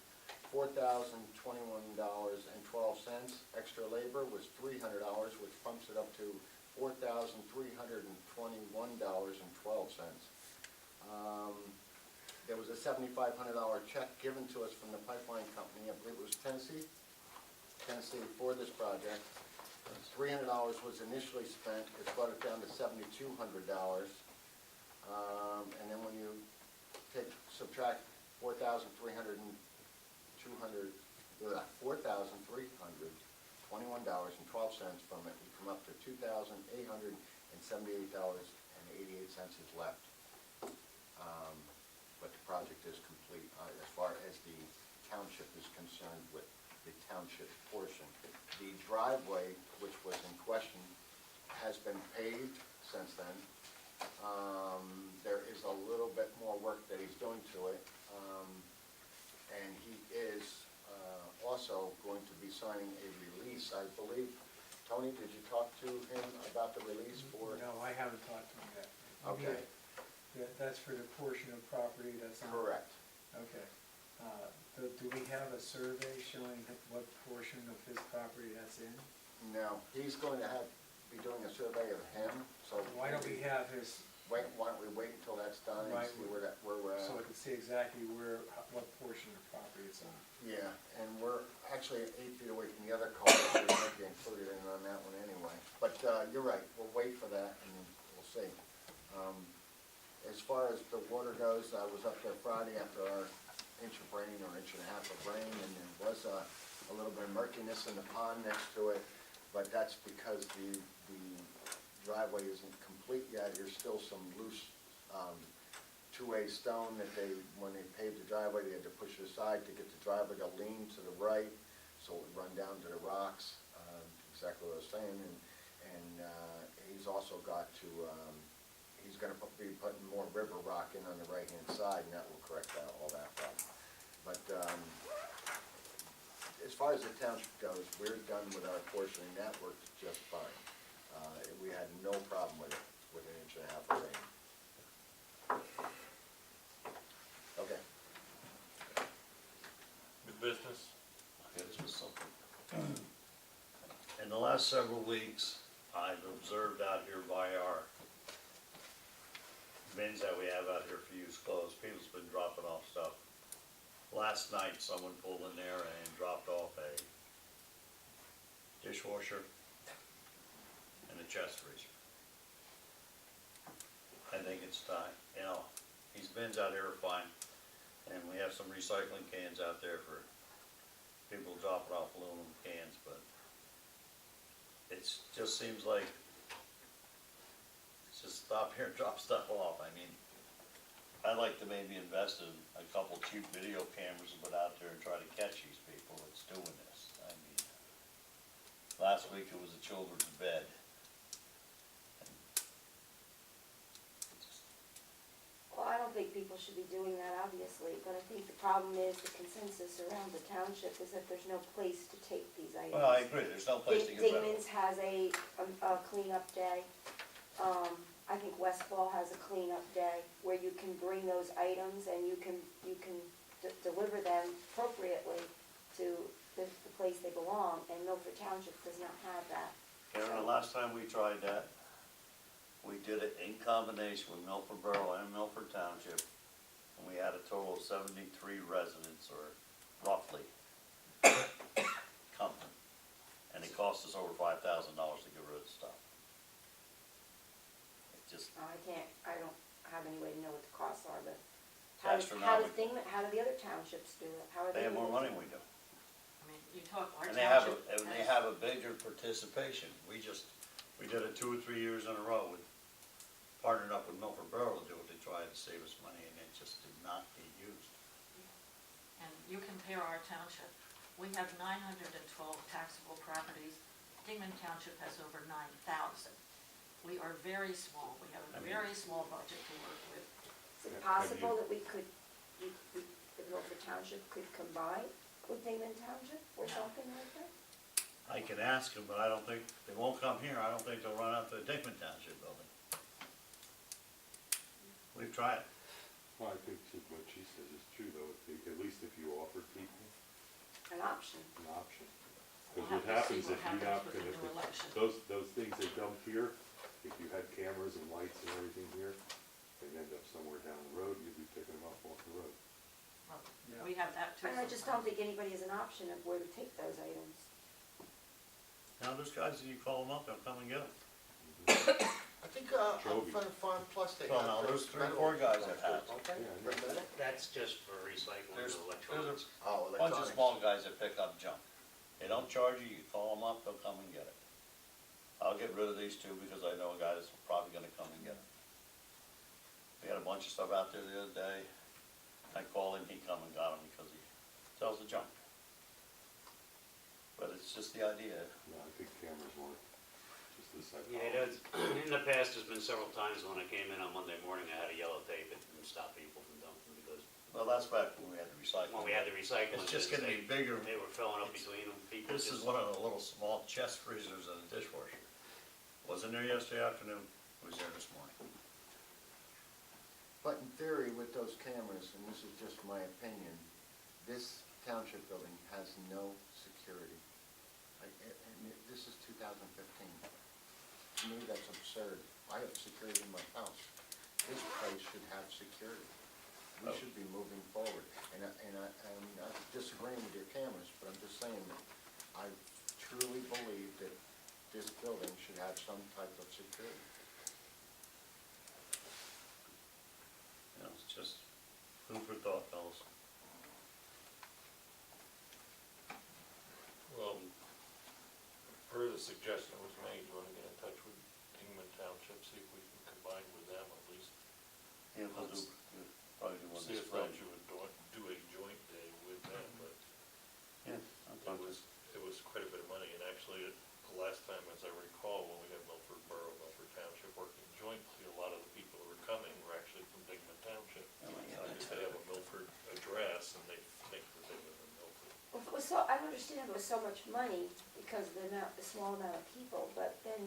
Speaker 2: $4,021.12. Extra labor was $300, which bumps it up to $4,321.12. There was a $7,500 check given to us from the pipeline company, I believe it was Tennessee, for this project. $300 was initially spent, it's brought it down to $7,200. And then when you subtract $4,321.12 from it, you come up to $2,878.88 is left. But the project is complete as far as the township is concerned with the township portion. The driveway, which was in question, has been paved since then. There is a little bit more work that he's doing to it, and he is also going to be signing a release, I believe. Tony, did you talk to him about the release for?
Speaker 5: No, I haven't talked to him yet.
Speaker 2: Okay.
Speaker 5: That's for the portion of property that's on?
Speaker 2: Correct.
Speaker 5: Okay. Do we have a survey showing what portion of his property that's in?
Speaker 2: No, he's going to be doing a survey of him, so.
Speaker 5: Why don't we have his,
Speaker 2: Why don't we wait until that's done and
Speaker 5: Right.
Speaker 2: see where we're at?
Speaker 5: so we can see exactly what portion of property it's on?
Speaker 2: Yeah, and we're actually 8 feet away from the other car, so we might be included in on that one anyway. But you're right, we'll wait for that and we'll see. As far as the water goes, I was up there Friday after our inch of rain, or inch and a half of rain, and there was a little bit of murkiness in the pond next to it, but that's because the driveway isn't complete yet. There's still some loose two-way stone that they, when they paved the driveway, they had to push it aside to get the driveway to lean to the right, so it would run down to the rocks, exactly what I was saying, and he's also got to, he's gonna be putting more river rock in on the right-hand side, and that will correct all that problem. But, as far as the township goes, we're done with our portion, and that worked just fine. We had no problem with it, with an inch and a half of rain. Okay.
Speaker 1: New business?
Speaker 3: Okay, this was something. In the last several weeks, I've observed out here by our bins that we have out here for used clothes, people's been dropping off stuff. Last night, someone pulled in there and dropped off a dishwasher and a chest freezer. I think it's time, you know, these bins out here are fine, and we have some recycling cans out there for people dropping off aluminum cans, but it just seems like, it's just stop here and drop stuff off. I mean, I'd like to maybe invest in a couple cheap video cameras and put out there and try to catch these people that's doing this. I mean, last week it was a children's bed.
Speaker 6: Well, I don't think people should be doing that, obviously, but I think the problem is the consensus around the township is that there's no place to take these items.
Speaker 3: Well, I agree, there's no place to get rid of them.
Speaker 6: Dingman's has a cleanup day. I think Westfall has a cleanup day where you can bring those items and you can deliver them appropriately to the place they belong, and Milford Township does not have that.
Speaker 3: Karen, the last time we tried that, we did it in combination with Milford Borough and Milford Township, and we had a total of 73 residents, or roughly, come. And it cost us over $5,000 to get rid of the stuff. It just,
Speaker 6: I don't have any way to know what the costs are, but how do the other townships do it? How are
Speaker 3: they have more
Speaker 6: able to
Speaker 3: money than
Speaker 6: do it?
Speaker 3: we do.
Speaker 4: I mean, you talk, our
Speaker 3: And they have,
Speaker 4: township
Speaker 3: and they
Speaker 4: has-
Speaker 3: have a bigger participation. We did it 2 or 3 years in a row. We partnered up with Milford Borough to do it, to try to save us money, and it just did not get used.
Speaker 4: And you compare our township, we have 912 taxable properties. Dingman Township has over 9,000. We are very small. We have a very small budget to work with.
Speaker 6: Is it possible that we could, that Milford Township could combine with Dingman Township or something like that?
Speaker 3: I can ask them, but I don't think, they won't come here. I don't think they'll run out to the Dickman Township building. We've tried it.
Speaker 12: Well, I think what she says is true, though, at least if you offer people
Speaker 6: An option.
Speaker 12: an option.
Speaker 4: We'll
Speaker 12: Because what
Speaker 4: have to see
Speaker 12: happens
Speaker 4: what
Speaker 12: if you
Speaker 4: happens
Speaker 12: have,
Speaker 4: with the
Speaker 12: if
Speaker 4: new election.
Speaker 12: those things they dump here, if you had cameras and lights and everything here, they'd end up somewhere down the road, you'd be picking them up off the road.
Speaker 4: Well, we have that too.
Speaker 6: And I just don't think anybody has an option of where to take those items.
Speaker 3: Now, there's guys that you call them up, they'll come and get them.
Speaker 2: I think,
Speaker 12: Trophy.
Speaker 2: Farm Plus they
Speaker 3: Well,
Speaker 2: have.
Speaker 3: no, there's 3 or 4 guys that have.
Speaker 2: Okay,
Speaker 12: Yeah, I
Speaker 2: for a minute.
Speaker 9: That's just for recycling
Speaker 3: There's
Speaker 9: of
Speaker 3: a
Speaker 9: electronics.
Speaker 2: Oh,
Speaker 3: bunch of
Speaker 2: electronics.
Speaker 3: small guys that pick up junk. They don't charge you, you call them up, they'll come and get it. I'll get rid of these 2 because I know a guy that's probably gonna come and get it. We had a bunch of stuff out there the other day. I called him, he come and got them because he sells the junk. But it's just the idea.
Speaker 12: No, I think cameras work, just this side.
Speaker 9: Yeah, it is. In the past, there's been several times when I came in on Monday morning, I had to yellow tape it and stop people from dumping because
Speaker 3: Well, that's back when we had the recycling.
Speaker 9: when we had the recycling.
Speaker 3: It's just gonna be bigger.
Speaker 9: They were filling up between them, people
Speaker 3: This is
Speaker 9: just.
Speaker 3: one of the little small chest freezers and a dishwasher. Wasn't there yesterday afternoon, was there this morning.
Speaker 2: But in theory, with those cameras, and this is just my opinion, this township building has no security. And this is 2015. To me, that's absurd. I have security in my house. This place should have security. We
Speaker 3: Oh.
Speaker 2: should be moving forward. And I'm not disagreeing with your cameras, but I'm just saying that I truly believe that this building should have some type of security.
Speaker 3: You know, it's just food for thought, fellas.
Speaker 1: Well, per the suggestion that was made, you wanna get in touch with Dingman Township, see if we can combine with them at least.
Speaker 3: Yeah, we'll
Speaker 1: Let's-
Speaker 3: do-
Speaker 1: see if Township would do a joint day with them, but
Speaker 3: Yeah,
Speaker 1: it was quite a bit of money, and actually, the last time, as I recall, when we had Milford Borough, Milford Township working jointly, a lot of the people who were coming were actually from Digman Township. Because they have a Milford address, and they think that they live in Milford.
Speaker 6: Well, if it was so, I understand it was so much money because of the small amount of people, but then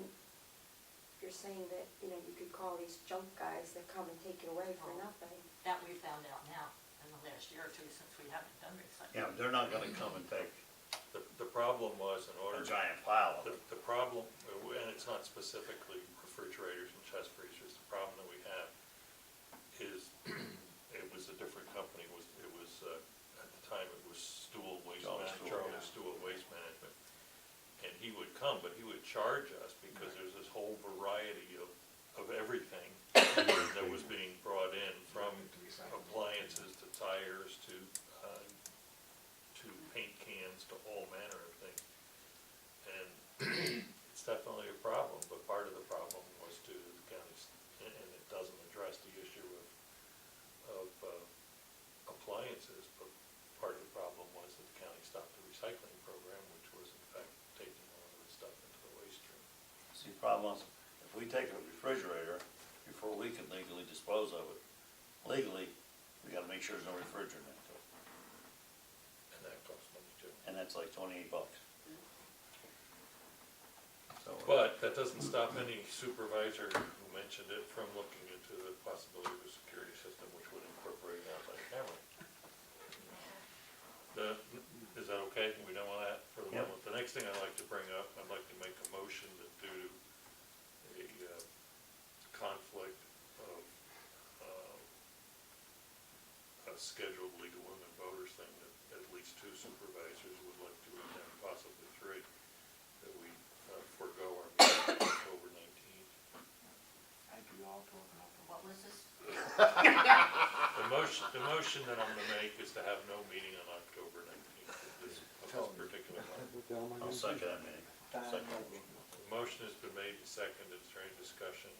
Speaker 6: you're saying that, you know, you could call these junk guys that come and take it away for nothing.
Speaker 4: That we found out now in the last year or two since we haven't done recycling.
Speaker 3: Yeah, they're not gonna come and take
Speaker 1: The problem was, in order
Speaker 3: a giant pile of it.
Speaker 1: The problem, and it's not specifically refrigerators and chest freezers, the problem that we have is, it was a different company, it was, at the time, it was Charlie Stewart Waste Management. And he would come, but he would charge us because there's this whole variety of everything that was being brought in, from appliances to tires to paint cans to all manner of things. And it's definitely a problem, but part of the problem was due to the county's, and it doesn't address the issue of appliances, but part of the problem was that the county stopped the recycling program, which was in fact taking a lot of the stuff into the waste stream.
Speaker 3: See, problem is, if we take a refrigerator, before we can legally dispose of it, legally, we gotta make sure there's no refrigerant in it.
Speaker 1: And that costs money too.
Speaker 3: And that's like $28. So,
Speaker 1: But that doesn't stop any supervisor who mentioned it from looking into the possibility of a security system which would incorporate an outside camera. Is that okay? We don't want that for the
Speaker 3: Yep.
Speaker 1: moment. The next thing I'd like to bring up, I'd like to make a motion that due to a conflict of a scheduled League of Women Voters thing, that at least 2 supervisors would like to attend, possibly 3, that we forego our meeting on October 19th.
Speaker 11: I'd be all for it.
Speaker 4: What was this?
Speaker 1: The motion that I'm gonna make is to have no meeting on October 19th of this particular month.
Speaker 3: I'll second that meeting. Second.
Speaker 1: The motion has been made and seconded. Is there any discussion?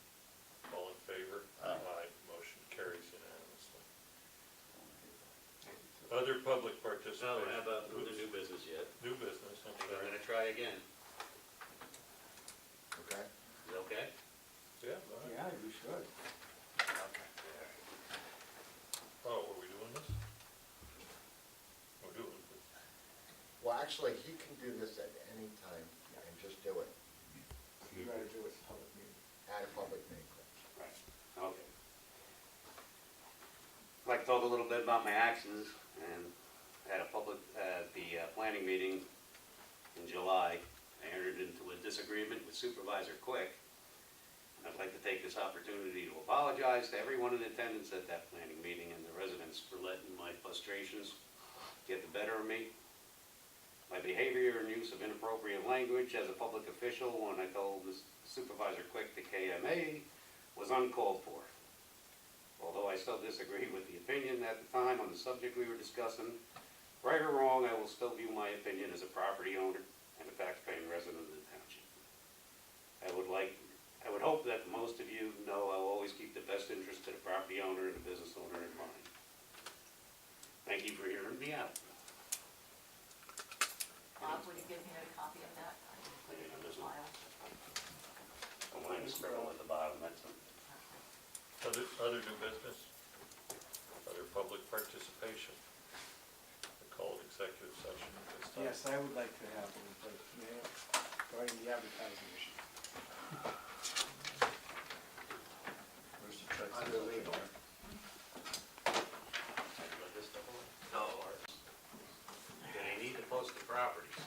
Speaker 1: All in favor?
Speaker 3: Aye.
Speaker 1: Motion carries unanimously. Other public
Speaker 9: No,
Speaker 1: participation?
Speaker 9: how about the new business yet?
Speaker 1: New business, I'm
Speaker 9: I think I'm
Speaker 1: sorry.
Speaker 9: gonna try again.
Speaker 2: Okay?
Speaker 9: Is that okay?
Speaker 1: Yeah, all right.
Speaker 11: Yeah, you should.
Speaker 1: Oh, are we doing this? We're doing this.
Speaker 2: Well, actually, he can do this at any time and just do it
Speaker 11: You gotta do it in public meeting.
Speaker 2: at a public meeting.
Speaker 9: Right, okay. I'd like to talk a little bit about my actions, and at the planning meeting in July, I entered into a disagreement with Supervisor Quick. And I'd like to take this opportunity to apologize to everyone in attendance at that planning meeting and the residents for letting my frustrations get the better of me. My behavior and use of inappropriate language as a public official when I told Supervisor Quick the KMA was uncalled for. Although I still disagree with the opinion at the time on the subject we were discussing, right or wrong, I will still view my opinion as a property owner and a taxpaying resident of the township. I would hope that most of you know I will always keep the best interest of the property owner and the business owner in mind. Thank you for hearing me out.
Speaker 4: Bob, would you give me a copy of that? I can put it in the file.
Speaker 9: Don't mind the scribble at the bottom, that's it.
Speaker 1: Other new business? Other public participation? I call it executive session at this time.
Speaker 11: Yes, I would like to have one, but, yeah, regarding the advertising issue.
Speaker 3: Where's the check?
Speaker 2: Under legal.
Speaker 9: No. Do they need to post the properties?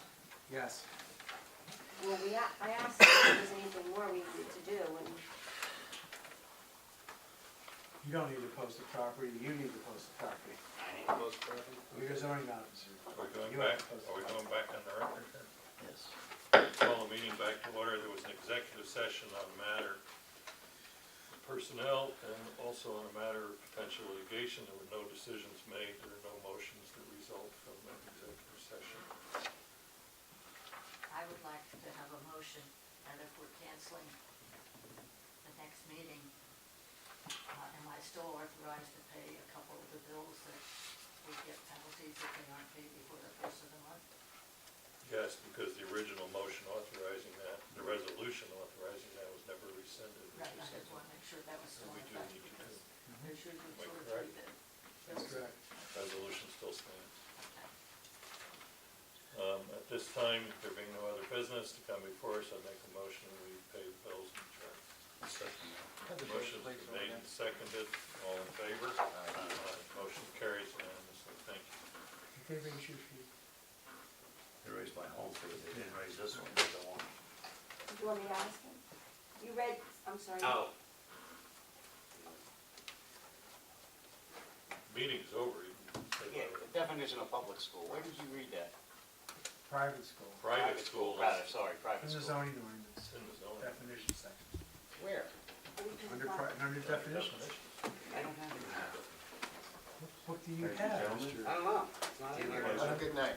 Speaker 5: Yes.
Speaker 6: Well, I asked if there was anything more we needed to do, and
Speaker 5: You don't need to post the property, you need to post the property.
Speaker 9: I need to post the property?
Speaker 5: You're a zoning officer.
Speaker 1: Are we going
Speaker 5: You
Speaker 1: back,
Speaker 5: have to post
Speaker 1: are we
Speaker 5: the
Speaker 1: going back on the record here?
Speaker 3: Yes.
Speaker 1: Call the meeting back to order. There was an executive session on a matter of personnel and also on a matter of potential litigation. There were no decisions made. There are no motions that result from that executive session.
Speaker 4: I would like to have a motion that if we're canceling the next meeting, am I still authorized to pay a couple of the bills that we get penalties if they aren't paid before the first of the month?
Speaker 1: Yes, because the original motion authorizing that, the resolution authorizing that was never rescinded.
Speaker 4: Right, I just want to make sure that was still
Speaker 1: We
Speaker 4: in
Speaker 1: do
Speaker 4: effect,
Speaker 1: need to
Speaker 4: because
Speaker 1: do-
Speaker 4: there's usually
Speaker 1: Am I
Speaker 4: two or
Speaker 1: correct?
Speaker 4: three that.
Speaker 5: That's correct.
Speaker 1: Resolution still stands.
Speaker 4: Okay.
Speaker 1: At this time, there being no other business to come before us, I'd make a motion, we pay the bills and adjourn. Motion's been made and seconded, all in favor? Aye. Motion carries unanimously, thank you.
Speaker 5: If they raise your fee.
Speaker 3: They raised my home fee, they didn't raise this one, they don't want.
Speaker 6: Do you want me to ask him? You read, I'm sorry.
Speaker 9: Oh,
Speaker 1: Meeting's over, you can say
Speaker 9: yeah,
Speaker 1: whatever.
Speaker 9: the definition of public school, where did you read that?
Speaker 5: Private school.
Speaker 1: Private school,
Speaker 9: Rather, sorry, private
Speaker 5: In the
Speaker 9: school.
Speaker 5: zoning ordinance,
Speaker 1: it's in the zoning.
Speaker 5: definition section.
Speaker 3: Where?
Speaker 5: Under definitions.
Speaker 9: I don't have it.
Speaker 5: What do you
Speaker 12: Thank you,
Speaker 5: have?
Speaker 12: gentlemen.
Speaker 9: I don't know, it's not in here.
Speaker 2: Have a good night.